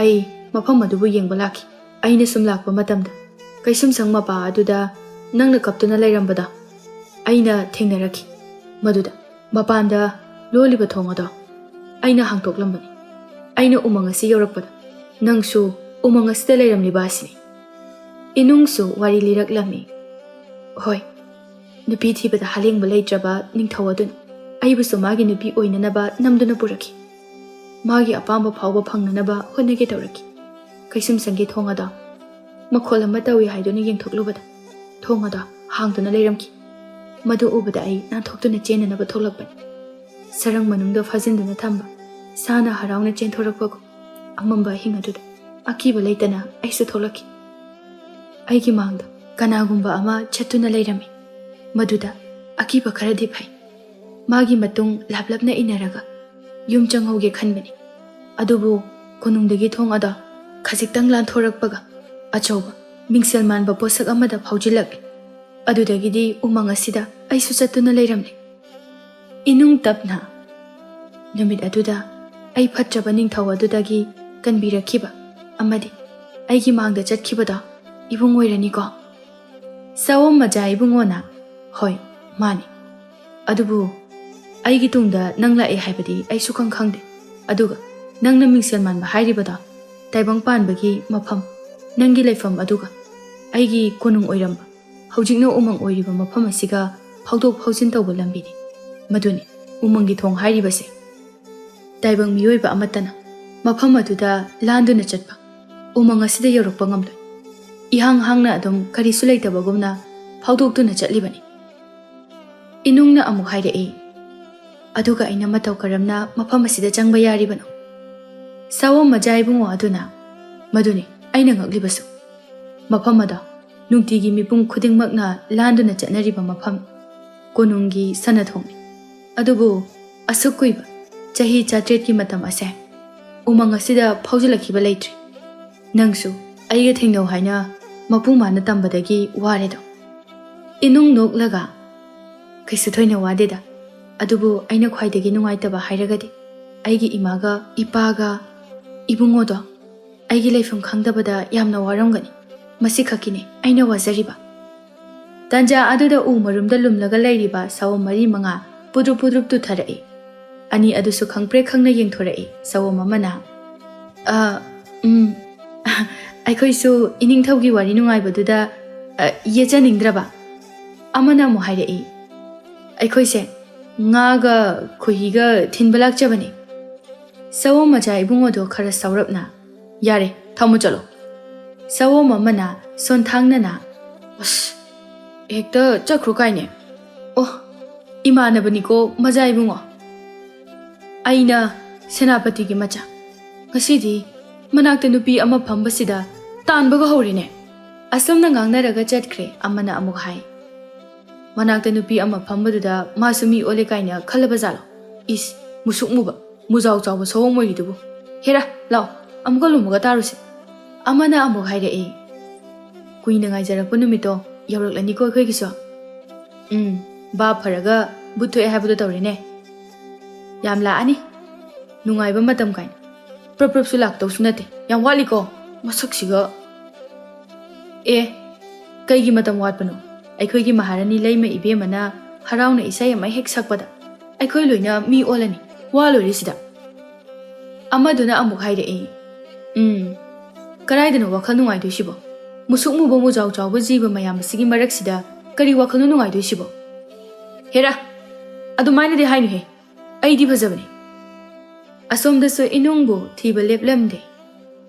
ꯑꯩ ꯃꯐꯝ ꯑꯗꯨꯕꯨ ꯌꯦꯡꯕ ꯂꯥꯛꯈꯤ ꯑꯩꯅ ꯁꯨꯝ ꯂꯥꯛꯄ ꯃꯇꯝꯗ ꯀꯩꯁꯨꯝꯁꯪ ꯃꯄꯥ ꯑꯗꯨꯗ ꯅꯪꯅ ꯀꯞꯇꯨꯅ ꯂꯩꯔꯝꯕꯗꯣ ꯑꯩꯅ ꯊꯦꯡꯅꯔꯛꯈꯤ ꯃꯗꯨꯗ ꯃꯄꯥꯟꯗ ꯂꯣꯜꯂꯤꯕ ꯊꯣꯡ ꯑꯗꯣ ꯑꯩꯅ ꯍꯥꯡꯇꯣꯛꯂꯝꯕꯅꯤ ꯑꯩꯅ ꯎꯃꯪ ꯑꯁꯤ ꯌꯧꯔꯛꯄꯗ ꯅꯪꯁꯨ ꯎꯃꯪ ꯑꯁꯤꯗ ꯂꯩꯔꯝꯂꯤꯕ ꯑꯁꯤꯅꯤ ꯏꯅꯨꯡꯁꯨ ꯋꯥꯔꯤ ꯂꯤꯔꯛꯂꯝꯃꯤ ꯍꯣꯏ ꯅꯨꯄꯤ ꯊꯤꯕꯗ ꯍꯥꯂꯦꯡꯕ ꯂꯩꯇ꯭ꯔꯕ ꯅꯤꯡꯊꯧ ꯑꯗꯨꯅ ꯑꯩꯕꯨꯁꯨ ꯃꯥꯒꯤ ꯅꯨꯄꯤ ꯑꯣꯏꯅꯅꯕ ꯅꯝꯗꯨꯅ ꯄꯨꯔꯛꯈꯤ ꯃꯥꯒꯤ ꯑꯄꯥꯝꯕ ꯐꯥꯎꯕ ꯐꯪꯅꯅꯕ ꯍꯣꯠꯅꯒꯦ ꯇꯧꯔꯛꯈꯤ ꯀꯩꯁꯨꯝꯁꯪꯒꯤ ꯊꯣꯡ ꯑꯗꯣ ꯃꯈꯣꯜ ꯑꯃ ꯇꯧꯏ ꯍꯥꯏꯗꯨꯅ ꯌꯦꯡꯊꯣꯛꯂꯨꯕꯗ ꯊꯣꯡ ꯑꯗꯣ ꯍꯥꯡꯗꯨꯅ ꯂꯩꯔꯝꯈꯤ ꯃꯗꯨ ꯎꯕꯗ ꯑꯩ ꯅꯥꯟꯊꯣꯛꯇꯨꯅ ꯆꯦꯟꯅꯅꯕ ꯊꯣꯛꯂꯛꯄꯅꯤ ꯁꯔꯪ ꯃꯅꯨꯡꯗ ꯐꯥꯖꯤꯟꯗꯨꯅ ꯊꯝꯕ ꯁꯥꯅ ꯍꯔꯥꯎꯅ ꯆꯦꯟꯊꯣꯔꯛꯄꯒꯨꯝ ꯑꯃꯝꯕ ꯑꯍꯤꯡ ꯑꯗꯨꯗ ꯑꯀꯤꯕ ꯂꯩꯇꯅ ꯑꯩꯁꯨ ꯊꯣꯛꯂꯛꯈꯤ ꯑꯩꯒꯤ ꯃꯥꯡꯗ ꯀꯅꯥꯒꯨꯝꯕ ꯑꯃ ꯆꯠꯇꯨꯅ ꯂꯩꯔꯝꯃꯤ ꯃꯗꯨꯗ ꯑꯀꯤꯕ ꯈꯔꯗꯤ ꯐꯩ ꯃꯥꯒꯤ ꯃꯇꯨꯡ ꯂꯥꯞꯂꯞꯅ ꯏꯟꯅꯔꯒ ꯌꯨꯝ ꯆꯪꯍꯧꯒꯦ ꯈꯟꯕꯅꯤ ꯑꯗꯨꯕꯨ ꯀꯣꯅꯨꯡꯗꯒꯤ ꯊꯣꯡ ꯑꯗꯣ ꯈꯖꯤꯛꯇꯪ ꯂꯥꯟꯊꯣꯔꯛꯄꯒ ꯑꯆꯧꯕ ꯃꯤꯡꯁꯦꯜ ꯃꯥꯟꯕ ꯄꯣꯠꯁꯛ ꯑꯃꯗ ꯐꯥꯎꯖꯤꯜꯂꯛꯂꯦ ꯑꯗꯨꯗꯒꯤꯗꯤ ꯎꯃꯪ ꯑꯁꯤꯗ ꯑꯩꯁꯨ ꯆꯠꯇꯨꯅ ꯂꯩꯔꯝꯂꯦ ꯏꯅꯨꯡ ꯇꯞꯅ ꯅꯨꯃꯤꯠ ꯑꯗꯨꯗ ꯑꯩ ꯐꯠꯇ꯭ꯔꯕ ꯅꯤꯡꯊꯧ ꯑꯗꯨꯗꯒꯤ ꯀꯟꯕꯤꯔꯛꯈꯤꯕ ꯑꯃꯗꯤ ꯑꯩꯒꯤ ꯃꯥꯡꯗ ꯆꯠꯈꯤꯕꯗꯣ ꯏꯕꯨꯡ ꯑꯣꯏꯔꯅꯤꯀꯣ ꯁꯥꯑꯣꯝ ꯃꯆꯥ ꯏꯕꯨꯡꯉꯣꯅ ꯍꯣꯏ ꯃꯥꯅꯤ ꯑꯗꯨꯕꯨ ꯑꯩꯒꯤ ꯇꯨꯡꯗ ꯅꯪ ꯂꯥꯛꯑꯦ ꯍꯥꯏꯕꯗꯤ ꯑꯩꯁꯨ ꯈꯪꯗꯦ ꯑꯗꯨꯒ ꯅꯪꯅ ꯃꯤꯡꯁꯦꯜ ꯃꯥꯟꯕ ꯍꯥꯏꯔꯤꯕꯗꯣ ꯇꯥꯏꯕꯪ ꯄꯥꯟꯕꯒꯤ ꯃꯐꯝ ꯅꯪꯒꯤ ꯂꯩꯐꯝ ꯑꯗꯨꯒ ꯑꯩꯒꯤ ꯀꯣꯅꯨꯡ ꯑꯣꯏꯔꯝꯕ ꯍꯧꯖꯤꯛꯅ ꯎꯃꯪ ꯑꯣꯏꯔꯤꯕ ꯃꯐꯝ ꯑꯁꯤꯒ ꯐꯥꯎꯗꯣꯛ ꯐꯥꯎꯖꯤꯟ ꯇꯧꯕ ꯂꯝꯕꯤꯅꯤ ꯃꯗꯨꯅꯤ ꯎꯃꯪꯒꯤ ꯊꯣꯡ ꯍꯥꯏꯔꯤꯕꯁꯦ ꯇꯥꯏꯕꯪ ꯃꯤꯑꯣꯏꯕ ꯑꯃꯠꯇꯅ ꯃꯐꯝ ꯑꯗꯨꯗ ꯂꯥꯟꯗꯨꯅ ꯆꯠꯄ ꯎꯃꯪ ꯑꯁꯤꯗ ꯌꯧꯔꯛꯄ ꯉꯝꯂꯣꯏ ihang hangna adum karisu leitaba ꯐꯥꯎꯗꯣꯛꯇꯨꯅ ꯆꯠꯂꯤꯕꯅꯤ ꯏꯅꯨꯡꯅ ꯑꯃꯨꯛ ꯍꯥꯏꯔꯛꯏ ꯑꯗꯨꯒ ꯑꯩꯅ ꯃꯇꯧ ꯀꯔꯝꯅ ꯃꯐꯝ ꯑꯁꯤꯗ ꯆꯪꯕ ꯌꯥꯔꯤꯕꯅꯣ ꯁꯥꯋꯣꯝ ꯃꯖꯥ ꯏꯕꯨꯡꯉꯣ ꯑꯗꯨꯅ ꯃꯗꯨꯅꯤ ꯑꯩꯅ ꯉꯛꯂꯤꯕꯁꯨ ꯃꯐꯝ ꯑꯗꯣ ꯅꯨꯡꯇꯤꯒꯤ ꯃꯤꯄꯨꯝ ꯈꯨꯗꯤꯡꯃꯛꯅ ꯂꯥꯟꯗꯨꯅ ꯆꯠꯅꯔꯤꯕ ꯃꯐꯝ ꯀꯣꯅꯨꯡꯒꯤ ꯁꯅꯊꯣꯡꯅꯤ ꯑꯗꯨꯕꯨ ꯑꯁꯨꯛ ꯀꯨꯏꯕ ꯆꯍꯤ 800ꯀꯤ ꯃꯇꯝ ꯑꯁꯦ ꯎꯃꯪ ꯑꯁꯤꯗ ꯐꯥꯎꯖꯤꯜꯂꯛꯈꯤꯕ ꯂꯩꯇ꯭ꯔꯤ ꯅꯪꯁꯨ ꯑꯩꯒ ꯊꯦꯡꯅꯧ ꯍꯥꯏꯅ ꯃꯄꯨꯡ ꯃꯥꯅ ꯇꯝꯕꯗꯒꯤ ꯋꯥꯔꯦꯗꯣ ꯏꯅꯨꯡ ꯅꯣꯛꯂꯒ ꯀꯩꯁꯨ ꯊꯣꯏꯅ ꯋꯥꯗꯦꯗ ꯑꯗꯨꯕꯨ ꯑꯩꯅ ꯈ꯭ꯋꯥꯏꯗꯒꯤ ꯅꯨꯡꯉꯥꯏꯇꯕ ꯍꯥꯏꯔꯒꯗꯤ ꯑꯩꯒꯤ ꯏꯃꯥꯒ ꯏꯄꯥꯒ ꯏꯕꯨꯡꯉꯣꯗꯣ ꯑꯩꯒꯤ ꯂꯩꯐꯝ ꯈꯪꯗꯕꯗ ꯌꯥꯝꯅ ꯋꯥꯔꯝꯒꯅꯤ ꯃꯁꯤꯈꯛꯀꯤꯅꯤ ꯑꯩꯅ ꯋꯥꯖꯔꯤꯕ ꯇꯟꯖꯥ ꯑꯗꯨꯗ ꯎ ꯃꯔꯨꯝꯗ ꯂꯨꯝꯂꯒ ꯂꯩꯔꯤꯕ ꯁꯥꯋꯣꯝ 4-5 ꯄꯨꯗ꯭ꯔꯨꯞ ꯄꯨꯗ꯭ꯔꯨꯞ ꯇꯨꯊꯔꯛꯏ ꯑꯅꯤ ꯑꯗꯨꯁꯨ ꯈꯪꯄ꯭ꯔꯦꯛ ꯈꯪꯅ ꯌꯦꯡꯊꯣꯔꯛꯏ ꯁꯥꯋꯣꯝ ꯑꯃꯅ ꯑꯩꯈꯣꯏꯁꯨ ꯏꯅꯤꯡꯊꯧꯒꯤ ꯋꯥꯔꯤ ꯅꯨꯡꯉꯥꯏꯕꯗꯨꯗ ꯌꯦꯠꯆꯅꯤꯡꯗ꯭ꯔꯕ ꯑꯃꯅ ꯑꯃꯨꯛ ꯍꯥꯏꯔꯛꯏ ꯑꯩꯈꯣꯏꯁꯦ ꯉꯥꯒ ꯈꯨꯍꯤꯒ ꯊꯤꯟꯕ ꯂꯥꯛꯆꯕꯅꯤ ꯁꯥꯋꯣꯝ ꯃꯆꯥ ꯏꯕꯨꯡꯉꯣꯗꯣ ꯈꯔ ꯁꯥꯎꯔꯞꯅ ꯌꯥꯔꯦ ꯊꯝꯃꯨ ꯆꯠꯂꯣ ꯁꯥꯋꯣꯝ ꯑꯃꯅ ꯁꯣꯟꯊꯥꯡꯅꯅ ꯑꯁ ꯍꯦꯛꯇ ꯆꯠꯈ꯭ꯔꯣ ꯀꯥꯏꯅꯦ ꯑꯣ ꯏꯃꯥꯟꯅꯕꯅꯤꯀꯣ ꯃꯖꯥ ꯏꯕꯨꯡꯉꯣ ꯑꯩꯅ ꯁꯦꯅꯥꯄꯇꯤꯒꯤ ꯃꯆꯥ ꯉꯁꯤꯗꯤ ꯃꯅꯥꯛꯇ ꯅꯨꯄꯤ ꯑꯃ ꯐꯝꯕꯁꯤꯗ ꯇꯥꯟꯕꯒ ꯍꯧꯔꯤꯅꯦ ꯑꯁꯨꯝꯅ ꯉꯥꯡꯅꯔꯒ ꯆꯠꯈ꯭ꯔꯦ ꯑꯃꯅ ꯑꯃꯨꯛ ꯍꯥꯏ ꯃꯅꯥꯛꯇ ꯅꯨꯄꯤ ꯑꯃ ꯐꯝꯕꯗꯨꯗ ꯃꯥꯁꯨ ꯃꯤ ꯑꯣꯜꯂꯦ ꯀꯥꯏꯅ ꯈꯜꯂꯕ ꯖꯥꯠꯂꯣ ꯏꯁ ꯃꯨꯁꯨꯛ ꯃꯨꯕ ꯃꯨꯖꯥꯎ ꯆꯥꯎꯕ ꯁꯑꯣꯡ ꯑꯣꯏꯔꯤꯗꯨꯕꯨ ꯍꯦꯔꯥ ꯂꯥꯛꯑꯣ ꯑꯃꯨꯛꯀ ꯂꯨꯝꯃꯒ ꯇꯥꯔꯨꯁꯦ ꯑꯃꯅ ꯑꯃꯨꯛ ꯍꯥꯏꯔꯛꯏ ꯀꯨꯏꯅ ꯉꯥꯏꯖꯔꯛꯄ ꯅꯨꯃꯤꯠꯇꯣ ꯌꯧꯔꯛꯂꯅꯤꯀꯣ ꯑꯩꯈꯣꯏꯒꯤꯁꯨ ꯕꯥꯞ ꯐꯔꯒ ꯕꯨꯠ ꯊꯣꯛꯑꯦ ꯍꯥꯏꯕꯗꯣ ꯇꯧꯔꯤꯅꯦ ꯌꯥꯝ ꯂꯥꯛꯑꯅꯤ ꯅꯨꯡꯉꯥꯏꯕ ꯃꯇꯝ ꯀꯥꯏꯅ ꯄ꯭ꯔꯞꯁꯨ ꯂꯥꯛꯇꯧꯁꯨ ꯅꯠꯇꯦ ꯌꯥꯝ ꯋꯥꯠꯂꯤꯀꯣ ꯃꯁꯛꯁꯤꯒ ꯀꯩꯒꯤ ꯃꯇꯝ ꯋꯥꯠꯄꯅꯣ ꯑꯩꯈꯣꯏꯒꯤ ꯃꯍꯥꯔꯥꯅꯤ ꯂꯩꯃ ꯏꯕꯦꯝꯃꯅ ꯍꯔꯥꯎꯅ ꯏꯁꯩ ꯑꯃ ꯍꯦꯛ ꯁꯛꯄꯗ ꯑꯩꯈꯣꯏ ꯂꯣꯏꯅ ꯃꯤ ꯑꯣꯜꯂꯅꯤ ꯋꯥ ꯂꯣꯏꯔꯤꯁꯤꯗ ꯑꯃꯗꯨꯅ ꯑꯃꯨꯛ ꯍꯥꯏꯔꯛꯏ ꯀꯔꯥꯏꯗꯅꯣ ꯋꯥꯈꯜ ꯅꯨꯡꯉꯥꯏꯗꯣꯏꯁꯤꯕꯣ ꯃꯨꯁꯨꯛ ꯃꯨꯕ ꯃꯨꯖꯥꯎ ꯆꯥꯎꯕ ꯖꯤꯕ ꯃꯌꯥꯝ ꯑꯁꯤꯒꯤ ꯃꯔꯛꯁꯤꯗ ꯀꯔꯤ ꯋꯥꯈꯜꯅꯣ ꯅꯨꯡꯉꯥꯏꯗꯣꯏꯁꯤꯕꯣ ꯍꯦꯔꯥ ꯑꯗꯨꯃꯥꯏꯅꯗꯤ ꯍꯥꯏꯅꯨꯍꯦ ꯑꯩꯗꯤ ꯐꯖꯕꯅꯤ ꯑꯁꯣꯝꯗꯁꯨ ꯏꯅꯨꯡꯕꯨ ꯊꯤꯕ ꯂꯦꯞꯂꯝꯗꯦ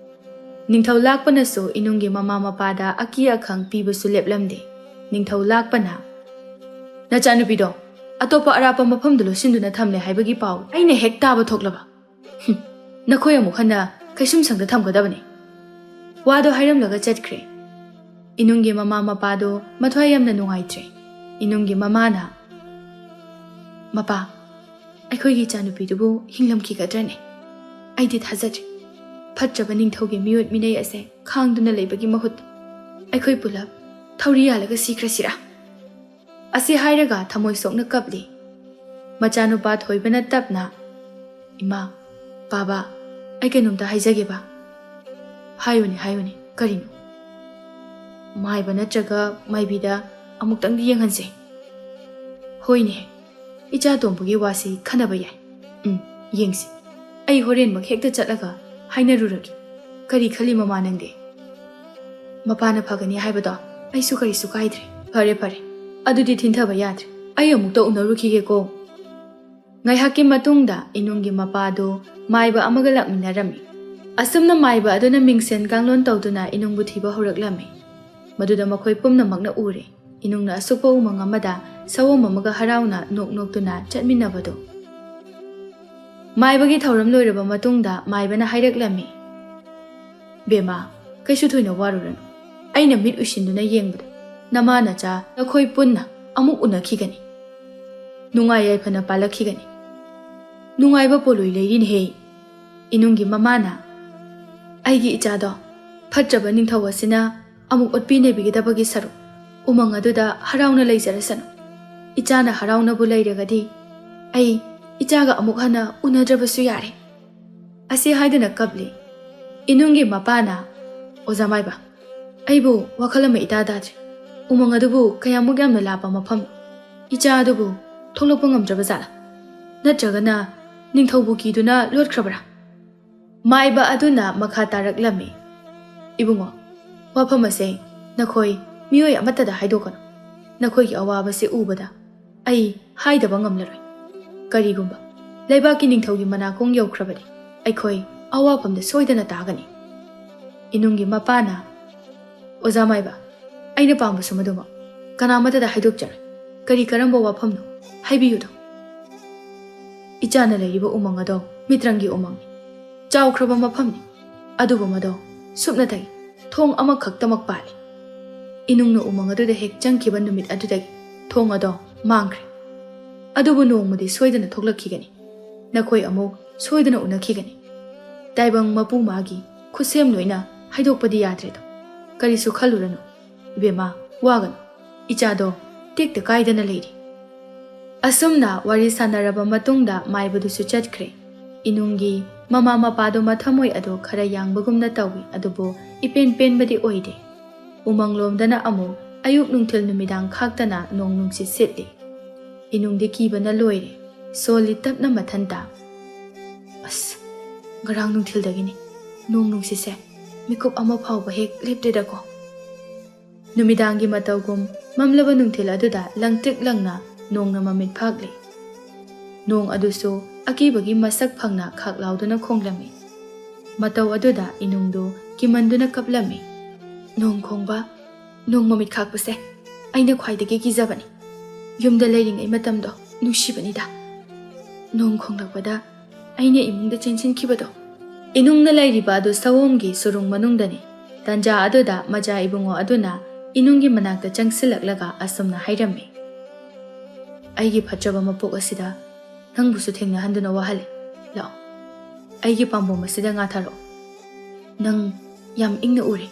ꯅꯤꯡꯊꯧ ꯂꯥꯛꯄꯅꯁꯨ ꯏꯅꯨꯡꯒꯤ ꯃꯃꯥ ꯃꯄꯥꯗ ꯑꯀꯤ ꯑꯈꯪ ꯄꯤꯕꯁꯨ ꯂꯦꯞꯂꯝꯗꯦ ꯅꯤꯡꯊꯧ ꯂꯥꯛꯄꯅ ꯅꯆꯥꯅꯨꯄꯤꯗꯣ ꯑꯇꯣꯞꯄ ꯑꯔꯥꯞꯄ ꯃꯐꯝꯗ ꯂꯣꯠꯁꯤꯟꯗꯨꯅ ꯊꯝꯂꯦ ꯍꯥꯏꯕꯒꯤ ꯄꯥꯎ ꯑꯩꯅ ꯍꯦꯛ ꯇꯥꯕ ꯊꯣꯛꯂꯕ ꯅꯈꯣꯏ ꯑꯃꯨꯛ ꯍꯟꯅ ꯀꯩꯁꯨꯝꯁꯪꯗ ꯊꯝꯒꯗꯕꯅꯤ ꯋꯥꯗꯣ ꯍꯥꯏꯔꯝꯂꯒ ꯆꯠꯈ꯭ꯔꯦ ꯏꯅꯨꯡꯒꯤ ꯃꯃꯥ ꯃꯄꯥꯗꯣ ꯃꯊ꯭ꯋꯥꯏ ꯌꯥꯝꯅ ꯅꯨꯡꯉꯥꯏꯇ꯭ꯔꯦ ꯏꯅꯨꯡꯒꯤ ꯃꯃꯥꯅ ꯃꯄꯥ ꯑꯩꯈꯣꯏꯒꯤ ꯏꯆꯥꯅꯨꯄꯤꯗꯨꯕꯨ ꯍꯤꯡꯂꯝꯈꯤꯒꯗ꯭ꯔꯅꯦ ꯑꯩꯗꯤ ꯊꯥꯖꯗ꯭ꯔꯦ ꯐꯠꯇ꯭ꯔꯕ ꯅꯤꯡꯊꯧꯒꯤ ꯃꯤꯑꯣꯠ ꯃꯤꯅꯩ ꯑꯁꯦ ꯈꯥꯡꯗꯨꯅ ꯂꯩꯕꯒꯤ ꯃꯍꯨꯠ ꯑꯩꯈꯣꯏ ꯄꯨꯂꯞ ꯊꯧꯔꯤ ꯌꯥꯜꯂꯒ ꯁꯤꯈ꯭ꯔꯁꯤꯔꯥ ꯑꯁꯤ ꯍꯥꯏꯔꯒ ꯊꯃꯣꯏ ꯁꯣꯛꯅ ꯀꯞꯂꯤ ꯃꯆꯥꯅꯨꯄꯥ ꯊꯣꯏꯕꯅ ꯇꯞꯅ ꯏꯃꯥ ꯕꯥꯕꯥ ꯑꯩ ꯀꯩꯅꯣꯝꯇ ꯍꯥꯏꯖꯒꯦꯕ ꯍꯥꯏꯌꯨꯅꯦ ꯀꯔꯤꯅꯣ ꯃꯥꯏꯕ ꯅꯠꯇ꯭ꯔꯒ ꯃꯥꯏꯕꯤꯗ ꯑꯃꯨꯛꯇꯪꯗꯤ ꯌꯦꯡꯍꯟꯁꯦ ꯍꯣꯏꯅꯦ ꯏꯆꯥ ꯇꯣꯝꯕꯒꯤ ꯋꯥꯁꯤ ꯈꯟꯅꯕ ꯌꯥꯏ ꯌꯦꯡꯁꯤ ꯑꯩ ꯍꯣꯔꯦꯟꯃꯛ ꯍꯦꯛꯇ ꯆꯠꯂꯒ ꯍꯥꯏꯅꯔꯨꯔꯒꯦ ꯀꯔꯤ ꯈꯜꯂꯤ ꯃꯃꯥ ꯅꯪꯗꯤ ꯃꯄꯥꯅ ꯐꯒꯅꯤ ꯍꯥꯏꯕꯗꯣ ꯑꯩꯁꯨ ꯀꯔꯤꯁꯨ ꯀꯥꯏꯗ꯭ꯔꯦ ꯐꯔꯦ ꯑꯗꯨꯗꯤ ꯊꯤꯟꯊꯕ ꯌꯥꯗ꯭ꯔꯦ ꯑꯩ ꯑꯃꯨꯛꯇ ꯎꯅꯔꯨꯈꯤꯒꯦꯀꯣ ꯉꯥꯏꯍꯥꯛꯀꯤ ꯃꯇꯨꯡꯗ ꯏꯅꯨꯡꯒꯤ ꯃꯄꯥꯗꯣ ꯃꯥꯏꯕ ꯑꯃꯒ ꯂꯥꯛꯃꯤꯟꯅꯔꯝꯃꯤ ꯑꯁꯨꯝꯅ ꯃꯥꯏꯕ ꯑꯗꯨꯅ ꯃꯤꯡꯁꯦꯟ ꯀꯥꯡꯂꯣꯟ ꯇꯧꯗꯨꯅ ꯏꯅꯨꯡꯕꯨ ꯊꯤꯕ ꯍꯧꯔꯛꯂꯝꯃꯤ ꯃꯗꯨꯗ ꯃꯈꯣꯏ ꯄꯨꯝꯅꯃꯛꯅ ꯎꯔꯦ ꯏꯅꯨꯡꯅ ꯑꯁꯨꯛꯄ ꯎꯃꯪ ꯑꯃꯗ ꯁꯥꯋꯣꯝ ꯑꯃꯒ ꯍꯔꯥꯎꯅ ꯅꯣꯛꯅꯣꯛꯇꯨꯅ ꯆꯠꯃꯤꯟꯅꯕꯗꯣ ꯃꯥꯏꯕꯒꯤ ꯊꯧꯔꯝ ꯂꯣꯏꯔꯕ ꯃꯇꯨꯡꯗ ꯃꯥꯏꯕꯅ ꯍꯥꯏꯔꯛꯂꯝꯃꯤ ꯕꯦꯃꯥ ꯀꯩꯁꯨ ꯊꯣꯏꯅ ꯋꯥꯔꯨꯔꯅꯨ ꯑꯩꯅ ꯃꯤꯠ ꯎꯏꯁꯤꯟꯗꯨꯅ ꯌꯦꯡꯕꯗ ꯅꯃꯥ ꯅꯆꯥ ꯅꯈꯣꯏ ꯄꯨꯟꯅ ꯑꯃꯨꯛ ꯎꯅꯈꯤꯒꯅꯤ ꯅꯨꯡꯉꯥꯏ ꯌꯥꯏꯐꯅ ꯄꯥꯜꯂꯛꯈꯤꯒꯅꯤ ꯅꯨꯡꯉꯥꯏꯕ ꯄꯣꯂꯣꯏ ꯂꯩꯔꯤꯅꯦꯍꯦ ꯏꯅꯨꯡꯒꯤ ꯃꯃꯥꯅ ꯑꯩꯒꯤ ꯏꯆꯥꯗꯣ ꯐꯠꯇ꯭ꯔꯕ ꯅꯤꯡꯊꯧ ꯑꯁꯤꯅ ꯑꯃꯨꯛ ꯑꯣꯠꯄꯤ ꯅꯩꯕꯤꯒꯗꯕꯒꯤ ꯁꯔꯨꯛ ꯎꯃꯪ ꯑꯗꯨꯗ ꯍꯔꯥꯎꯅ ꯂꯩꯖꯔꯁꯅꯨ ꯏꯆꯥꯅ ꯍꯔꯥꯎꯅꯕꯨ ꯂꯩꯔꯒꯗꯤ ꯑꯩ ꯏꯆꯥꯒ ꯑꯃꯨꯛ ꯍꯟꯅ ꯎꯅꯗ꯭ꯔꯕꯁꯨ ꯌꯥꯔꯦ ꯑꯁꯤ ꯍꯥꯏꯗꯨꯅ ꯀꯞꯂꯤ ꯏꯅꯨꯡꯒꯤ ꯃꯄꯥꯅ ꯑꯣꯖꯥ ꯃꯥꯏꯕ ꯑꯩꯕꯨ ꯋꯥꯈꯜ ꯑꯃ ꯏꯇꯥ ꯇꯥꯗ꯭ꯔꯦ ꯎꯃꯪ ꯑꯗꯨꯕꯨ ꯀꯌꯥꯃꯨꯛ ꯌꯥꯝꯅ ꯂꯥꯞꯄ ꯃꯐꯝ ꯏꯆꯥ ꯑꯗꯨꯕꯨ ꯊꯣꯛꯂꯛꯄ ꯉꯝꯗ꯭ꯔꯕ ꯖꯥꯠꯂꯥ ꯅꯠꯇ꯭ꯔꯒꯅ ꯅꯤꯡꯊꯧꯕꯨ ꯀꯤꯗꯨꯅ ꯂꯣꯠꯈ꯭ꯔꯕ꯭ꯔꯥ ꯃꯥꯏꯕ ꯑꯗꯨꯅ ꯃꯈꯥ ꯇꯥꯔꯛꯂꯝꯃꯤ ꯏꯕꯨꯡꯉꯣ ꯋꯥꯐꯝ ꯑꯁꯦ ꯅꯈꯣꯏ ꯃꯤꯑꯣꯏ ꯑꯃꯠꯇꯗ ꯍꯥꯏꯗꯣꯛꯀꯅꯨ ꯅꯈꯣꯏꯒꯤ ꯑꯋꯥꯕꯁꯦ ꯎꯕꯗ ꯑꯩ ꯍꯥꯏꯗꯕ ꯉꯝꯂꯔꯣꯏ ꯀꯔꯤꯒꯨꯝꯕ ꯂꯩꯕꯥꯛꯀꯤ ꯅꯤꯡꯊꯧꯒꯤ ꯃꯅꯥꯀꯣꯡ ꯌꯧꯈ꯭ꯔꯕꯗꯤ ꯑꯩꯈꯣꯏ ꯑꯋꯥꯐꯝꯗ ꯁꯣꯏꯗꯅ ꯇꯥꯒꯅꯤ ꯏꯅꯨꯡꯒꯤ ꯃꯄꯥꯅ ꯑꯣꯖꯥ ꯃꯥꯏꯕ, ꯑꯩꯅ ꯄꯥꯝꯕꯁꯨ ꯃꯗꯨꯃꯛ ꯀꯅꯥꯃꯠꯇꯗ ꯍꯥꯏꯗꯣꯛꯆꯔꯣꯏ꯫ ꯀꯔꯤ ꯀꯔꯝꯕ ꯋꯥꯐꯝꯅꯣ ꯍꯥꯏꯕꯤꯌꯨꯗꯣ꯫ ꯏꯆꯥꯅ ꯂꯩꯔꯤꯕ ꯎꯃꯪ ꯑꯗꯣ ꯃꯤꯇ꯭ꯔꯪꯒꯤ ꯎꯃꯪꯅꯤ, ꯆꯥꯎꯈ꯭ꯔꯕ ꯃꯐꯝꯅꯤ, ꯑꯗꯨꯕꯨ ꯃꯗꯣ ꯁꯨꯞꯅꯇꯒꯤ ꯊꯣꯡ ꯑꯃꯈꯛꯇꯃꯛ ꯄꯥꯜꯂꯤ꯫ ꯏꯅꯨꯡꯅ ꯎꯃꯪ ꯑꯗꯨꯗ ꯍꯦꯛ ꯆꯪꯈꯤꯕ ꯅꯨꯃꯤꯠ ꯑꯗꯨꯗꯒꯤ ꯊꯣꯡ ꯑꯗꯣ ꯃꯥꯡꯈ꯭ꯔꯦ꯫ ꯑꯗꯨꯕꯨ ꯅꯣꯡꯃꯗꯤ ꯁꯣꯏꯗꯅ ꯊꯣꯛꯂꯛꯈꯤꯒꯅꯤ, ꯅꯈꯣꯏ ꯑꯃꯨꯛ ꯁꯣꯏꯗꯅ ꯎꯅꯈꯤꯒꯅꯤ꯫ ꯇꯥꯏꯕꯪ ꯃꯄꯨ ꯃꯥꯒꯤ ꯈꯨꯠꯁꯦꯝ ꯂꯣꯏꯅ ꯍꯥꯏꯗꯣꯛꯄꯗꯤ ꯌꯥꯗ꯭ꯔꯦꯗꯣ꯫ ꯀꯔꯤꯁꯨ ꯈꯜꯂꯨꯔꯅꯨ ꯏꯕꯦꯝꯃ, ꯋꯥꯒꯅꯨ, ꯏꯆꯥꯗꯣ ꯇꯦꯛꯇ ꯀꯥꯏꯗꯅ ꯂꯩꯔꯤ꯫ ꯑꯁꯨꯝꯅ ꯋꯥꯔꯤ ꯁꯥꯟꯅꯔꯕ ꯃꯇꯨꯡꯗ ꯃꯥꯏꯕꯗꯨꯁꯨ ꯆꯠꯈ꯭ꯔꯦ꯫ ꯏꯅꯨꯡꯒꯤ ꯃꯃꯥ ꯃꯄꯥꯗꯣ ꯃꯊꯃꯣꯏ ꯑꯗꯣ ꯈꯔ ꯌꯥꯡꯕꯒꯨꯝꯅ ꯇꯧꯏ, ꯑꯗꯨꯕꯨ ꯏꯄꯦꯟ ꯄꯦꯟꯕꯗꯤ ꯑꯣꯏꯗꯦ꯫ ꯎꯃꯪꯂꯣꯝꯗꯅ ꯑꯃꯨꯛ ꯑꯌꯨꯛ ꯅꯨꯡꯊꯤꯜ ꯅꯨꯃꯤꯗꯥꯡ ꯈꯥꯛꯇꯅ ꯅꯣꯡ ꯅꯨꯡꯁꯤꯠ ꯁꯤꯠꯂꯤ꯫ ꯏꯅꯨꯡꯗꯤ ꯀꯤꯕꯅ ꯂꯣꯏꯔꯦ, ꯁꯣꯜꯂꯤ ꯇꯞꯅ ꯃꯊꯟꯇ꯫ ꯑꯁ, ꯉꯔꯥꯡ ꯅꯨꯡꯊꯤꯜꯗꯒꯤꯅꯤ ꯅꯣꯡ ꯅꯨꯡꯁꯤꯠꯁꯦ ꯃꯤꯀꯨꯞ ꯑꯃ ꯐꯥꯎꯕ ꯍꯦꯛ ꯂꯦꯞꯇꯦꯗꯀꯣ꯫ ꯅꯨꯃꯤꯗꯥꯡꯒꯤ ꯃꯇꯧꯒꯨꯝ ꯃꯝꯂꯕ ꯅꯨꯡꯊꯤꯜ ꯑꯗꯨꯗ ꯂꯪꯇ꯭ꯔꯤꯛ ꯂꯪꯅ ꯅꯣꯡꯅ ꯃꯃꯤꯠ ꯐꯥꯛꯂꯤ꯫ ꯅꯣꯡ ꯑꯗꯨꯁꯨ ꯑꯀꯤꯕꯒꯤ ꯃꯁꯛ ꯐꯪꯅ ꯈꯥꯛ ꯂꯥꯎꯗꯨꯅ ꯈꯣꯡꯂꯝꯃꯤ꯫ ꯃꯇꯧ ꯑꯗꯨꯗ ꯏꯅꯨꯡꯗꯨ ꯀꯤꯃꯟꯗꯨꯅ ꯀꯞꯂꯝꯃꯤ꯫ ꯅꯣꯡ ꯈꯣꯡꯕ, ꯅꯣꯡ ꯃꯃꯤꯠ ꯈꯥꯛꯄꯁꯦ ꯑꯩꯅ ꯈ꯭ꯋꯥꯏꯗꯒꯤ ꯀꯤꯖꯕꯅꯤ꯫ ꯌꯨꯝꯗ ꯂꯩꯔꯤꯉꯩ ꯃꯇꯝꯗꯣ ꯅꯨꯡꯁꯤꯕꯅꯤꯗ꯫ ꯅꯣꯡ ꯈꯣꯡꯂꯛꯄꯗ ꯑꯩꯅ ꯏꯃꯨꯡꯗ ꯆꯦꯟꯁꯤꯟꯈꯤꯕꯗꯣ꯫ ꯏꯅꯨꯡꯅ ꯂꯩꯔꯤꯕ ꯑꯗꯨ ꯁꯑꯣꯝꯒꯤ ꯁꯨꯔꯨꯡ ꯃꯅꯨꯡꯗꯅꯤ꯫ ꯇꯟꯖꯥ ꯑꯗꯨꯗ ꯃꯆꯥ ꯏꯕꯨꯡꯉꯣ ꯑꯗꯨꯅ ꯏꯅꯨꯡꯒꯤ ꯃꯅꯥꯛꯇ ꯆꯪꯁꯤꯜꯂꯛꯂꯒ ꯑꯁꯨꯝꯅ ꯍꯥꯏꯔꯝꯃꯤ꯫ ꯑꯩꯒꯤ ꯐꯠꯇ꯭ꯔꯕ ꯃꯄꯣꯛ ꯑꯁꯤꯗ ꯅꯪꯕꯨꯁꯨ ꯊꯦꯡꯅꯍꯟꯗꯨꯅ ꯋꯥꯍꯜꯂꯤ꯫ ꯂꯥꯛꯑꯣ, ꯑꯩꯒꯤ ꯄꯥꯝꯕꯣꯝ ꯑꯁꯤꯗ ꯉꯥꯊꯔꯛꯑꯣ, ꯅꯪ ꯌꯥꯝ ꯏꯪꯅ ꯎꯔꯦ꯫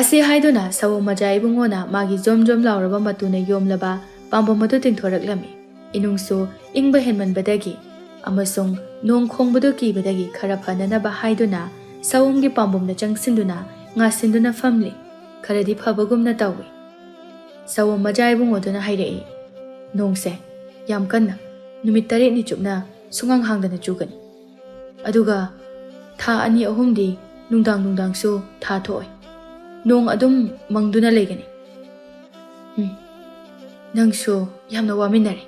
ꯑꯁꯤ ꯍꯥꯏꯗꯨꯅ ꯁꯑꯣꯝ ꯃꯆꯥ ꯏꯕꯨꯡꯉꯣꯅ ꯃꯥꯒꯤ ꯖꯣꯝ ꯖꯣꯝ ꯂꯥꯎꯔꯕ ꯃꯇꯨꯅ ꯌꯣꯝꯂꯕ ꯄꯥꯝꯕꯣꯝ ꯑꯗꯨ ꯇꯤꯡꯊꯣꯔꯛꯂꯝꯃꯤ꯫ ꯏꯅꯨꯡꯁꯨ ꯏꯪꯕ ꯍꯦꯟꯃꯟꯕꯗꯒꯤ ꯑꯃꯁꯨꯡ ꯅꯣꯡ ꯈꯣꯡꯕꯗꯨ ꯀꯤꯕꯗꯒꯤ ꯈꯔ ꯐꯅꯅꯕ ꯍꯥꯏꯗꯨꯅ ꯁꯑꯣꯝꯒꯤ ꯄꯥꯝꯕꯣꯝꯗ ꯆꯪꯁꯤꯟꯗꯨꯅ ꯉꯥꯁꯤꯟꯗꯨꯅ ꯐꯝꯂꯤ꯫ ꯈꯔꯗꯤ ꯐꯕꯒꯨꯝꯅ ꯇꯧꯏ꯫ ꯁꯑꯣꯝ ꯃꯆꯥ ꯏꯕꯨꯡꯉꯣꯗꯨꯅ ꯍꯥꯏꯔꯛꯏ, ꯅꯣꯡꯁꯦ ꯌꯥꯝ ꯀꯟꯅ ꯅꯨꯃꯤꯠ 8ꯅꯤ ꯆꯨꯞꯅ ꯁꯨꯡꯍꯥꯡ ꯍꯥꯡꯗꯅ ꯆꯨꯒꯅꯤ, ꯑꯗꯨꯒ ꯊꯥ 2-3ꯗꯤ ꯅꯨꯡꯗꯥꯡ ꯅꯨꯡꯗꯥꯡꯁꯨ ꯊꯥ ꯊꯣꯛꯑꯣꯏ, ꯅꯣꯡ ꯑꯗꯨꯝ ꯃꯪꯗꯨꯅ ꯂꯩꯒꯅꯤ꯫ ꯅꯪꯁꯨ ꯌꯥꯝꯅ ꯋꯥꯃꯤꯟꯅꯔꯦ꯫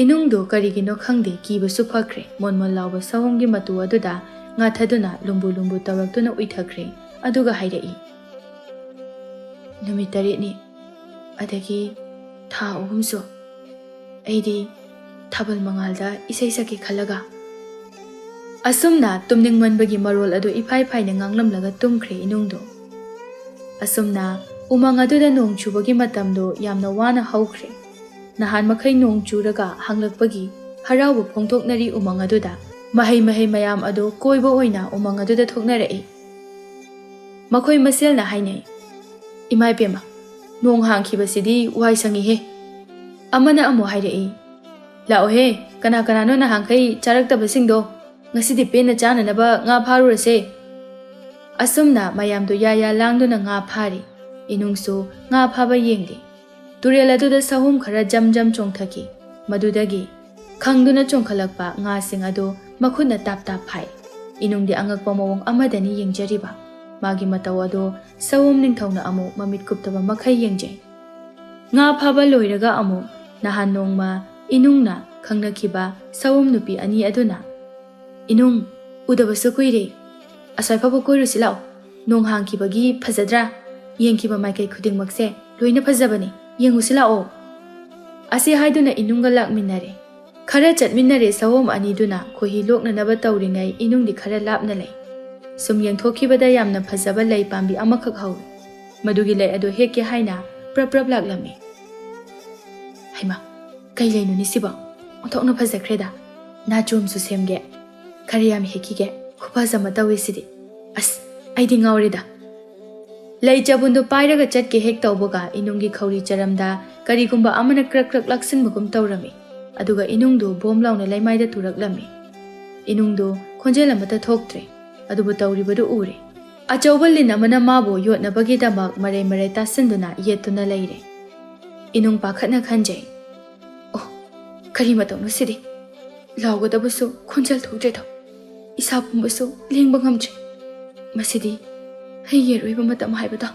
ꯏꯅꯨꯡꯗꯨ ꯀꯔꯤꯒꯤꯅꯣ ꯈꯪꯗꯦ ꯀꯤꯕꯁꯨ ꯐꯈ꯭ꯔꯦ꯫ ꯃꯣꯟꯃꯣꯟ ꯂꯥꯎꯕ ꯁꯑꯣꯝꯒꯤ ꯃꯇꯨ ꯑꯗꯨꯗ ꯉꯥꯊꯗꯨꯅ ꯂꯨꯝꯕꯨ ꯂꯨꯝꯕꯨ ꯇꯧꯔꯛꯇꯨꯅ ꯎꯏꯊꯈ꯭ꯔꯦ꯫ ꯑꯗꯨꯒ ꯍꯥꯏꯔꯛꯏ, ꯅꯨꯃꯤꯠ 8ꯅꯤ, ꯑꯗꯒꯤ ꯊꯥ 3ꯁꯨ ꯑꯩꯗꯤ ꯊꯥꯕꯜ ꯃꯉꯥꯜꯗ ꯏꯁꯩ ꯁꯛꯀꯦ ꯈꯜꯂꯒ꯫ ꯑꯁꯨꯝꯅ ꯇꯨꯝꯅꯤꯡꯃꯟꯕꯒꯤ ꯃꯔꯣꯜ ꯑꯗꯨ ꯏꯐꯥꯏ ꯐꯥꯏꯅ ꯉꯥꯡꯂꯝꯂꯒ ꯇꯨꯝꯈ꯭ꯔꯦ ꯏꯅꯨꯡꯗꯨ꯫ ꯑꯁꯨꯝꯅ ꯎꯃꯪ ꯑꯗꯨꯗ ꯅꯣꯡ ꯆꯨꯕꯒꯤ ꯃꯇꯝꯗꯨ ꯌꯥꯝꯅ ꯋꯥꯅ ꯍꯧꯈ꯭ꯔꯦ꯫ ꯅꯍꯥꯟ ꯃꯈꯩ ꯅꯣꯡ ꯆꯨꯔꯒ ꯍꯥꯡꯂꯛꯄꯒꯤ ꯍꯔꯥꯎꯕ ꯐꯣꯡꯗꯣꯛꯅꯔꯤ ꯎꯃꯪ ꯑꯗꯨꯗ꯫ ꯃꯍꯩ ꯃꯌꯥꯝ ꯑꯗꯨ ꯀꯣꯏꯕ ꯑꯣꯏꯅ ꯎꯃꯪ ꯑꯗꯨꯗ ꯊꯣꯛꯅꯔꯛꯏ꯫ ꯃꯈꯣꯏ ꯃꯁꯦꯜꯅ ꯍꯥꯏꯅꯩ, ꯏꯃꯥ ꯏꯄꯦꯝꯃ, ꯅꯣꯡ ꯍꯥꯡꯈꯤꯕꯁꯤꯗꯤ ꯋꯥꯏ ꯁꯪꯉꯤꯍꯦ꯫ ꯑꯃꯅ ꯑꯃꯨꯛ ꯍꯥꯏꯔꯛꯏ, ꯂꯥꯛꯑꯣꯍꯦ, ꯀꯅꯥ ꯀꯅꯥꯅꯣ ꯅꯍꯥꯟꯈꯩ ꯆꯥꯔꯛꯇꯕꯁꯤꯡꯗꯣ, ꯉꯁꯤꯗꯤ ꯄꯦꯟꯅ ꯆꯥꯅꯅꯕ ꯉꯥ ꯐꯥꯔꯨꯔꯁꯦ꯫ ꯑꯁꯨꯝꯅ ꯃꯌꯥꯝꯗꯨ ꯌꯥꯌꯥ ꯂꯥꯡꯗꯨꯅ ꯉꯥ ꯐꯥꯔꯤ꯫ ꯏꯅꯨꯡꯁꯨ ꯉꯥ ꯐꯥꯕ ꯌꯦꯡꯂꯤ꯫ ꯇꯨꯔꯦꯜ ꯑꯗꯨꯗ ꯁꯍꯨꯝ ꯈꯔ ꯖꯝ ꯖꯝ ꯆꯣꯡꯊꯈꯤ꯫ ꯃꯗꯨꯗꯒꯤ ꯈꯪꯗꯨꯅ ꯆꯣꯡꯈꯠꯂꯛꯄ ꯉꯥꯁꯤꯡ ꯑꯗꯨ ꯃꯈꯨꯠꯅ ꯇꯥꯞ ꯇꯥꯞ ꯐꯥꯏ꯫ ꯏꯅꯨꯡꯗꯤ ꯑꯉꯛꯄ ꯃꯑꯣꯡ ꯑꯃꯗꯅꯤ ꯌꯦꯡꯖꯔꯤꯕ꯫ ꯃꯥꯒꯤ ꯃꯇꯧ ꯑꯗꯨ ꯁꯑꯣꯝ ꯅꯤꯡꯊꯧꯅ ꯑꯃꯨꯛ ꯃꯃꯤꯠ ꯀꯨꯞꯇꯕ ꯃꯈꯩ ꯌꯦꯡꯖꯩ꯫ ꯉꯥ ꯐꯥꯕ ꯂꯣꯏꯔꯒ ꯑꯃꯨꯛ ꯅꯍꯥꯟ ꯅꯣꯡꯃ ꯏꯅꯨꯡꯅ ꯈꯪꯅꯈꯤꯕ ꯁꯑꯣꯝ ꯅꯨꯄꯤ ꯑꯅꯤ ꯑꯗꯨꯅ, ꯏꯅꯨꯡ, ꯎꯗꯕꯁꯨ ꯀꯨꯏꯔꯦ, ꯑꯁ꯭ꯋꯥꯏꯐꯥꯎꯕ ꯀꯣꯏꯔꯨꯁꯤ ꯂꯥꯛꯑꯣ, ꯅꯣꯡ ꯍꯥꯡꯈꯤꯕꯒꯤ ꯐꯖꯗ꯭ꯔꯥ? ꯌꯦꯡꯈꯤꯕ ꯃꯥꯏꯀꯩ ꯈꯨꯗꯤꯡꯃꯛꯁꯦ ꯂꯣꯏꯅ ꯐꯖꯕꯅꯤ, ꯌꯦꯡꯉꯨꯁꯤ ꯂꯥꯛꯑꯣ꯫ ꯑꯁꯤ ꯍꯥꯏꯗꯨꯅ ꯏꯅꯨꯡꯒ ꯂꯥꯛꯃꯤꯟꯅꯔꯦ꯫ ꯈꯔ ꯆꯠꯃꯤꯟꯅꯔꯦ ꯁꯑꯣꯝ ꯑꯅꯤꯗꯨꯅ ꯈꯣꯏꯍꯤ ꯂꯣꯛꯅꯅꯕ ꯇꯧꯔꯤꯉꯩ ꯏꯅꯨꯡꯗꯤ ꯈꯔ ꯂꯥꯞꯅ ꯂꯩ꯫ ꯁꯨꯝ ꯌꯦꯡꯊꯣꯛꯈꯤꯕꯗ ꯌꯥꯝꯅ ꯐꯖꯕ ꯂꯩ ꯄꯥꯝꯕꯤ ꯑꯃꯈꯛ ꯍꯧꯏ꯫ ꯃꯗꯨꯒꯤ ꯂꯩ ꯑꯗꯨ ꯍꯦꯛꯀꯦ ꯍꯥꯏꯅ ꯄ꯭ꯔꯞ ꯄ꯭ꯔꯞ ꯂꯥꯛꯂꯝꯃꯤ꯫ ꯍꯩꯃꯥ, ꯀꯩ ꯂꯩꯅꯣꯅꯤ ꯁꯤꯕꯣ? ꯑꯣꯟꯊꯣꯛꯅ ꯐꯖꯈ꯭ꯔꯦꯗ, ꯅꯥꯆꯣꯝꯁꯨ ꯁꯦꯝꯒꯦ, ꯈꯔ ꯌꯥꯝ ꯍꯦꯛꯈꯤꯒꯦ, ꯈꯨꯐꯖ ꯑꯃ ꯇꯧꯏ ꯁꯤꯗꯤ꯫ ꯑꯁ, ꯑꯩꯗꯤ ꯉꯥꯎꯔꯦꯗ꯫ ꯂꯩ ꯆꯕꯨꯟꯗꯨ ꯄꯥꯏꯔꯒ ꯆꯠꯀꯦ ꯍꯦꯛ ꯇꯧꯕꯒ ꯏꯅꯨꯡꯒꯤ ꯈꯧꯔꯤ ꯆꯔꯝꯗ ꯀꯔꯤꯒꯨꯝꯕ ꯑꯃꯅ ꯀ꯭ꯔꯛ ꯀ꯭ꯔꯛ ꯂꯥꯛꯁꯤꯟꯕꯒꯨꯝ ꯇꯧꯔꯝꯃꯤ꯫ ꯑꯗꯨꯒ ꯏꯅꯨꯡꯗꯨ ꯕꯣꯝ ꯂꯥꯎꯅ ꯂꯩꯃꯥꯏꯗ ꯇꯨꯔꯛꯂꯝꯃꯤ꯫ ꯏꯅꯨꯡꯗꯨ ꯈꯣꯟꯖꯦꯜ ꯑꯃꯠꯇ ꯊꯣꯛꯇ꯭ꯔꯦ, ꯑꯗꯨꯕꯨ ꯇꯧꯔꯤꯕꯗꯨ ꯎꯔꯦ꯫ ꯑꯆꯧꯕ ꯂꯤꯟ ꯑꯃꯅ ꯃꯥꯕꯨ ꯌꯣꯠꯅꯕꯒꯤꯗꯃꯛ ꯃꯔꯩ ꯃꯔꯩ ꯇꯥꯁꯤꯟꯗꯨꯅ ꯌꯦꯠꯇꯨꯅ ꯂꯩꯔꯦ꯫ ꯏꯅꯨꯡ ꯄꯥꯈꯠꯅ ꯈꯟꯖꯩ, ꯑꯣ, ꯀꯔꯤ ꯃꯇꯧꯅꯣ ꯁꯤꯗꯤ? ꯂꯥꯎꯒꯗꯕꯁꯨ ꯈꯣꯟꯖꯦꯜ ꯊꯣꯛꯇ꯭ꯔꯦꯗꯣ, ꯏꯁꯥ ꯄꯨꯝꯕꯁꯨ ꯂꯦꯡꯕ ꯉꯝꯗ꯭ꯔꯦ꯫ ꯃꯁꯤꯗꯤ ꯑꯩ ꯌꯦꯔꯣꯏꯕ ꯃꯇꯝ ꯍꯥꯏꯕꯗꯣ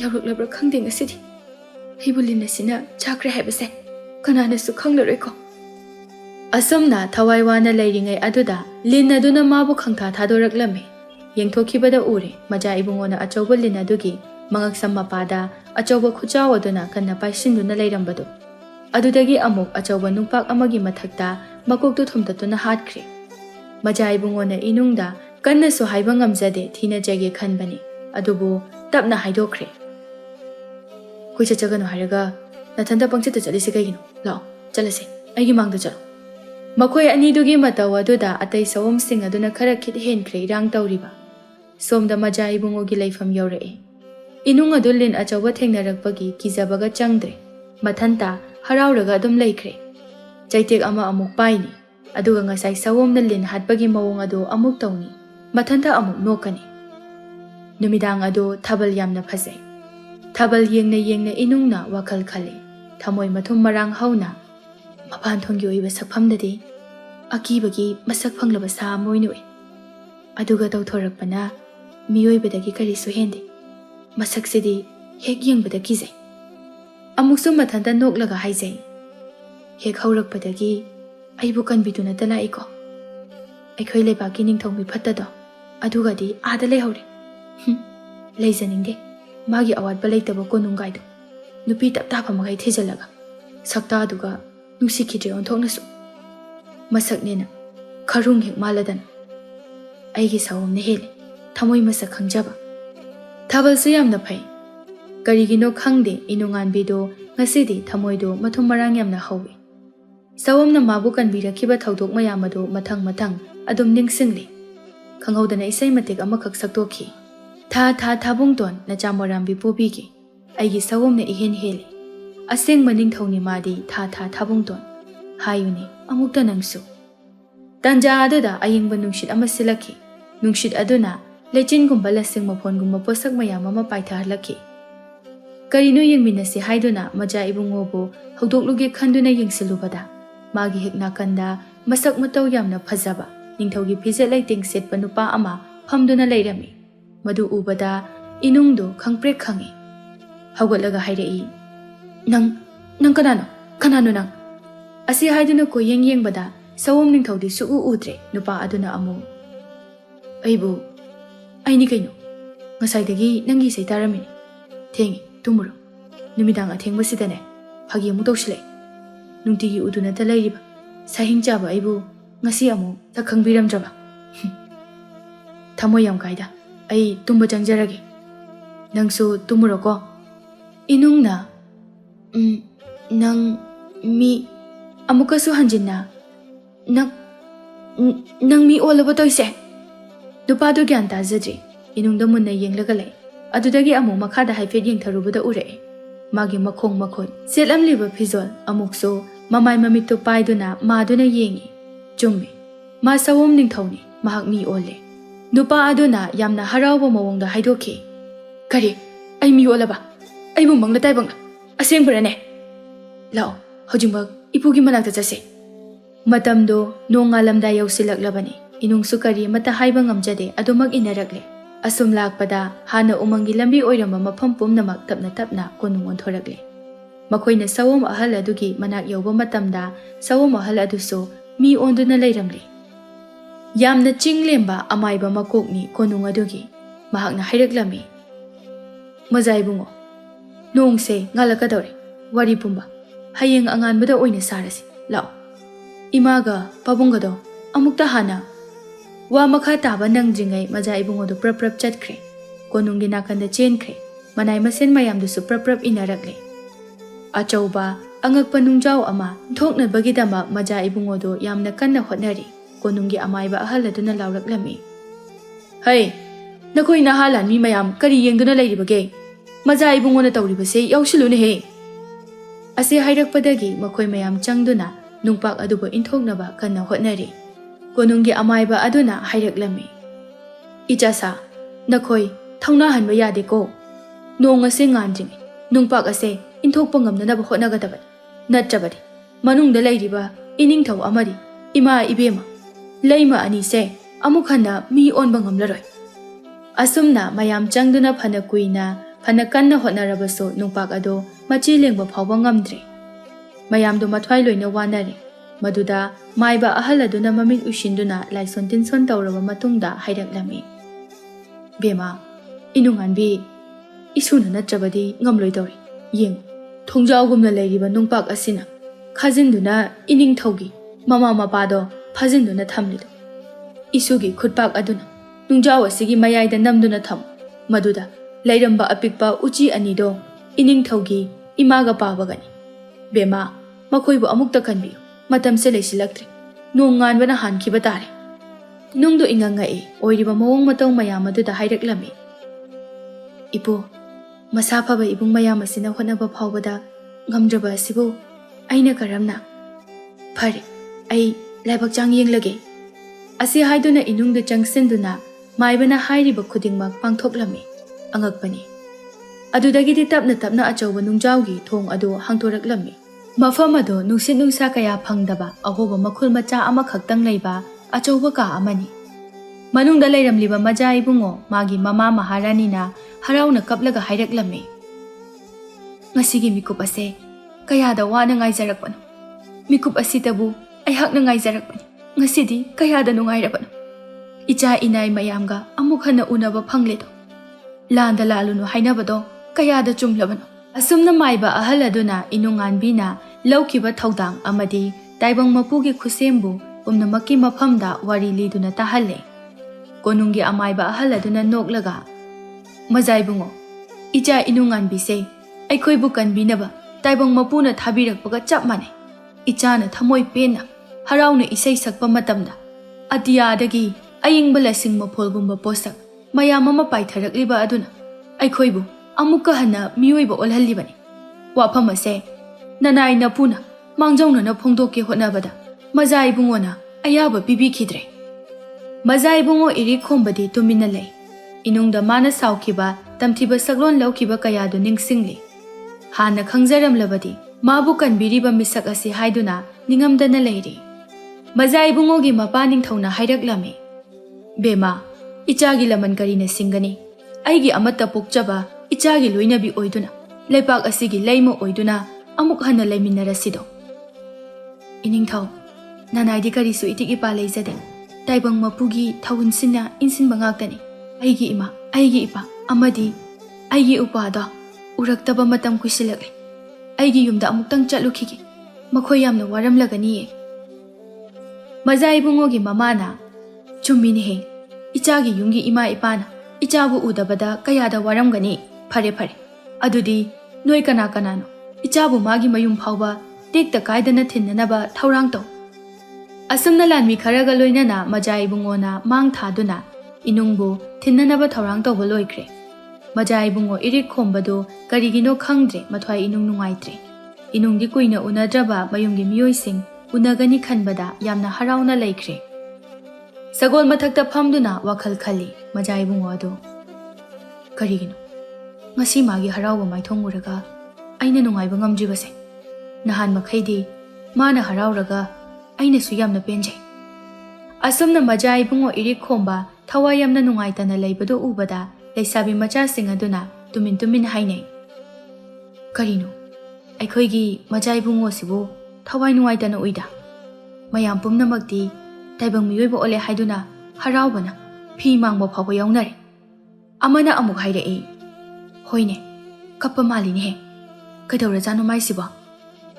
ꯌꯧꯔꯛꯂꯕ꯭ꯔꯥ ꯈꯪꯗꯦ ꯉꯁꯤꯗꯤ꯫ ꯑꯩꯕꯨ ꯂꯤꯟ ꯑꯁꯤꯅ ꯆꯥꯈ꯭ꯔꯦ ꯍꯥꯏꯕꯁꯦ ꯀꯅꯥꯅꯁꯨ ꯈꯪꯂꯔꯣꯏꯀꯣ꯫ ꯑꯁꯨꯝꯅ ꯊꯋꯥꯏ ꯋꯥꯅ ꯂꯩꯔꯤꯉꯩ ꯑꯗꯨꯗ ꯂꯤꯟ ꯑꯗꯨꯅ ꯃꯥꯕꯨ ꯈꯪꯊꯥ ꯊꯥꯗꯣꯔꯛꯂꯝꯃꯤ꯫ ꯌꯦꯡꯊꯣꯛꯈꯤꯕꯗ ꯎꯔꯦ ꯃꯆꯥ ꯏꯕꯨꯡꯉꯣꯅ ꯑꯆꯧꯕ ꯂꯤꯟ ꯑꯗꯨꯒꯤ Mangaksam mapada achauba khuchau aduna kanna paisinduna leirambadu. Adudagi amuk achauba nungpak amagi mathakta makoktu thumtatuna hatkre. Maja ibungona inungda kanna so haiba ngamjade thina jage khanbani. Adubu tapna haidokre. Kucha chagano haraga nathanda pangchata chalise kaigino. Lao, chalase. Aigi mangda chalo. Makoi anidugi mataw aduda atay sawom sing aduna khara khit henkre irang tawriba. Somda maja ibungogi laifam yaurae. Inung adulin achauba thengnarakpagi kijabaga changdre. Mathanta harauraga adum laikre. Chaitek ama amuk paini. Aduga ngasai sawomna lin hatpagi mawong adu amuk tawni. Mathanta amuk nokani. Numidang adu thabal yamna phasai. Thabal yengna inungna wakal khale. Thamoy mathum marang hauna. Mapan thonggi oiba sakphamdadi akibagi masak phanglaba sa moinui. Aduga tawthorakpana miyoibadagi karisu hende. Masak sidi hek yengbada kizai. Amuksu mathanta noklaga haizai. Hek haurakpadagi aibu kanbiduna talaiko. Aikhoi leibaki ningthongmi phattado adugadi aada leihore. Leijaningde magi awatba leitaba konunggaido nupi tapta phamagai thejalaga sakta aduga nusikidre onthoknasu masaknena kharung hek maladan aigi sawomne hele thamoi masak khangjaba thabalsu yamna phai karigino khangde inunganbido ngasidi thamoido mathum marang yamna hawi sawomna mabu kanbirakhiba thaudok mayamado mathang adum ningsingli khanghaudana isai matek amakhak saktokhi tha thabungton na chamorambi pobigi aigi sawomna ihen hele aseng maning thongni madi tha thabungton hayuni amukta nangsu tanja aduda ayingba nungshit ama silakhi nungshit aduna lechin gumba lasing mapon gumba posak mayam ama paitha halakhi karino yengminasi haiduna maja ibungobo hodokluge khanduna yengsilubada magi hekna kanda masak mataw yamna phajaba ningthaugi phije laiting set panupa ama phamduna leirami madu ubada inungdo khangprek khangi hawgalaga hairei nang kanano nang asi haiduna ko yengbada sawom ningthaudi sugu udre nupa aduna amu aibu aini kaino ngasai nangi saitarami thengi tumuro numidang athengbasidane phagi amu tawsile nungtigi uduna ta leiriba sahing chaba aibu ngasi amu ta khangbiramjaba thamo yam kaida ai tumba changjarage nangsu tumuro ko inungna nang mi amukasu hanjinna nang mi olaba toise nupado gyan tajadri inungda munna yenglaga lay adudagi amu makhada haifet yengtharubada ure magi makhong makhot selamliba phizol amukso mamai mamitto paiduna maduna yengi chummi ma sawom ningthawni mahak mi ole nupa aduna yamna harawba mawongda haidokhi kari ai mi olaba ai bu mangla taibang aseng burane lao hojingba ipugi manakta jase matamdo nongalamda yausilaklabani inung sukari mata haiba ngamjade adumak inarakle asum lakpada hana umangi lambi oiramba mafam pumnamak tapna konung onthorakle makoina sawom ahal adugi manak yauba matamda sawom ahal aduso mi onduna leiramle yamna chinglemba amaiba makokni konung adugi mahakna hairaklami majaibungo nongse ngalakadore wari pumba hayeng anganbada oina sarasi lao imaga pabungado amukta hana wa makha taba nangdringai maja ibungodo prap chatkre konunggi nakanda chenkre manai masen mayamdusu prap inarakle achauba angakpa nungjau ama thokna bagidama maja ibungodo yamna kanna hotnari konunggi amaiba ahaladuna lauraklami hai nakoi na halan mi mayam kari yengduna leiribage maja ibungona tawribase yausilune he ase hairakpadagi makoi mayam changduna nungpak adubo inthoknaba kanna hotnari konunggi amaiba aduna hairaklami ichasa nakoi thongna hanba yade ko nong ase nganjing nungpak ase inthokpa ngamnanaba hotnagadaba natrabadi manungda leiriba iningthau amari ima ibema leima ani se amukhanna mi onba ngamlaroi asumna mayam changduna phana kuina phana kanna hotnarabaso nungpak ado machi lengba phawba ngamdre mayamdo mathwai loina wanare maduda maiba ahaladuna mamit ushinduna laison tinson tawraba matungda hairaklami bema inunganbi isuna natrabadi ngamloi dori yeng thongjawgumna leiriba nungpak asina khajinduna ining thogi mama mapado phajinduna thamlido isugi khutpak aduna nungjaw asigi mayaida namduna tham maduda lairamba apikpa uchi anido ining thogi imaga pabagani bema makhoibu amukta kanbi matam se leisilaktre nongan bana hankiba tare nungdo ingangai oiriba mawong mataw mayam aduda haireklami ipo masafaba ibung mayam asina honaba phawbada ngamdraba asibo aina karamna phare ai laibak chang yenglage asi haiduna inungda changsinduna maibana hairiba khudingmak pangthoklami angakpani adudagidi tapna tapna achawba nungjawgi thong adu hangtoraklami mafam ado nungsit nungsa kaya phangdaba ahoba makhul macha ama khaktang leiba achawba ka amani manungda leiramliba maja ibungo magi mama maharani na harauna kaplaga haireklami ngasigi mikup ase kayada wana ngaijarakpano mikup asitabu aihakna ngaijarakpani ngasidi kayada nungairapano icha inai mayamga amuk hana unaba phangledo landa lalunu hainabado kayada chumlabano asumna maiba ahal aduna inunganbina laukiba thaudang amadi taibang mapugi khusembu umnamakki mafamda wari liduna tahalle konungi amaiba ahal aduna noklaga majaibungo icha inunganbise aikhoibu kanbinaba taibang mapuna thabirakpaga chap mane ichana thamoi pena harauna isai sakpa matamda atiyadagi ayingba lasing mapholgumba posak mayam ama paitharakliba aduna aikhoibu amuka hana miyoiba olhallibani wafam ase nanai napuna mangjawna na phongdokke hotnabada majai bungona ayaba pibikhidre majai bungo iri khombadi tumina lei inungda mana saukhiba tamthiba saglon laukiba kayadu ningsingli hana khangjaramlabadi mabu kanbiriba misak ase haiduna ningamdana leiri majai bungogi mapa ningthawna hairaklami bema ichagi laman karina singani aigi amata pokchaba ichagi loinabi oiduna leipak asigi leimo oiduna amuk hana leiminarasido iningthaw nanaidi karisu itigi pa leijade taibang mapugi thawunsina insinba ngaktani aigi ima aigi ipa amadi aigi upada uraktaba matam kuisilakle aigi yumda amuktang chatlukhigi makhoi yamna waramlagani majai bungogi mamana chummini he ichagi yungi ima ipana ichabu udabada kayada waramgani phare phare adudi noi kana kanano ichabu magi mayum phawba tekta kaidana thinnanaba thaurang taw asumna lanmi kharaga loinana majai bungona mang thaduna inungbu thinnanaba thaurang tawba loikre majai bungo irik khombado karigino khangdre mathwai inung nungaitre inungdi kuina unadraba mayumgi miyoising unagani khanbada yamna harauna laikre sagol mathakta phamduna wakhal khali majai bungo ado karigino ngasi magi harawba maithonguraga aina nungaiba ngamjibase nahan makhaidi mana harawraga aina su yamna penjai asumna majai bungo irik khomba thawai yamna nungaitana leibado ubada leisabi macha sing aduna tumin tumin hainai karino aikhoigi majai bungo sibu thawai nungaitana uida mayam pumnamakti taibang miyoiba ole haiduna harawbana phi mangba phawba yawnare amana amuk haire e hoine kappa malini he kaidawra jano mai siba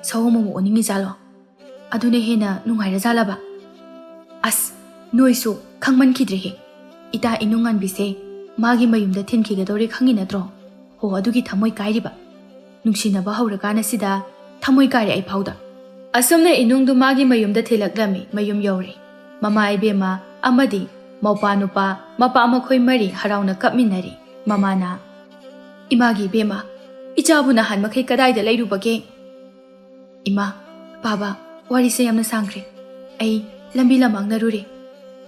sawomomo oningi jalo adune hena nungaira jalaba as noisu khangman khidre he ita inungan bise magi mayumda thinkigadori khangi natro ho adugi thamoi kairiba nungsinaba hawragana sida thamoi kaire ai phawda asumna inungdu magi mayumda thilaklami mayum yawri mama ibema amadi maupa nupa mapa amakhoi mari harawna kapminari mamana imagi bema ichabu na han makhai kadaida leirubage ima baba wari se yamna sangre ai lambi lamang narure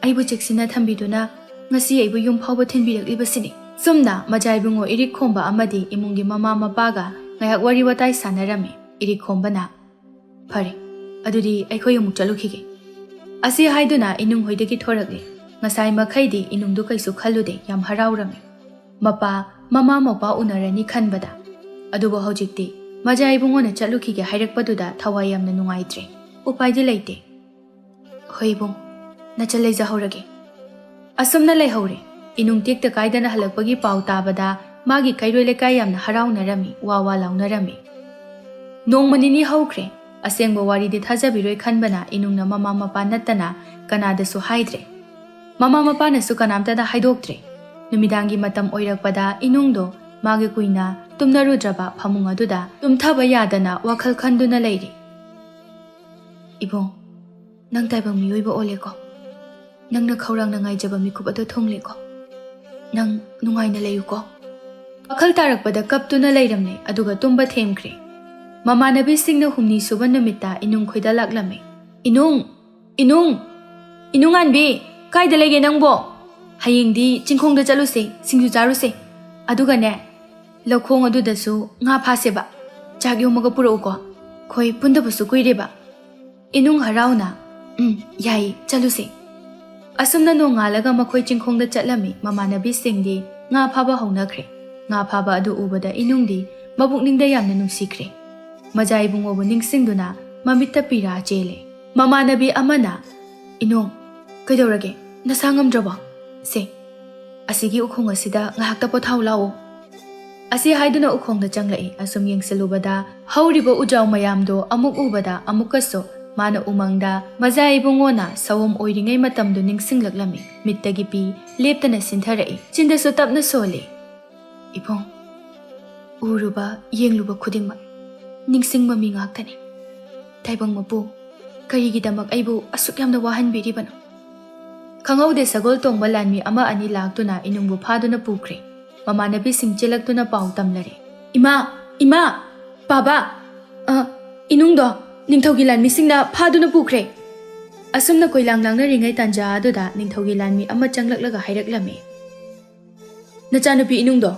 ai bu cheksina thambiduna ngasi ai bu yum phawba thinbiraklibasini sumna majai bungo irik khomba amadi imungi mama mapaga ngayak wari watai sanarame irik khombana phare adudi aikhoi amuk chalukhige asi haiduna inung hoidagi thorakle ngasai makhaidi inungdu kaisu khalude yam harawrame mapa mama mapa unarani khanbada adubo hojikti majai bungona chalukhige hairakpaduda thawai yamna nungaitre upaidi leite hoibung nachalei jahorage asumna leihore inung tekta kaidana halakpagi pau tabada ꯃꯥꯒꯤ ꯀꯩꯔꯣꯏ ꯂꯩꯀꯥꯏ ꯌꯥꯝꯅ ꯍꯔꯥꯎꯅꯔꯝꯃꯤ, ꯋꯥ ꯋꯥ ꯂꯥꯎꯅꯔꯝꯃꯤ꯫ ꯅꯣꯡꯃ ꯅꯤꯅꯤ ꯍꯧꯈ꯭ꯔꯦ, ꯑꯁꯦꯡꯕ ꯋꯥꯔꯤꯗꯤ ꯊꯥꯖꯕꯤꯔꯣꯏ ꯈꯟꯕꯅ ꯏꯅꯨꯡꯅ ꯃꯃꯥ ꯃꯄꯥ ꯅꯠꯇꯅ ꯀꯅꯥꯗꯁꯨ ꯍꯥꯏꯗ꯭ꯔꯦ꯫ ꯃꯃꯥ ꯃꯄꯥꯅꯁꯨ ꯀꯅꯥꯝꯇꯗ ꯍꯥꯏꯗꯣꯛꯇ꯭ꯔꯦ꯫ ꯅꯨꯃꯤꯗꯥꯡꯒꯤ ꯃꯇꯝ ꯑꯣꯏꯔꯛꯄꯗ ꯏꯅꯨꯡꯗꯣ ꯃꯥꯒꯤ ꯀꯨꯏꯅ ꯇꯨꯝꯅꯔꯨꯗ꯭ꯔꯕ ꯐꯃꯨꯡ ꯑꯗꯨꯗ ꯇꯨꯝꯊꯕ ꯌꯥꯗꯅ ꯋꯥꯈꯜ ꯈꯟꯗꯨꯅ ꯂꯩꯔꯤ꯫ ꯏꯕꯨꯡ, ꯅꯪ ꯇꯥꯏꯕꯪ ꯃꯤꯑꯣꯏꯕ ꯑꯣꯜꯂꯦꯀꯣ꯫ ꯅꯪꯅ ꯈꯧꯔꯥꯡꯅ ꯉꯥꯏꯖꯕ ꯃꯤꯀꯨꯞ ꯑꯗꯨ ꯊꯨꯡꯂꯦꯀꯣ꯫ ꯅꯪ ꯅꯨꯡꯉꯥꯏꯅ ꯂꯩꯌꯨꯀꯣ꯫ ꯋꯥꯈꯜ ꯇꯥꯔꯛꯄꯗ ꯀꯞꯇꯨꯅ ꯂꯩꯔꯝꯃꯦ, ꯑꯗꯨꯒ ꯇꯨꯝꯕ ꯊꯦꯝꯈ꯭ꯔꯦ꯫ ꯃꯃꯥꯟꯅꯕꯤꯁꯤꯡꯅ ꯍꯨꯝꯅꯤ ꯁꯨꯕ ꯅꯨꯃꯤꯠꯇ ꯏꯅꯨꯡ ꯈꯣꯏꯗ ꯂꯥꯛꯂꯝꯃꯦ꯫ ꯏꯅꯨꯡ, ꯏꯅꯨꯡ, ꯏꯅꯨꯡꯉꯥꯟꯕꯤ, ꯀꯥꯏꯗ ꯂꯩꯒꯦ ꯅꯪꯕꯣ? ꯍꯌꯦꯡꯗꯤ ꯆꯤꯡꯈꯣꯡꯗ ꯆꯠꯂꯨꯁꯦ, ꯁꯤꯡꯖꯨ ꯆꯥꯔꯨꯁꯦ꯫ ꯑꯗꯨꯒꯅꯦ, ꯂꯧꯈꯣꯡ ꯑꯗꯨꯗꯁꯨ ꯉꯥ ꯐꯥꯁꯦꯕ꯫ ꯆꯥꯛ ꯌꯣꯝꯃꯒ ꯄꯨꯔꯛꯎꯀꯣ, ꯈꯣꯏ ꯄꯨꯟꯗꯕꯁꯨ ꯀꯨꯏꯔꯦꯕ꯫ ꯏꯅꯨꯡ ꯍꯔꯥꯎꯅ, ꯌꯥꯏꯌꯦ, ꯆꯠꯂꯨꯁꯦ꯫ ꯑꯁꯨꯝꯅ ꯅꯣꯡꯉꯥꯜꯂꯒ ꯃꯈꯣꯏ ꯆꯤꯡꯈꯣꯡꯗ ꯆꯠꯂꯝꯃꯤ꯫ ꯃꯃꯥꯟꯅꯕꯤꯁꯤꯡꯗꯤ ꯉꯥ ꯐꯥꯕ ꯍꯧꯅꯈ꯭ꯔꯦ꯫ ꯉꯥ ꯐꯥꯕ ꯑꯗꯨ ꯎꯕꯗ ꯏꯅꯨꯡꯗꯤ ꯃꯕꯨꯛꯅꯤꯡꯗ ꯌꯥꯝꯅ ꯅꯨꯡꯁꯤꯈ꯭ꯔꯦ꯫ ꯃꯖꯥ ꯏꯕꯨꯡꯉꯣꯕꯨ ꯅꯤꯡꯁꯤꯡꯗꯨꯅ ꯃꯃꯤꯠꯇ ꯄꯤꯔꯥ ꯆꯦꯜꯂꯦ꯫ ꯃꯃꯥꯟꯅꯕꯤ ꯑꯃꯅ, ꯏꯅꯨꯡ, ꯀꯩꯗꯧꯔꯒꯦ? ꯅꯁꯥ ꯉꯝꯗ꯭ꯔꯕꯣ? ꯁꯦ, ꯑꯁꯤꯒꯤ ꯎꯈꯣꯡ ꯑꯁꯤꯗ ꯉꯥꯏꯍꯥꯛꯇ ꯄꯣꯊꯥꯎ ꯂꯥꯛꯑꯣ꯫ ꯑꯁꯤ ꯍꯥꯏꯗꯨꯅ ꯎꯈꯣꯡꯗ ꯆꯪꯂꯛꯏ꯫ ꯑꯁꯨꯝ ꯌꯦꯡꯁꯤꯜꯂꯨꯕꯗ ꯍꯧꯔꯤꯕ ꯎꯖꯥꯎ ꯃꯌꯥꯝꯗꯣ ꯑꯃꯨꯛ ꯎꯕꯗ ꯑꯃꯨꯛꯀꯁꯨ ꯃꯥꯅ ꯎꯃꯪꯗ ꯃꯖꯥ ꯏꯕꯨꯡꯉꯣꯅ ꯁꯑꯣꯝ ꯑꯣꯏꯔꯤꯉꯩ ꯃꯇꯝꯗꯨ ꯅꯤꯡꯁꯤꯡꯂꯛꯂꯝꯃꯤ꯫ ꯃꯤꯠꯇꯒꯤ ꯄꯤ ꯂꯦꯞꯇꯅ ꯁꯤꯟꯊꯔꯛꯏ, ꯆꯤꯟꯗꯁꯨ ꯇꯞꯅ ꯁꯣꯜꯂꯤ꯫ ꯏꯕꯨꯡ, ꯎꯔꯨꯕ ꯌꯦꯡꯂꯨꯕ ꯈꯨꯗꯤꯡꯃꯛ ꯅꯤꯡꯁꯤꯡꯕ ꯃꯤ ꯉꯥꯛꯇꯅꯤ꯫ ꯇꯥꯏꯕꯪ ꯃꯄꯨ, ꯀꯔꯤꯒꯤꯗꯃꯛ ꯑꯩꯕꯨ ꯑꯁꯨꯛ ꯌꯥꯝꯅ ꯋꯥꯍꯟꯕꯤꯔꯤꯕꯅꯣ? ꯈꯪꯍꯧꯗꯦ ꯁꯒꯣꯜ ꯇꯣꯡꯕ ꯂꯥꯟꯃꯤ ꯑꯃ ꯑꯅꯤ ꯂꯥꯛꯇꯨꯅ ꯏꯅꯨꯡꯕꯨ ꯐꯥꯗꯨꯅ ꯄꯨꯈ꯭ꯔꯦ꯫ ꯃꯃꯥꯟꯅꯕꯤꯁꯤꯡ ꯆꯦꯜꯂꯛꯇꯨꯅ ꯄꯥꯎ ꯇꯝꯂꯔꯦ꯫ ꯏꯃꯥ, ꯏꯃꯥ, ꯄꯥꯕꯥ, ꯏꯅꯨꯡꯗꯣ ꯅꯤꯡꯊꯧꯒꯤ ꯂꯥꯟꯃꯤꯁꯤꯡꯅ ꯐꯥꯗꯨꯅ ꯄꯨꯈ꯭ꯔꯦ꯫ ꯑꯁꯨꯝꯅ ꯀꯣꯏꯂꯥꯡ ꯂꯥꯡꯅꯔꯤꯉꯩ ꯇꯥꯟꯖꯥ ꯑꯗꯨꯗ ꯅꯤꯡꯊꯧꯒꯤ ꯂꯥꯟꯃꯤ ꯑꯃ ꯆꯪꯂꯛꯂꯒ ꯍꯥꯏꯔꯛꯂꯝꯃꯤ꯫ ꯅꯆꯥꯅꯨꯄꯤ ꯏꯅꯨꯡꯗꯣ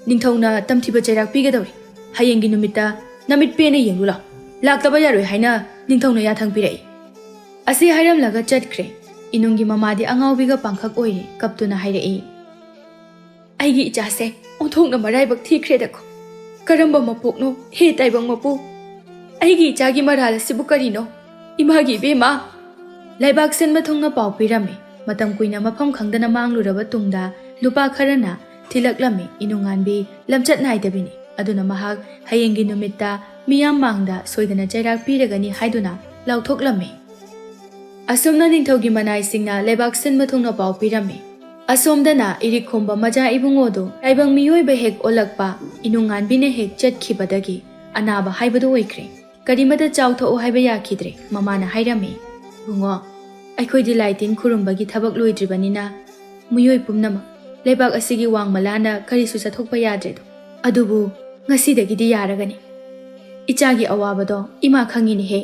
ꯅꯤꯡꯊꯧꯅ ꯇꯝꯊꯤꯕ ꯆꯩꯔꯥꯛ ꯄꯤꯒꯗꯧꯔꯤ꯫ ꯍꯌꯦꯡꯒꯤ ꯅꯨꯃꯤꯠꯇ ꯅꯃꯤꯠ ꯄꯦꯟꯅ ꯌꯦꯡꯂꯨ ꯂꯥꯎ꯫ ꯂꯥꯛꯇꯕ ꯌꯥꯔꯣꯏ ꯍꯥꯏꯅ ꯅꯤꯡꯊꯧꯅ ꯌꯥꯊꯪ ꯄꯤꯔꯛꯏ꯫ ꯑꯁꯤ ꯍꯥꯏꯔꯝꯂꯒ ꯆꯠꯈ꯭ꯔꯦ꯫ ꯏꯅꯨꯡꯒꯤ ꯃꯃꯥꯗꯤ ꯑꯉꯥꯎꯕꯤꯒ ꯄꯥꯡꯈꯛ ꯑꯣꯏꯔꯤ꯫ ꯀꯞꯇꯨꯅ ꯍꯥꯏꯔꯛꯏ, ꯑꯩꯒꯤ ꯏꯆꯥꯁꯦ ꯑꯣꯟꯊꯣꯛꯅ ꯃꯔꯥꯏꯕꯛ ꯊꯤꯈ꯭ꯔꯦꯗꯀꯣ꯫ ꯀꯔꯝꯕ ꯃꯄꯣꯛꯅꯣ ꯍꯦ ꯇꯥꯏꯕꯪ ꯃꯄꯨ? ꯑꯩꯒꯤ ꯏꯆꯥꯒꯤ ꯃꯔꯥꯜ ꯑꯁꯤꯕꯨ ꯀꯔꯤꯅꯣ? ꯏꯃꯥꯒꯤ ꯏꯕꯦꯝꯃ! ꯂꯩꯕꯥꯛ ꯁꯤꯟꯕ ꯊꯨꯡꯅ ꯄꯥꯎ ꯄꯤꯔꯝꯃꯤ꯫ ꯃꯇꯝ ꯀꯨꯏꯅ ꯃꯐꯝ ꯈꯪꯗꯅ ꯃꯥꯡꯂꯨꯔꯕ ꯇꯨꯡꯗ ꯅꯨꯄꯥ ꯈꯔꯅ ꯊꯤꯂꯛꯂꯝꯃꯤ꯫ ꯏꯅꯨꯡꯉꯥꯟꯕꯤ ꯂꯝꯆꯠ ꯅꯥꯏꯗꯕꯤꯅꯤ, ꯑꯗꯨꯅ ꯃꯍꯥꯛ ꯍꯌꯦꯡꯒꯤ ꯅꯨꯃꯤꯠꯇ ꯃꯤꯌꯥꯝ ꯃꯥꯡꯗ ꯁꯣꯏꯗꯅ ꯆꯩꯔꯥꯛ ꯄꯤꯔꯒꯅꯤ ꯍꯥꯏꯗꯨꯅ ꯂꯥꯎꯊꯣꯛꯂꯝꯃꯤ꯫ ꯑꯁꯨꯝꯅ ꯅꯤꯡꯊꯧꯒꯤ ꯃꯅꯥꯏꯁꯤꯡꯅ ꯂꯩꯕꯥꯛ ꯁꯤꯟꯕ ꯊꯨꯡꯅ ꯄꯥꯎ ꯄꯤꯔꯝꯃꯤ꯫ ꯑꯁꯣꯝꯗꯅ ꯏꯔꯤꯛ ꯈꯣꯝꯕ ꯃꯖꯥ ꯏꯕꯨꯡꯉꯣꯗꯨ ꯇꯥꯏꯕꯪ ꯃꯤꯑꯣꯏꯕ ꯍꯦꯛ ꯑꯣꯜꯂꯛꯄ, ꯏꯅꯨꯡꯉꯥꯟꯕꯤꯅ ꯍꯦꯛ ꯆꯠꯈꯤꯕꯗꯒꯤ ꯑꯅꯥꯕ ꯍꯥꯏꯕꯗꯨ ꯑꯣꯏꯈ꯭ꯔꯦ꯫ ꯀꯔꯤꯃꯇ ꯆꯥꯎꯊꯣꯛꯎ ꯍꯥꯏꯕ ꯌꯥꯈꯤꯗ꯭ꯔꯦ꯫ ꯃꯃꯥꯅ ꯍꯥꯏꯔꯝꯃꯤ, ꯏꯕꯨꯡꯉꯣ, ꯑꯩꯈꯣꯏꯗꯤ ꯂꯥꯏ ꯇꯤꯟ ꯈꯨꯔꯨꯝꯕꯒꯤ ꯊꯕꯛ ꯂꯣꯏꯗ꯭ꯔꯤꯕꯅꯤꯅ ꯃꯤꯑꯣꯏ ꯄꯨꯝꯅꯃꯛ ꯂꯩꯕꯥꯛ ꯑꯁꯤꯒꯤ ꯋꯥꯡꯃꯂꯥꯅ ꯀꯔꯤꯁꯨ ꯆꯠꯊꯣꯛꯄ ꯌꯥꯗ꯭ꯔꯦꯗꯣ꯫ ꯑꯗꯨꯕꯨ ꯉꯁꯤꯗꯒꯤꯗꯤ ꯌꯥꯔꯒꯅꯤ꯫ ꯏꯆꯥꯒꯤ ꯑꯋꯥꯕꯗꯣ ꯏꯃꯥ ꯈꯪꯉꯤꯅꯦꯍꯦ꯫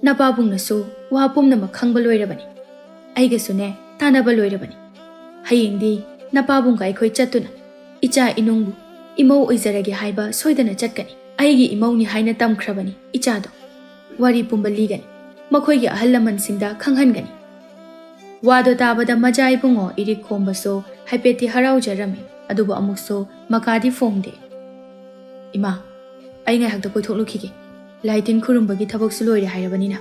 ꯅꯄꯥꯕꯨꯡꯅꯁꯨ ꯋꯥ ꯄꯨꯝꯅꯃꯛ ꯈꯪꯕ ꯂꯣꯏꯔꯕꯅꯤ꯫ ꯑꯩꯒꯁꯨꯅꯦ ꯇꯥꯟꯅꯕ ꯂꯣꯏꯔꯕꯅꯤ꯫ ꯍꯌꯦꯡꯗꯤ ꯅꯄꯥꯕꯨꯡꯒ ꯑꯩꯈꯣꯏ ꯆꯠꯇꯨꯅ ꯏꯆꯥ ꯏꯅꯨꯡꯕꯨ ꯏꯃꯧ ꯑꯣꯏꯖꯔꯒꯦ ꯍꯥꯏꯕ ꯁꯣꯏꯗꯅ ꯆꯠꯀꯅꯤ꯫ ꯑꯩꯒꯤ ꯏꯃꯧꯅꯤ ꯍꯥꯏꯅ ꯇꯝꯈ꯭ꯔꯕꯅꯤ ꯏꯆꯥꯗꯣ꯫ ꯋꯥꯔꯤ ꯄꯨꯝꯕ ꯂꯤꯒꯅꯤ, ꯃꯈꯣꯏꯒꯤ ꯑꯍꯜ ꯂꯃꯟꯁꯤꯡꯗ ꯈꯪꯍꯟꯒꯅꯤ꯫ ꯋꯥꯗꯣ ꯇꯥꯕꯗ ꯃꯖꯥ ꯏꯕꯨꯡꯉꯣ ꯏꯔꯤꯛ ꯈꯣꯝꯕꯁꯨ ꯍꯥꯏꯐꯦꯠꯇꯤ ꯍꯔꯥꯎꯖꯔꯝꯃꯤ, ꯑꯗꯨꯕꯨ ꯑꯃꯨꯛꯁꯨ ꯃꯀꯥꯗꯤ ꯐꯣꯡꯗꯦ꯫ ꯏꯃꯥ, ꯑꯩ ꯉꯥꯏꯍꯥꯛꯇ ꯀꯣꯏꯊꯣꯛꯂꯨꯈꯤꯒꯦ꯫ ꯂꯥꯏ ꯇꯤꯟ ꯈꯨꯔꯨꯝꯕꯒꯤ ꯊꯕꯛꯁꯨ ꯂꯣꯏꯔꯦ ꯍꯥꯏꯔꯕꯅꯤꯅ꯫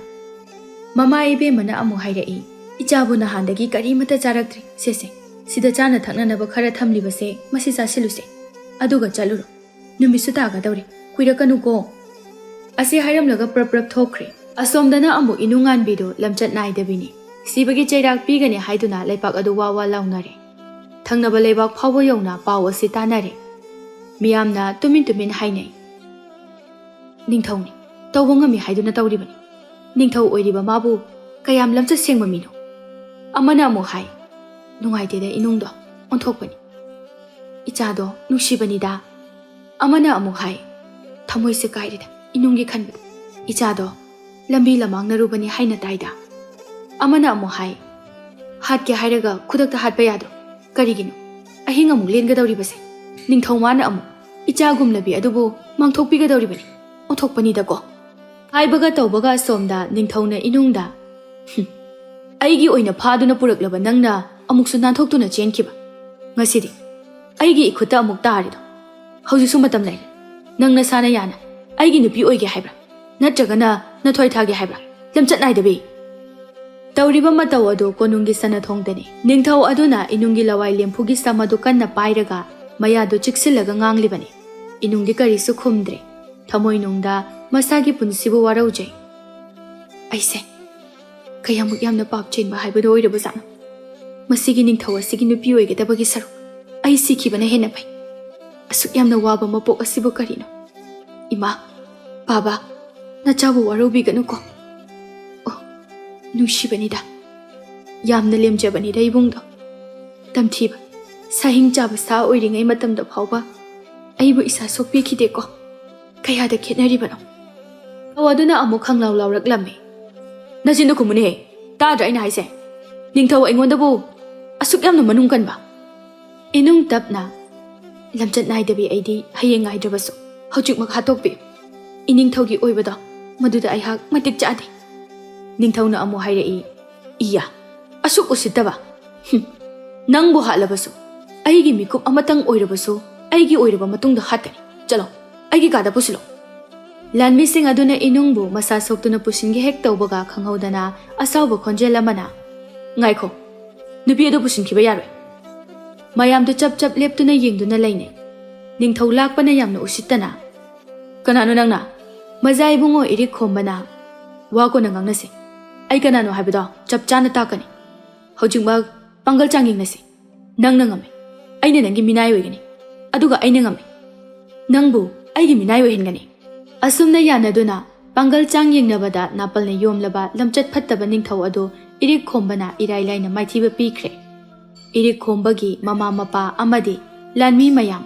ꯃꯃꯥ ꯏꯕꯦꯝꯃꯅ ꯑꯃꯨꯛ ꯍꯥꯏꯔꯛꯏ, ꯏꯆꯥꯕꯨ ꯅꯍꯥꯟꯗꯒꯤ ꯀꯔꯤꯃꯇ ꯆꯥꯔꯛꯇ꯭ꯔꯤ꯫ ꯁꯦꯁꯦ, ꯁꯤꯗ ꯆꯥꯅ ꯊꯛꯅꯅꯕ ꯈꯔ ꯊꯝꯂꯤꯕꯁꯦ ꯃꯁꯤ ꯆꯥꯁꯤꯜꯂꯨꯁꯦ, ꯑꯗꯨꯒ ꯆꯠꯂꯨꯔꯣ꯫ ꯅꯨꯃꯤꯠꯁꯨ ꯇꯥꯒꯗꯧꯔꯦ, ꯀꯨꯏꯔꯛꯀꯅꯨꯀꯣ꯫ ꯑꯁꯤ ꯍꯥꯏꯔꯝꯂꯒ ꯄ꯭ꯔꯞ ꯄ꯭ꯔꯞ ꯊꯣꯛꯈ꯭ꯔꯦ꯫ ꯑꯁꯣꯝꯗꯅ ꯑꯃꯨꯛ ꯏꯅꯨꯡꯉꯥꯟꯕꯤꯗꯨ ꯂꯝꯆꯠ ꯅꯥꯏꯗꯕꯤꯅꯤ꯫ ꯁꯤꯕꯒꯤ ꯆꯩꯔꯥꯛ ꯄꯤꯒꯅꯤ ꯍꯥꯏꯗꯨꯅ ꯂꯩꯄꯥꯛ ꯑꯗꯨ ꯋꯥ ꯋꯥ ꯂꯥꯎꯅꯔꯦ꯫ ꯊꯪꯅꯕ ꯂꯩꯕꯥꯛ ꯐꯥꯎꯕ ꯌꯧꯅ ꯄꯥꯎ ꯑꯁꯤ ꯇꯥꯅꯔꯦ꯫ ꯃꯤꯌꯥꯝꯅ ꯇꯨꯃꯤꯟ ꯇꯨꯃꯤꯟ ꯍꯥꯏꯅꯩ, ꯅꯤꯡꯊꯧꯅꯤ, ꯇꯧꯕ ꯉꯝꯃꯤ ꯍꯥꯏꯗꯨꯅ ꯇꯧꯔꯤꯕꯅꯤ꯫ ꯅꯤꯡꯊꯧ ꯑꯣꯏꯔꯤꯕ ꯃꯥꯕꯨ ꯀꯌꯥꯝ ꯂꯝꯆꯠ ꯁꯦꯡꯕ ꯃꯤꯅꯣ? ꯑꯃꯅ ꯑꯃꯨꯛ ꯍꯥꯏ, ꯅꯨꯡꯉꯥꯏꯇꯦꯗ ꯏꯅꯨꯡꯗꯣ, ꯑꯣꯟꯊꯣꯛꯄꯅꯤ꯫ ꯏꯆꯥꯗꯣ ꯅꯨꯡꯁꯤꯕꯅꯤꯗ꯫ ꯑꯃꯅ ꯑꯃꯨꯛ ꯍꯥꯏ, ꯊꯃꯣꯏꯁꯦ ꯀꯥꯏꯔꯦꯗ ꯏꯅꯨꯡꯒꯤ ꯈꯟꯕꯗ꯫ ꯏꯆꯥꯗꯣ ꯂꯝꯕꯤ ꯂꯃꯥꯡꯅꯔꯨꯕꯅꯤ ꯍꯥꯏꯅ ꯇꯥꯏꯗ꯫ ꯑꯃꯅ ꯑꯃꯨꯛ ꯍꯥꯏ, ꯍꯥꯠꯀꯦ ꯍꯥꯏꯔꯒ ꯈꯨꯗꯛꯇ ꯍꯥꯠꯄ ꯌꯥꯗ꯭ꯔꯣ? ꯀꯔꯤꯒꯤꯅꯣ ꯑꯍꯤꯡ ꯑꯃꯨꯛ ꯂꯦꯟꯒꯗꯧꯔꯤꯕꯁꯦ? ꯅꯤꯡꯊꯧ ꯃꯥꯅ ꯑꯃꯨꯛ ꯏꯆꯥꯒꯨꯝꯂꯕꯤ ꯑꯗꯨꯕꯨ ꯃꯥꯡꯊꯣꯛꯄꯤꯒꯗꯧꯔꯤꯕꯅꯤ, ꯑꯣꯟꯊꯣꯛꯄꯅꯤꯗꯀꯣ꯫ ꯍꯥꯏꯕꯒ ꯇꯧꯕꯒ ꯑꯁꯣꯝꯗ ꯅꯤꯡꯊꯧꯅ ꯏꯅꯨꯡꯗ, ꯑꯩꯒꯤ ꯑꯣꯏꯅ ꯐꯥꯗꯨꯅ ꯄꯨꯔꯛꯂꯕ ꯅꯪꯅ ꯑꯃꯨꯛꯁꯨ ꯅꯥꯟꯊꯣꯛꯇꯨꯅ ꯆꯦꯟꯈꯤꯕ꯫ ꯉꯁꯤꯗꯤ ꯑꯩꯒꯤ ꯏꯈꯨꯠꯇ ꯑꯃꯨꯛ ꯇꯥꯔꯤꯗꯣ꯫ ꯍꯧꯖꯤꯛꯁꯨ ꯃꯇꯝ ꯂꯩꯔꯦ꯫ ꯅꯪ ꯅꯁꯥꯅ ꯌꯥꯅ ꯑꯩꯒꯤ ꯅꯨꯄꯤ ꯑꯣꯏꯒꯦ ꯍꯥꯏꯕ꯭ꯔꯥ? ꯅꯠꯇ꯭ꯔꯒꯅ ꯅꯊ꯭ꯋꯥꯏ ꯊꯥꯒꯦ ꯍꯥꯏꯕ꯭ꯔꯥ? ꯂꯝꯆꯠ ꯅꯥꯏꯗꯕꯤ! ꯇꯧꯔꯤꯕ ꯃꯇꯧ ꯑꯗꯨ ꯀꯣꯅꯨꯡꯒꯤ ꯁꯅꯊꯣꯡꯗꯅꯤ꯫ ꯅꯤꯡꯊꯧ ꯑꯗꯨꯅ ꯏꯅꯨꯡꯒꯤ ꯂꯋꯥꯏ ꯂꯦꯝꯐꯨꯒꯤ ꯁꯝ ꯑꯗꯨ ꯀꯟꯅ ꯄꯥꯏꯔꯒ mayado chiksilaga nganglibani. Inungdi karisu khumdre. Thamoi nungda masagi punsibu waraujay. Aise, kayamuk yamna pap chenba haibado oirabazana. Masigi ningthau asigi nupi oigadabagi saruk. Ai sikhibana hena pai. Asuk yamna waba mapok asibu karino. Ima, baba, nachabu warubiganu ko. Oh, nungsibanida. Yamna lemjabanida ibungdo. Tamthiba, sahing chaba sa oiringai matamda phauba. Aibu isa sokpi khide ko. Kayada khetnaribano. Awaduna amuk khanglaw lawrak lamme. Najinu kumune, tadra aina haise. Ningthau aingondabu asuk yamna manung kanba. Inung tapna lamchat naidabi aidi hayeng ngaidrabasu. Haujuk mak hatokpi. Iningthaugi oibada maduda aihak matik chade. Ningthauna amu hairei. Iya, asuk usitaba. Nangbu halabasu. Aigi mikup amatang oirabasu. Aigi oiraba matungda hatkani. Chalo, aigi kada pusilo. Lanmi sing aduna inungbu masa soktuna pusingi hek tawbaga khanghaudana asawba khonjel amana. Ngaikho, nupi ado pusin kiba yaroi. Mayamdu chap leptuna yengduna lainai. Ningthau lakpana yamna usitana. Kanano nangna, mazai bungo irik khombana. Wako na ngangnasi. Ai kanano haibado chap chana takani. Haujingmag pangal changing nasi. Nang nangame. Aina nangi minay oigani. Aduga aina ngame. Nangbu aigi minay oihingani. Asumna yanaduna pangal changing nabada napalne yomlaba lamchat phattaba ningthau ado irik khombana irai laina maithiba pikre. Irik khombagi mama mapa amadi lanmi mayam.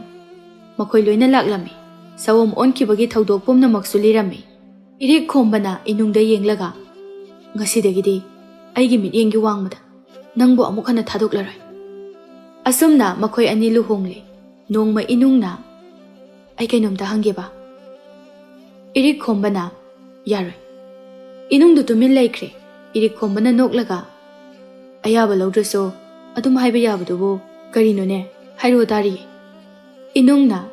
Makhoi loina laklami. Sawom onkibagi thaudok pumna maksuli rami. Irik khombana inungda yenglaga. Ngasidagidi aigi mityengi wangmada. Nangbu amuk hana thadoklaroi. Asumna makhoi ani luhongle. Nongma inungna ai kainomda hangeba. Irik khombana yaroi. Inungdu tumin laikre. Irik khombana noklaga. Ayaba laudraso adum haiba yabadubu karino ne hairo dari. Inungna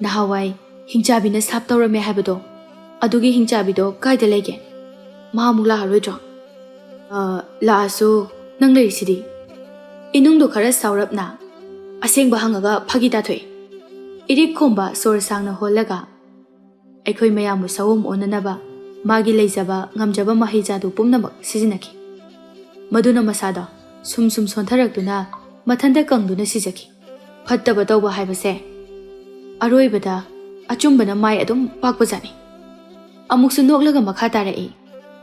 nahawai hingchabina sap tawrame haibado. Adugi hingchabido kaida lege. Mahamuk laharoidro. Laasu nang lerisidi. Inungdu khara saurapna. Asengba hangaga phagita thoi. Irik khomba sor sangna holaga. Aikhoi mayamu sawom onanaba. Magi leizaba ngamjaba mahijadu pumnamak sizinaki. Maduna masada sum sontharakduna mathanda kangduna sijaki. Phattaba tawba haibase. Aroibada achumbana mai adum pakpajani. Amuksu noklaga makha tarai.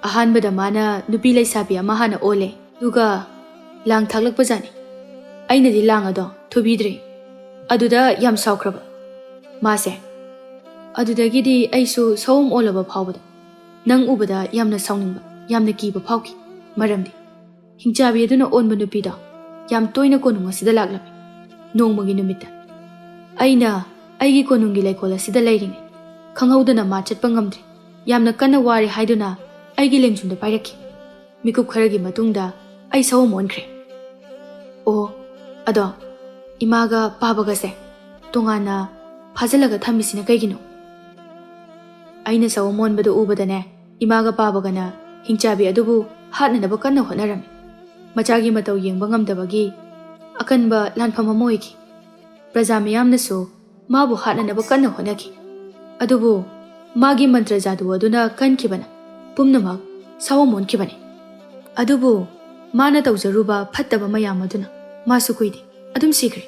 Ahanbada mana nupi leisabi ama hana ole. Duga lang thaklakpajani. Ainadi lang ado thubidre. Aduda yam saukraba. Mase. Adudagidi aisu sawum olaba phawbada. Nang ubada yamna sawningba, yamna kiba phawki. Maramdi. Hingchabi aduna onba nupida. Yam toina konung asida laklami. Nongmagi numita. Aina aigi konungi laikol asida lairingai. Khanghaudana ma chatpa ngamdri. Yamna kanna wari haiduna aigi lengchunda pairaki. Mikup kharagi matungda ai sawum onkre. Oh, ado imaga babagase tongana phajalaga thamisina kaigino. Aina sawum onbadu ubadane imaga babagana hingchabi adubu hatnanaba kanna honarami. Machagi matau yengba ngamdabagi akanba lanpham amoiki. Praja miyamnasu mabu hatnanaba kanna honaki. Adubu magi mantra jadu aduna kankibana pumnamak sawum onkibane. Adubu mana tawjaruba phattaba mayam aduna masu kuidi adum sikre.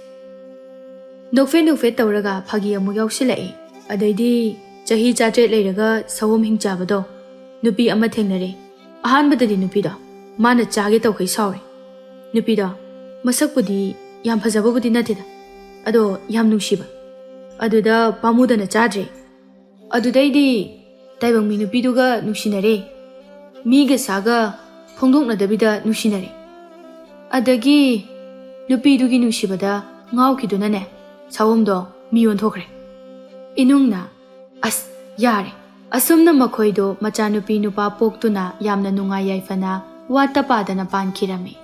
Nokfe tawraga phagi amu yausilai. Adaidi chahi chatre leiraga sawum hingchabado nupi ama thengnare. Ahanbadadi nupida mana chage tawkai sauri. Nupida masakpudi yam phajababudi nathida. Ado yam nungsiba. Aduda pamudana chadre. Adudaidi taibang mi nupiduga nungsinare. Miga saga phongdoknadabida nungsinare. Adagi nupidugi nungsibada ngaukidunane sawumdo miyon thokre. Inungna as yare. Asumna makhoido machanupi nupa poktuna yamna nungai yaifana wata padana pankirame.